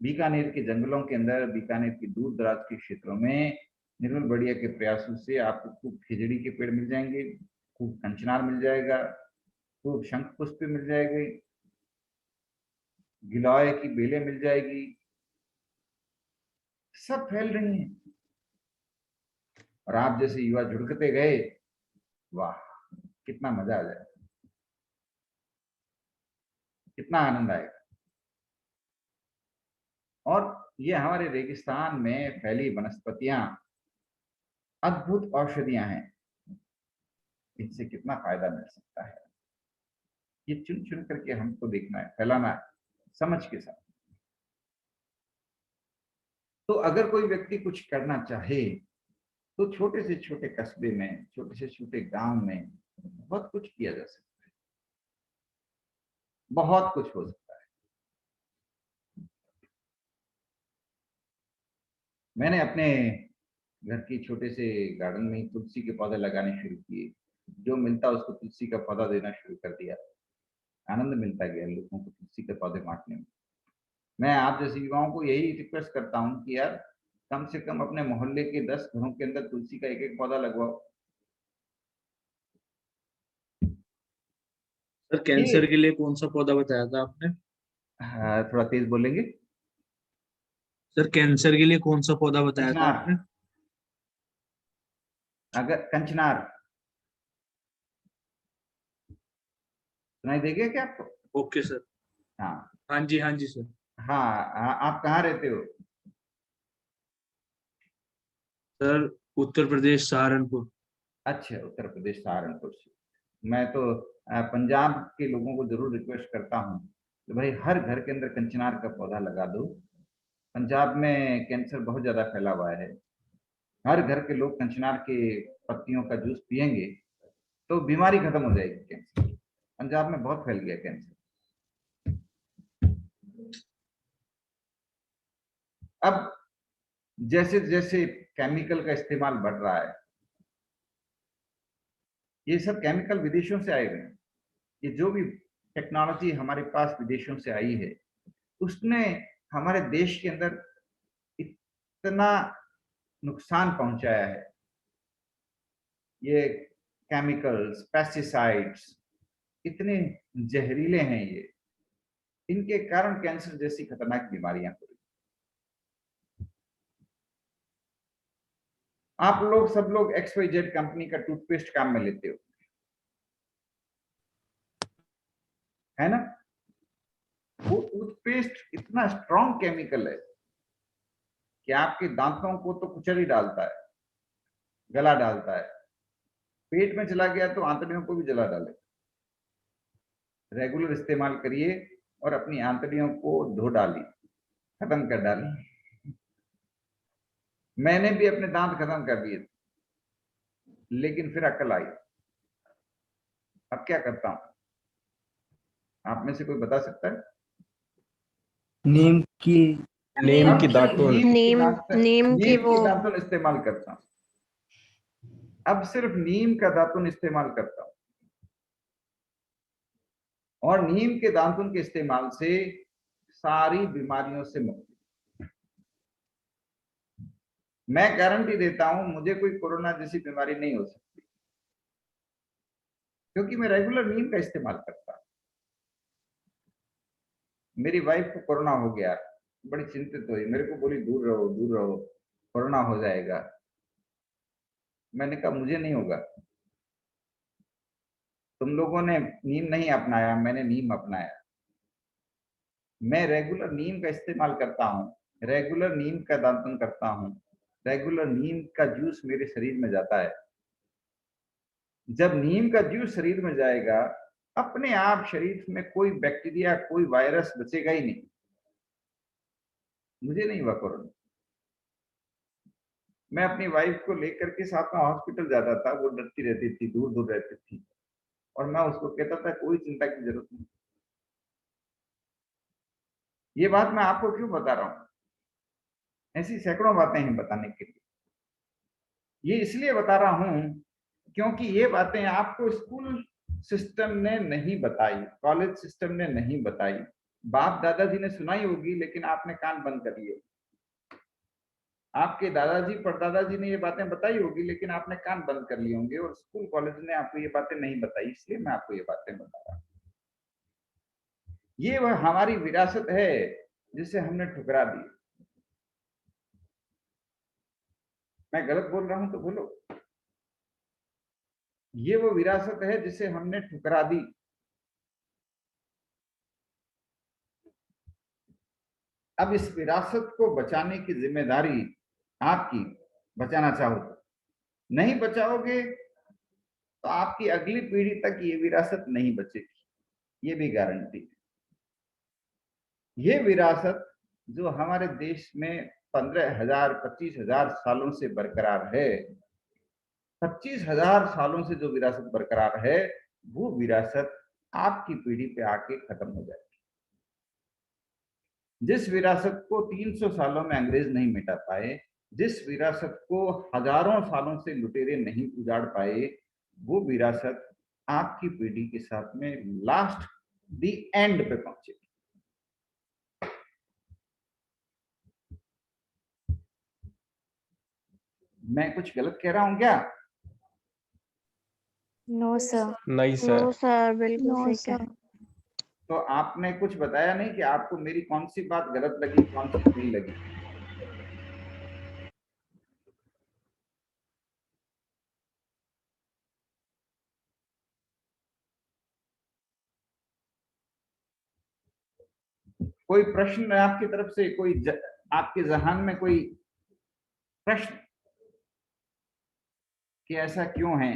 बीकानेर के जंगलों के अंदर, बीकानेर के दूर दराज के क्षेत्रों में निर्मल बरड़िया के प्रयासों से आपको खूब खिजड़ी के पेड़ मिल जाएंगे, खूब कंचनार मिल जाएगा, खूब शंख पुष्प मिल जाएंगे, गिलॉय की बेलें मिल जाएगी, सब फैल रही हैं। और आप जैसे युवा जुड़कते गए, वाह कितना मजा आ जाए, कितना आनंद आएगा। और ये हमारे रेगिस्तान में फैली वनस्पतियां अद्भुत औषधियां हैं, इनसे कितना फायदा मिल सकता है, ये चुन चुन करके हमको देखना है, फैलाना है समझ के साथ। तो अगर कोई व्यक्ति कुछ करना चाहे तो छोटे से छोटे कस्बे में, छोटे से छोटे गांव में बहुत कुछ किया जा सकता है, बहुत कुछ हो सकता है। मैंने अपने घर की छोटे से गार्डन में ही तुलसी के पौधे लगाने शुरू किए, जो मिलता उसको तुलसी का पौधा देना शुरू कर दिया। आनंद मिलता गया लोगों को तुलसी के पौधे बांटने में। मैं आप जैसे युवाओं को यही रिक्वेस्ट करता हूँ कि यार कम से कम अपने मोहल्ले के 10 घरों के अंदर तुलसी का एक एक पौधा लगवाओ। सर कैंसर के लिए कौन सा पौधा बताया था आपने? थोड़ा तेज बोलेंगे। सर कैंसर के लिए कौन सा पौधा बताया था आपने? अगर कंचनार सुनाई देगा क्या आपको? Okay sir. हाँ हाँ जी सर। हाँ, आप कहाँ रहते हो? सर उत्तर प्रदेश सहारनपुर। अच्छा, उत्तर प्रदेश सहारनपुर से। मैं तो पंजाब के लोगों को जरूर रिक्वेस्ट करता हूँ कि भाई हर घर के अंदर कंचनार का पौधा लगा दो। पंजाब में कैंसर बहुत ज्यादा फैला हुआ है, हर घर के लोग कंचनार के पत्तियों का जूस पियेंगे तो बीमारी खत्म हो जाएगी। कैंसर पंजाब में बहुत फैल गया कैंसर। अब जैसे जैसे केमिकल का इस्तेमाल बढ़ रहा है, ये सब केमिकल विदेशों से आए हुए हैं। ये जो भी टेक्नोलॉजी हमारे पास विदेशों से आई है, उसने हमारे देश के अंदर इतना नुकसान पहुंचाया है। ये केमिकल्स, पेस्टिसाइड्स इतने जहरीले हैं, ये इनके कारण कैंसर जैसी खतरनाक बीमारियां हो रही। आप लोग सब लोग XYZ कंपनी का टूथपेस्ट काम में लेते हो, है ना? वो टूथपेस्ट इतना स्ट्रॉन्ग केमिकल है कि आपके दांतों को तो कुचल ही डालता है, गला डालता है, पेट में चला गया तो आंतड़ियों को भी जला डाले। रेगुलर इस्तेमाल करिए और अपनी आंतड़ियों को धो डालिए, खत्म कर डालिए। मैंने भी अपने दांत खत्म कर दिए थे, लेकिन फिर अकल आई। अब क्या करता हूं? आप में से कोई बता सकता है? नीम की दातुन नीम की वो दातुन इस्तेमाल करता हूं। अब सिर्फ नीम का दातुन इस्तेमाल करता हूं, और नीम के दातुन के इस्तेमाल से सारी बीमारियों से मुक्ति। मैं गारंटी देता हूं मुझे कोई कोरोना जैसी बीमारी नहीं हो सकती, क्योंकि मैं रेगुलर नीम का इस्तेमाल करता हूं। मेरी वाइफ को कोरोना हो गया, बड़ी चिंतित हुई, मेरे को बोली दूर रहो, कोरोना हो जाएगा। मैंने कहा मुझे नहीं होगा, तुम लोगों ने नीम नहीं अपनाया, मैंने नीम अपनाया। मैं रेगुलर नीम का इस्तेमाल करता हूँ, रेगुलर नीम का दातन करता हूँ, रेगुलर नीम का जूस मेरे शरीर में जाता है। जब नीम का जूस शरीर में जाएगा, अपने आप शरीर में कोई बैक्टीरिया, कोई वायरस बचेगा ही नहीं। मुझे नहीं हुआ कोरोना। मैं अपनी वाइफ को लेकर के साथ में हॉस्पिटल जाता था, वो डरती रहती थी, दूर दूर रहती थी, और मैं उसको कहता था कोई चिंता की जरूरत नहीं। ये बात मैं आपको क्यों बता रहा हूं? ऐसी सैकड़ों बातें हैं बताने के लिए। ये इसलिए बता रहा हूं क्योंकि ये बातें आपको स्कूल सिस्टम ने नहीं बताई, कॉलेज सिस्टम ने नहीं बताई। बाप दादाजी ने सुनाई होगी, लेकिन आपने कान बंद कर लिए। आपके दादाजी परदादाजी ने ये बातें बताई होगी, लेकिन आपने कान बंद कर लिए होंगे, और स्कूल कॉलेज ने आपको ये बातें नहीं बताई, इसलिए मैं आपको ये बातें बता रहा हूं। ये वह हमारी विरासत है जिसे हमने ठुकरा दी। मैं गलत बोल रहा हूं तो बोलो। ये वो विरासत है जिसे हमने ठुकरा दी। अब इस विरासत को बचाने की जिम्मेदारी आपकी। बचाना चाहो तो, नहीं बचाओगे तो आपकी अगली पीढ़ी तक ये विरासत नहीं बचेगी, ये भी गारंटी है। ये विरासत जो हमारे देश में 15,000 25,000 सालों से बरकरार है, 25,000 सालों से जो विरासत बरकरार है, वो विरासत आपकी पीढ़ी पे आके खत्म हो जाएगी। जिस विरासत को 300 सालों में अंग्रेज नहीं मिटा पाए, जिस विरासत को हजारों सालों से लुटेरे नहीं उजाड़ पाए, वो विरासत आपकी पीढ़ी के साथ में लास्ट दी एंड पे पहुंचेगी। मैं कुछ गलत कह रहा हूं क्या? No sir. नहीं सर। नो सर, बिल्कुल No, सही sir. कह। तो आपने कुछ बताया नहीं कि आपको मेरी कौन सी बात गलत लगी, कौन सी नहीं लगी। कोई प्रश्न आपकी तरफ से, आपके जहन में कोई प्रश्न कि ऐसा क्यों है?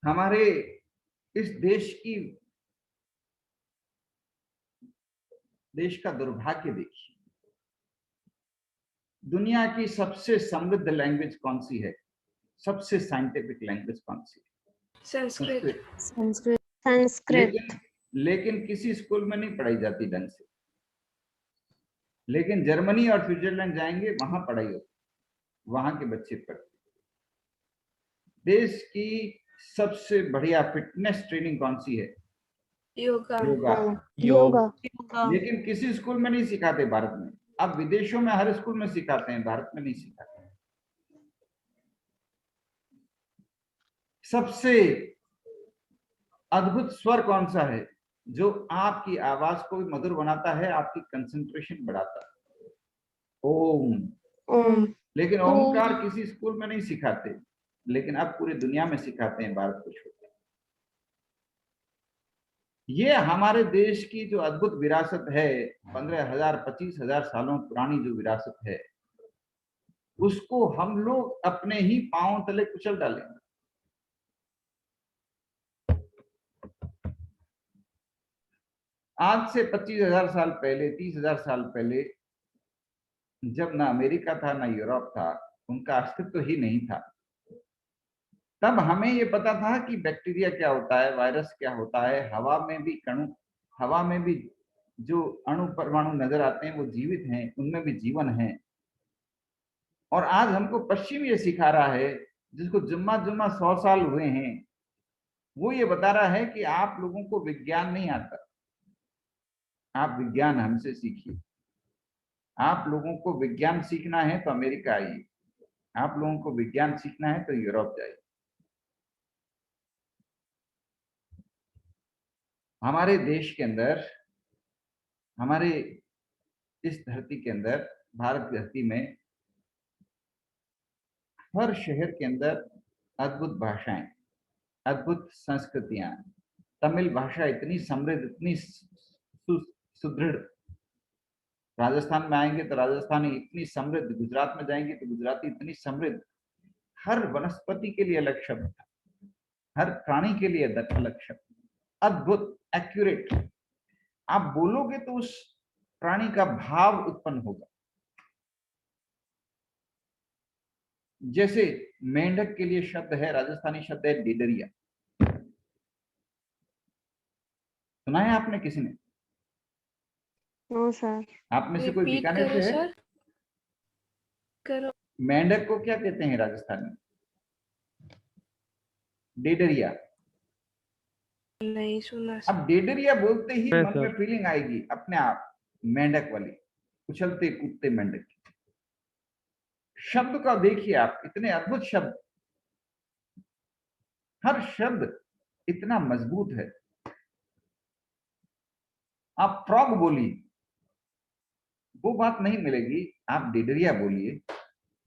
हमारे इस देश का दुर्भाग्य देखिए। दुनिया की सबसे समृद्ध लैंग्वेज कौन सी है? सबसे साइंटिफिक लैंग्वेज कौन सी है? संस्कृत। संस्कृत। संस्कृत। लेकिन किसी स्कूल में नहीं पढ़ाई जाती ढंग से। लेकिन जर्मनी और स्विट्जरलैंड जाएंगे, वहां पढ़ाई होती, वहां के बच्चे पढ़ते। देश की सबसे बढ़िया फिटनेस ट्रेनिंग कौन सी है? योगा। Yoga. लेकिन किसी स्कूल में नहीं सिखाते भारत में। अब विदेशों में हर स्कूल में सिखाते हैं, भारत में नहीं सिखाते। सबसे अद्भुत स्वर कौन सा है जो आपकी आवाज को भी मधुर बनाता है, आपकी कंसंट्रेशन बढ़ाता है? ओम। ओम। लेकिन ओमकार किसी स्कूल में नहीं सिखाते, लेकिन अब पूरी दुनिया में सिखाते हैं, भारत को छोड़। ये हमारे देश की जो अद्भुत विरासत है, 15,000 25,000 सालों पुरानी जो विरासत है, उसको हम लोग अपने ही पांव तले कुचल डालेंगे। आज से 25,000 साल पहले, 30,000 साल पहले, जब ना अमेरिका था ना यूरोप था, उनका अस्तित्व ही नहीं था, तब हमें ये पता था कि बैक्टीरिया क्या होता है, वायरस क्या होता है, हवा में भी जो अणु परमाणु नजर आते हैं वो जीवित हैं, उनमें भी जीवन है। और आज हमको पश्चिम ये सिखा रहा है, जिसको जुम्मा 100 साल हुए हैं, वो ये बता रहा है कि आप लोगों को विज्ञान नहीं आता, आप विज्ञान हमसे सीखिए। आप लोगों को विज्ञान सीखना है तो अमेरिका आइए, आप लोगों को विज्ञान सीखना है तो यूरोप जाइए। हमारे देश के अंदर, हमारे इस धरती के अंदर, भारत धरती में हर शहर के अंदर अद्भुत भाषाएं, अद्भुत संस्कृतियां। तमिल भाषा इतनी समृद्ध, इतनी सुदृढ़। राजस्थान में आएंगे तो राजस्थानी इतनी समृद्ध, गुजरात में जाएंगे तो गुजराती इतनी समृद्ध। हर वनस्पति के लिए अलग शब्द, हर प्राणी के लिए अलग शब्द, अद्भुत, एक्यूरेट। आप बोलोगे तो उस प्राणी का भाव उत्पन्न होगा। जैसे मेंढक के लिए शब्द है, राजस्थानी शब्द है डेडरिया। सुना है आपने किसी ने? No sir. आप में से कोई रिपीट बीकानेर करो से है? सर, करो। मेंढक को क्या कहते हैं राजस्थान में? डेडरिया। नहीं सुना सर। अब डेडरिया बोलते ही है मन में सर। फीलिंग आएगी अपने आप मेंढक वाली, उछलते कूदते मेंढक। शब्द का देखिए आप, इतने अद्भुत शब्द, हर शब्द इतना मजबूत है। आप फ्रॉग बोलिए, वो बात नहीं मिलेगी। आप डेडरिया बोलिए,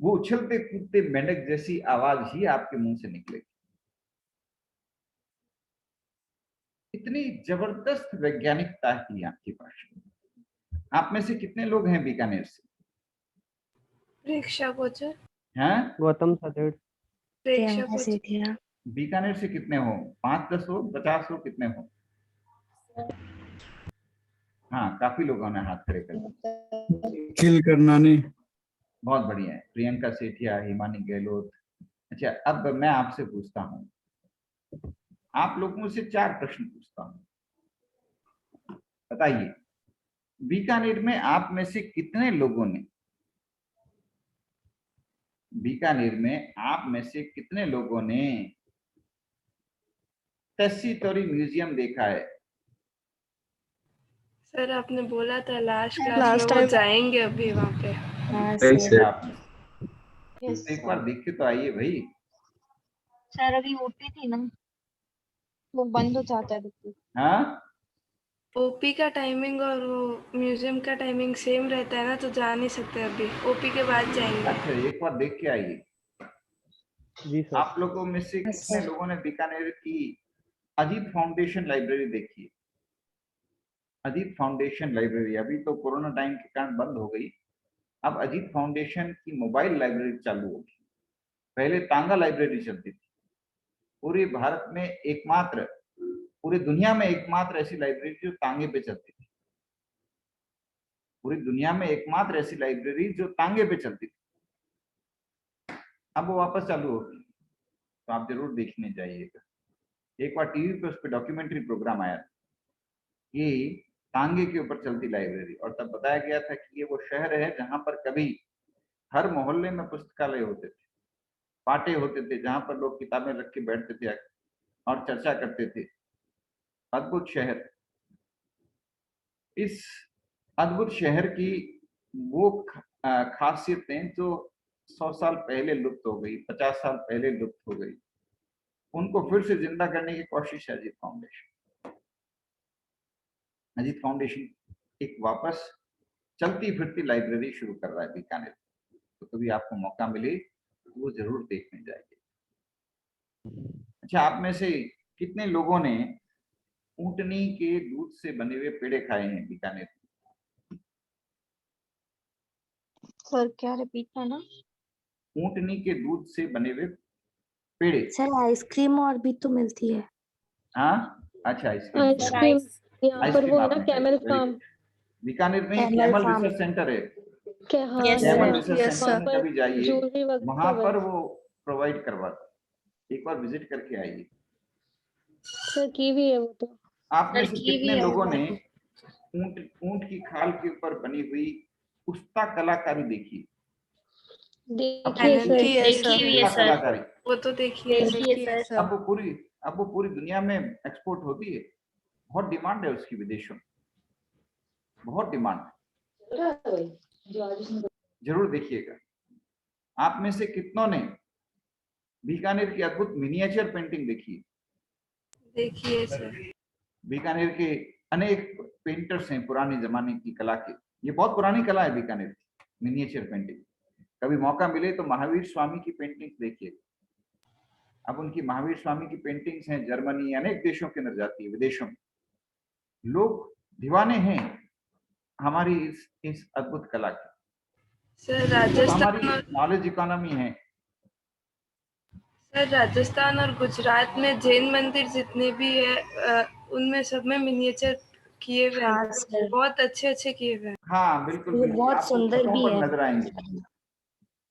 वो उछलते कूदते मेंढक जैसी आवाज ही आपके मुंह से निकलेगी। इतनी जबरदस्त वैज्ञानिकता है आपकी भाषा। आप में से कितने लोग हैं बीकानेर से? प्रेक्षा कोचर, हैं? गौतम सतेड़। प्रेक्षा प्रियंका कोचर। सेठिया। बीकानेर से कितने हो? 5, 10 हो, 50 हो, कितने हो? हाँ, काफी लोगों ने हाथ खड़े कर दिए। खिल करनानी। बहुत बढ़िया है। प्रियंका सेठिया, हिमानी गहलोत। अच्छा, अब मैं आपसे पूछता हूँ, आप लोगों से 4 प्रश्न पूछता हूँ। बताइए, बीकानेर में आप में से कितने लोगों ने, बीकानेर में आप में से कितने लोगों ने टेस्सी तोरी म्यूजियम देखा है? सर आपने बोला था लास्ट क्लास Last में वो time- जाएंगे अभी वहाँ पे। हाँ Yes, सर। sir. आपने तो एक बार देख के तो आइए भाई। सर अभी ओपी थी ना, वो बंद हो जाता है बिल्कुल। हाँ, ओपी का टाइमिंग और वो म्यूजियम का टाइमिंग सेम रहता है ना, तो जा नहीं सकते अभी, ओपी के बाद जाएंगे। अच्छा, एक बार देख के आइए। जी सर। आप लोगों में से कितने लोगों ने बीकानेर की अजीत फाउंडेशन लाइब्रेरी देखी है? अजीत फाउंडेशन लाइब्रेरी अभी तो कोरोना टाइम के कारण बंद हो गई। अब अजीत फाउंडेशन की मोबाइल लाइब्रेरी चालू होगी। पहले तांगा लाइब्रेरी चलती थी। पूरे भारत में एकमात्र, पूरी दुनिया में एकमात्र ऐसी लाइब्रेरी जो तांगे पे चलती थी। पूरी दुनिया में एकमात्र ऐसी लाइब्रेरी जो तांगे पे चलती थी। अब वो वापस चालू होगी, तो आप जरूर देखने जाइएगा। एक बार टीवी पे उस पर डॉक्यूमेंट्री प्रोग्राम आया था कि तांगे के ऊपर चलती लाइब्रेरी, और तब बताया गया था कि ये वो शहर है जहां पर कभी हर मोहल्ले में पुस्तकालय होते थे, पाटे होते थे, जहां पर लोग किताबें रख के बैठते थे और चर्चा करते थे। अद्भुत शहर। इस अद्भुत शहर की वो खासियतें जो 100 साल पहले लुप्त हो गई, 50 साल पहले लुप्त हो गई, उनको फिर से जिंदा करने की कोशिश है अजीत फाउंडेशन। अजीत फाउंडेशन एक वापस चलती फिरती लाइब्रेरी शुरू कर रहा है बीकानेर। तो कभी आपको मौका मिले तो वो जरूर देखने जाइए। अच्छा, आप में से कितने लोगों ने ऊंटनी के दूध से बने हुए पेड़े खाए हैं बीकानेर? सर क्या रिपीट करना? ऊंटनी के दूध से बने हुए पेड़े। सर आइसक्रीम और भी तो मिलती है। हाँ, अच्छा, आइसक्रीम। आइसक्रीम यहाँ पर वो है ना, कैमल फार्म। बीकानेर में Camel camel Farm। Research centre है। क्या? हाँ Yes, camel sir. Research Yes, centre sir. में कभी जाइए, ज्वेलरी वगैरह वहां पर वो प्रोवाइड करवाता। एक बार विजिट करके आइए। सर कीवी है वो तो। आप में सर, से कीवी कितने है लोगों वो। ने ऊंट की खाल के ऊपर बनी हुई पुस्ता कलाकारी देखी? देखिए आनंद सर। की है देखी हुई है सर, सर। कलाकारी वो तो देखिए। देखिए सर। अब वो पूरी दुनिया में एक्सपोर्ट होती है। बहुत डिमांड है उसकी विदेशों में, बहुत डिमांड है। जरूर देखिएगा। आप में से कितनों ने बीकानेर की अद्भुत मिनिएचर पेंटिंग देखी? देखिए सर। बीकानेर के अनेक पेंटर्स हैं पुराने जमाने की कला के। ये बहुत पुरानी कला है बीकानेर की, मिनिएचर पेंटिंग। कभी मौका मिले तो महावीर स्वामी की पेंटिंग्स देखिए। अब उनकी महावीर स्वामी की पेंटिंग्स हैं, जर्मनी अनेक देशों के अंदर जाती है, विदेशों में। लोग दीवाने हैं हमारी इस अद्भुत कला की। सर हमारी नॉलेज इकोनॉमी है। सर राजस्थान और गुजरात में जैन मंदिर जितने भी है उनमें सब में मिनिएचर किए हुए हाँ हैं, सर, बहुत अच्छे अच्छे किए हुए हैं। हाँ बिल्कुल वो बिल्कुल, बहुत आपको सुंदर छतों भी पर है। नजर आएंगे।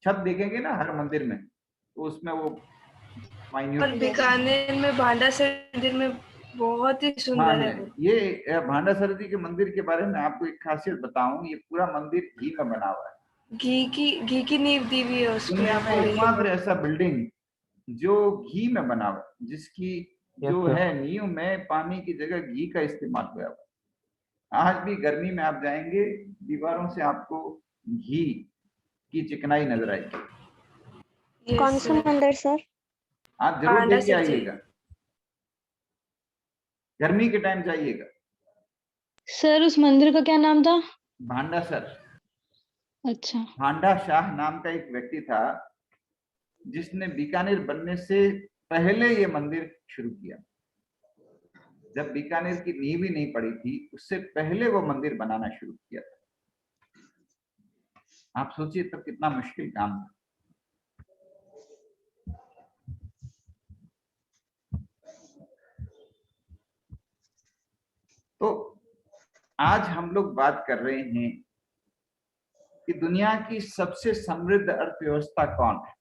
छत देखेंगे ना हर मंदिर में, तो उसमें वो और माइन्यूट। बीकानेर में भांडासर मंदिर में बहुत ही हाँ, सुंदर है वो। ये भांडासर जी के मंदिर के बारे में आपको एक खासियत बताऊं, ये पूरा मंदिर घी में बना हुआ है। घी की नींव दी हुई है उसमें। दुनिया में एकमात्र ऐसा बिल्डिंग जो घी में बना हुआ है, जिसकी जो है नींव में पानी की जगह घी का इस्तेमाल हुआ है। आज भी गर्मी में आप जाएंगे, दीवारों से आपको घी की चिकनाई नजर आएगी। कौन सा मंदिर सर? आप जरूर देख के भांडासर जी। आइएगा, गर्मी के टाइम जाइएगा। सर उस मंदिर का क्या नाम था? भांडासर। अच्छा। भांडा शाह नाम का एक व्यक्ति था जिसने बीकानेर बनने से पहले ये मंदिर शुरू किया। जब बीकानेर की नींव ही नहीं पड़ी थी, उससे पहले वो मंदिर बनाना शुरू किया था। आप सोचिए तब कितना मुश्किल काम था। तो आज हम लोग बात कर रहे हैं कि दुनिया की सबसे समृद्ध अर्थव्यवस्था कौन है।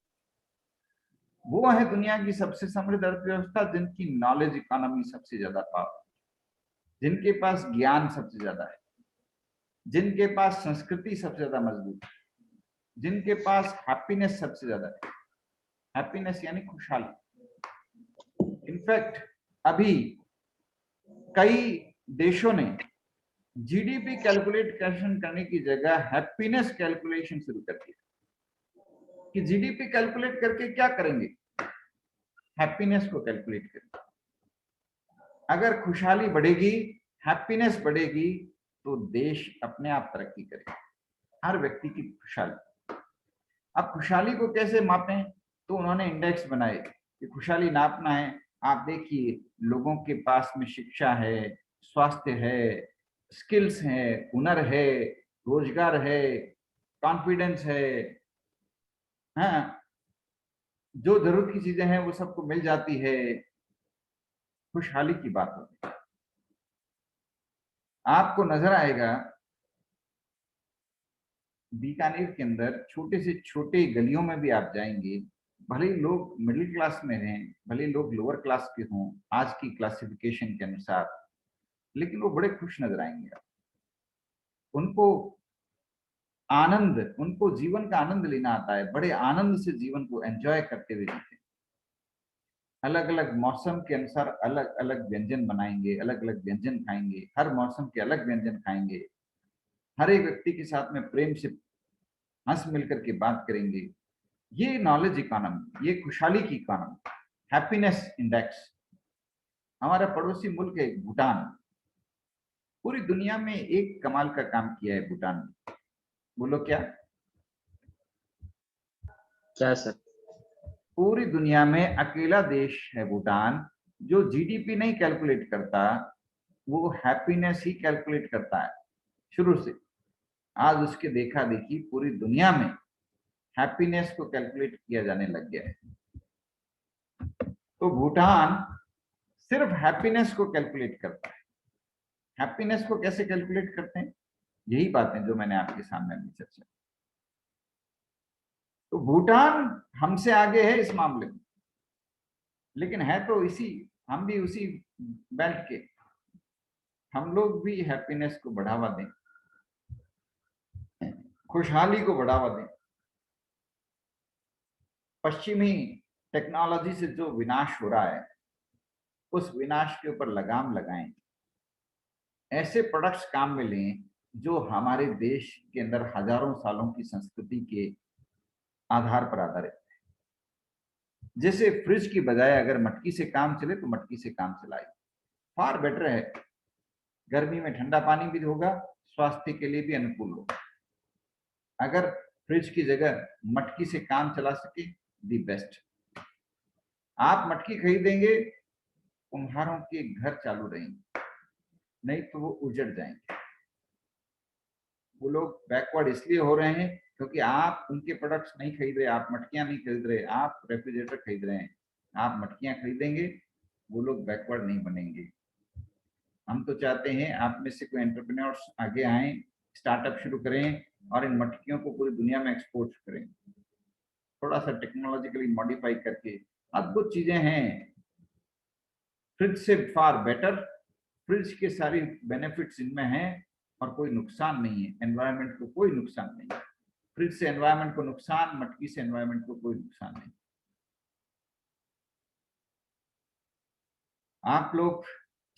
वो है दुनिया की सबसे समृद्ध अर्थव्यवस्था जिनकी नॉलेज इकोनॉमी सबसे ज्यादा पावर, जिनके पास ज्ञान सबसे ज्यादा है, जिनके पास संस्कृति सबसे ज्यादा मजबूत है, जिनके पास हैप्पीनेस सबसे ज्यादा है। हैप्पीनेस यानी खुशहाली। इनफैक्ट अभी कई देशों ने जीडीपी कैलकुलेशन करने की जगह हैप्पीनेस कैलकुलेशन शुरू कर दिया कि जीडीपी कैलकुलेट करके क्या करेंगे, हैप्पीनेस को कैलकुलेट करेंगे। अगर खुशहाली बढ़ेगी, हैप्पीनेस बढ़ेगी, तो देश अपने आप तरक्की करेगा। हर व्यक्ति की खुशहाली। अब खुशहाली को कैसे मापें, तो उन्होंने इंडेक्स बनाए कि खुशहाली नापना है। आप देखिए लोगों के पास में शिक्षा है, स्वास्थ्य है, स्किल्स है, हुनर है, रोजगार है, कॉन्फिडेंस है, हाँ, जो जरूरत की चीजें हैं वो सबको मिल जाती है। खुशहाली की बात होती है। आपको नजर आएगा बीकानेर के अंदर छोटे से छोटे गलियों में भी आप जाएंगे, भले ही लोग मिडिल क्लास में रहें, भले ही लोग लोअर क्लास के हों आज की क्लासिफिकेशन के अनुसार, लेकिन वो बड़े खुश नजर आएंगे। उनको आनंद, उनको जीवन का आनंद लेना आता है, बड़े आनंद से जीवन को एंजॉय करते हुए जीते। अलग अलग मौसम के अनुसार अलग अलग व्यंजन बनाएंगे, अलग अलग व्यंजन खाएंगे, हर मौसम के अलग व्यंजन खाएंगे, हर एक व्यक्ति के साथ में प्रेम से हंस मिलकर के बात करेंगे। ये नॉलेज इकोनॉमी, ये खुशहाली की इकोनॉमी, हैप्पीनेस इंडेक्स। हमारा पड़ोसी मुल्क है भूटान। पूरी दुनिया में एक कमाल का काम किया है भूटान ने। बोलो क्या? क्या सर? पूरी दुनिया में अकेला देश है भूटान जो जीडीपी नहीं कैलकुलेट करता, वो हैप्पीनेस ही कैलकुलेट करता है शुरू से। आज उसके देखा देखी पूरी दुनिया में हैप्पीनेस को कैलकुलेट किया जाने लग गया है। तो भूटान सिर्फ हैप्पीनेस को कैलकुलेट करता है। हैप्पीनेस को कैसे कैलकुलेट करते हैं, यही बातें जो मैंने आपके सामने अभी चर्चा की। तो भूटान हमसे आगे है इस मामले में, लेकिन है तो इसी, हम भी उसी बेल्ट के। हम लोग भी हैप्पीनेस को बढ़ावा दें, खुशहाली को बढ़ावा दें। पश्चिमी टेक्नोलॉजी से जो विनाश हो रहा है, उस विनाश के ऊपर लगाम लगाएं। ऐसे प्रोडक्ट्स काम में लें जो हमारे देश के अंदर हजारों सालों की संस्कृति के आधार पर आधारित है। जैसे फ्रिज की बजाय अगर मटकी से काम चले तो मटकी से काम चलाइए। फार बेटर है। गर्मी में ठंडा पानी भी होगा, स्वास्थ्य के लिए भी अनुकूल होगा। अगर फ्रिज की जगह मटकी से काम चला सके, दी बेस्ट। आप मटकी खरीदेंगे, कुम्हारों के घर चालू रहेंगे, नहीं तो वो उजड़ जाएंगे। वो लोग बैकवर्ड इसलिए हो रहे हैं क्योंकि आप उनके प्रोडक्ट्स नहीं खरीद रहे, आप मटकियां नहीं खरीद रहे, आप रेफ्रिजरेटर खरीद रहे हैं। आप मटकियां खरीदेंगे, वो लोग बैकवर्ड नहीं बनेंगे। हम तो चाहते हैं आप में से कोई एंटरप्रेन्योर्स आगे आए, स्टार्टअप शुरू करें और इन मटकियों को पूरी दुनिया में एक्सपोर्ट करें, थोड़ा सा टेक्नोलॉजिकली मॉडिफाई करके। अद्भुत चीजें हैं, फ्रिज से फार बेटर। फ्रिज के सारी बेनिफिट्स इनमें हैं और कोई नुकसान नहीं है, एनवायरनमेंट को कोई नुकसान नहीं है। फ्रिज से एनवायरनमेंट को नुकसान, मटकी से एनवायरनमेंट को कोई नुकसान नहीं। आप लोग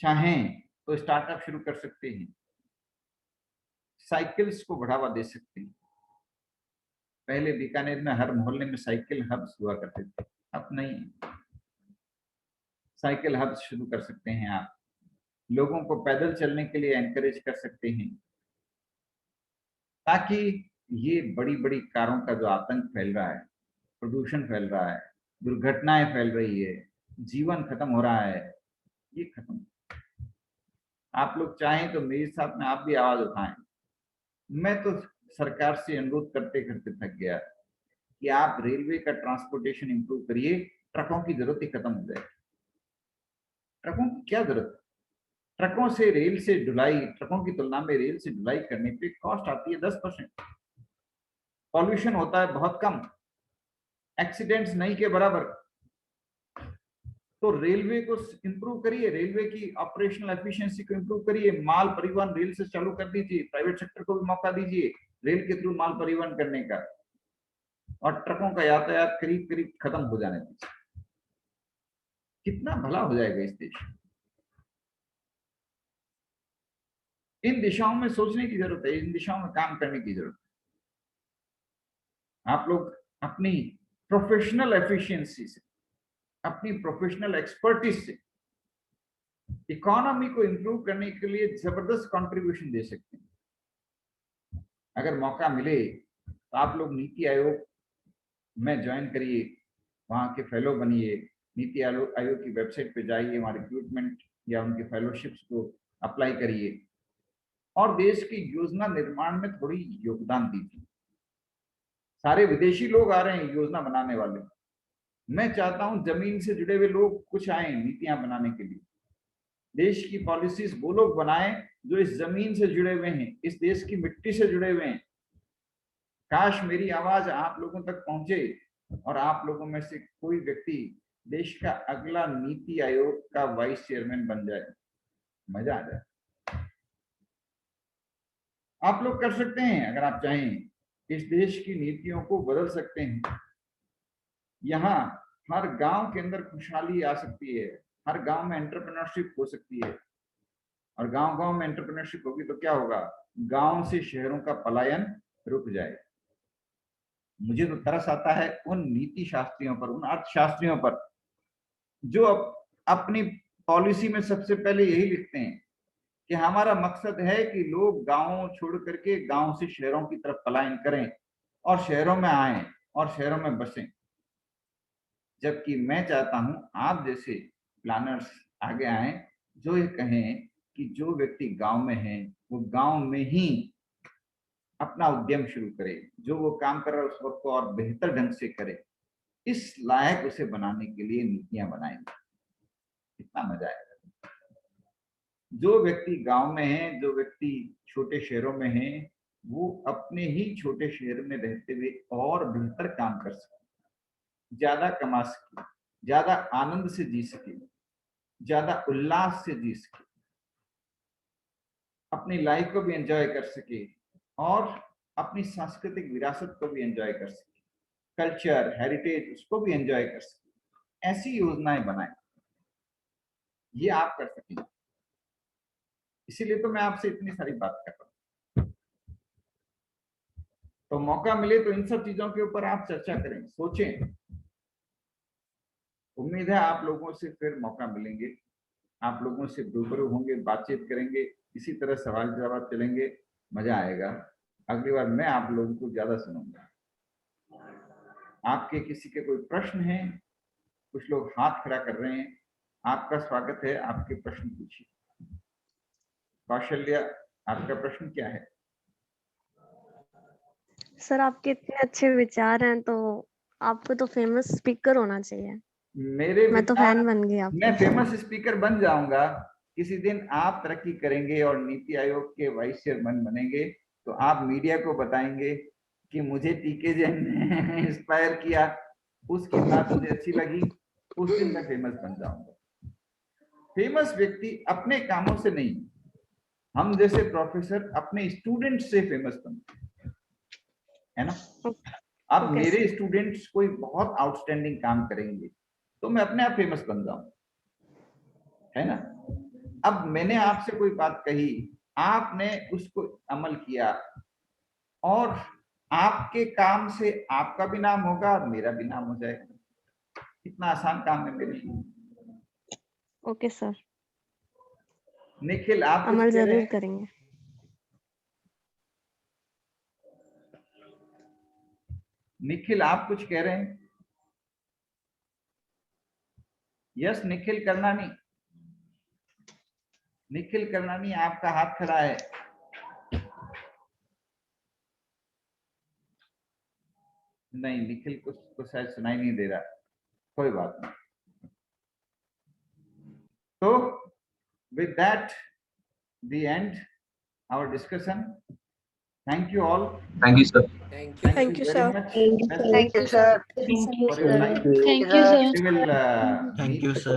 चाहें तो स्टार्टअप शुरू कर सकते हैं, साइकिल्स को बढ़ावा दे सकते हैं। पहले बीकानेर में हर मोहल्ले में साइकिल हब्स हुआ करते थे, अब नहीं। साइकिल हब्स शुरू कर सकते हैं आप, लोगों को पैदल चलने के लिए एनकरेज कर सकते हैं, ताकि ये बड़ी बड़ी कारों का जो आतंक फैल रहा है, प्रदूषण फैल रहा है, दुर्घटनाएं फैल रही है, जीवन खत्म हो रहा है, ये खत्म। आप लोग चाहें तो मेरे साथ में आप भी आवाज उठाएं। मैं तो सरकार से अनुरोध करते करते थक गया कि आप रेलवे का ट्रांसपोर्टेशन इंप्रूव करिए, ट्रकों की जरूरत ही खत्म हो जाएगी। ट्रकों की क्या जरूरत है? ट्रकों से रेल से ढुलाई, ट्रकों की तुलना में रेल से ढुलाई करने पे कॉस्ट आती है 10%। पॉल्यूशन होता है बहुत कम, एक्सीडेंट्स नहीं के बराबर। तो रेलवे को इंप्रूव करिए, रेलवे की ऑपरेशनल एफिशिएंसी को इंप्रूव करिए, माल परिवहन रेल से चालू कर दीजिए, प्राइवेट सेक्टर को भी मौका दीजिए रेल के थ्रू माल परिवहन करने का, और ट्रकों का यातायात करीब करीब खत्म हो जाने दीजिए। कितना भला हो जाएगा इस देश। इन दिशाओं में सोचने की जरूरत है, इन दिशाओं में काम करने की जरूरत है। आप लोग अपनी प्रोफेशनल एफिशिएंसी से, अपनी प्रोफेशनल एक्सपर्टीज से इकोनॉमी को इंप्रूव करने के लिए जबरदस्त कंट्रीब्यूशन दे सकते हैं। अगर मौका मिले तो आप लोग नीति आयोग में ज्वाइन करिए, वहां के फेलो बनिए, नीति आयोग की वेबसाइट पे जाइए, वहां रिक्रूटमेंट या उनके फेलोशिप्स को अप्लाई करिए और देश की योजना निर्माण में थोड़ी योगदान दीजिए। सारे विदेशी लोग आ रहे हैं योजना बनाने वाले, मैं चाहता हूं जमीन से जुड़े हुए लोग कुछ आए नीतियां बनाने के लिए। देश की पॉलिसीज वो लोग बनाएं जो इस जमीन से जुड़े हुए हैं, इस देश की मिट्टी से जुड़े हुए हैं। काश मेरी आवाज आप लोगों तक पहुंचे और आप लोगों में से कोई व्यक्ति देश का अगला नीति आयोग का वाइस चेयरमैन बन जाए, मजा आ जाए। आप लोग कर सकते हैं, अगर आप चाहें इस देश की नीतियों को बदल सकते हैं। यहाँ हर गांव के अंदर खुशहाली आ सकती है, हर गांव में एंटरप्रेन्योरशिप हो सकती है, और गांव गांव में एंटरप्रेन्योरशिप होगी तो क्या होगा, गांव से शहरों का पलायन रुक जाएगा। मुझे तो तरस आता है उन नीति शास्त्रियों पर, उन अर्थशास्त्रियों पर जो अपनी पॉलिसी में सबसे पहले यही लिखते हैं कि हमारा मकसद है कि लोग गांव छोड़ करके गांव से शहरों की तरफ पलायन करें और शहरों में आएं और शहरों में बसें। जबकि मैं चाहता हूं आप जैसे प्लानर्स आगे आए जो ये कहें कि जो व्यक्ति गांव में है वो गांव में ही अपना उद्यम शुरू करे, जो वो काम कर रहा है उस वक्त को और बेहतर ढंग से करे। इस लायक उसे बनाने के लिए नीतियां बनाएंगे, कितना मजा आएगा। जो व्यक्ति गांव में है, जो व्यक्ति छोटे शहरों में है, वो अपने ही छोटे शहर में रहते हुए और बेहतर काम कर सके, ज्यादा कमा सके, ज्यादा आनंद से जी सके, ज्यादा उल्लास से जी सके, अपनी लाइफ को भी एंजॉय कर सके और अपनी सांस्कृतिक विरासत को भी एंजॉय कर सके, कल्चर हेरिटेज उसको भी एंजॉय कर सके। ऐसी योजनाएं बनाएं, ये आप कर सकेंगे। इसीलिए तो मैं आपसे इतनी सारी बात कर रहा हूं। तो मौका मिले तो इन सब चीजों के ऊपर आप चर्चा करें, सोचें। उम्मीद है आप लोगों से फिर मौका मिलेंगे आप लोगों से रूबरू होंगे, बातचीत करेंगे, इसी तरह सवाल जवाब चलेंगे, मजा आएगा। अगली बार मैं आप लोगों को ज्यादा सुनूंगा। आपके किसी के कोई प्रश्न है? कुछ लोग हाथ खड़ा कर रहे हैं, आपका स्वागत है, आपके प्रश्न पूछिए। कौशल्या, आपका प्रश्न क्या है? सर आपके इतने अच्छे विचार हैं तो आपको तो फेमस स्पीकर होना चाहिए। मेरे मैं तो विचार, फैन बन गई आपकी। मैं फेमस स्पीकर बन जाऊंगा। किसी दिन आप तरक्की करेंगे और नीति आयोग के वाइस चेयरमैन बनेंगे तो आप मीडिया को बताएंगे कि मुझे टीके जैन ने इंस्पायर किया, उसकी बात मुझे अच्छी लगी, उस दिन मैं फेमस बन जाऊंगा। फेमस व्यक्ति अपने कामों से नहीं, हम जैसे प्रोफेसर अपने स्टूडेंट से फेमस बनते है ना। अब मेरे स्टूडेंट्स कोई बहुत आउटस्टैंडिंग काम करेंगे तो मैं अपने आप फेमस बन जाऊं, है ना। अब मैंने आपसे कोई बात कही, आपने उसको अमल किया और आपके काम से आपका भी नाम होगा और मेरा भी नाम हो जाएगा। कितना आसान काम है मेरे लिए। ओके सर, निखिल, आप कुछ अमल कह रहे जरूर हैं? करेंगे। निखिल, आप कुछ कह रहे हैं? यस, निखिल करनानी। निखिल करनानी, आपका हाथ खड़ा है। नहीं, निखिल को शायद सुनाई नहीं दे रहा, कोई बात नहीं। तो with that we end our discussion. Thank you all. Thank you, sir. Thank you very much. Thank you, sir. For your time. Thank you, sir. We will Thank meet you, sir.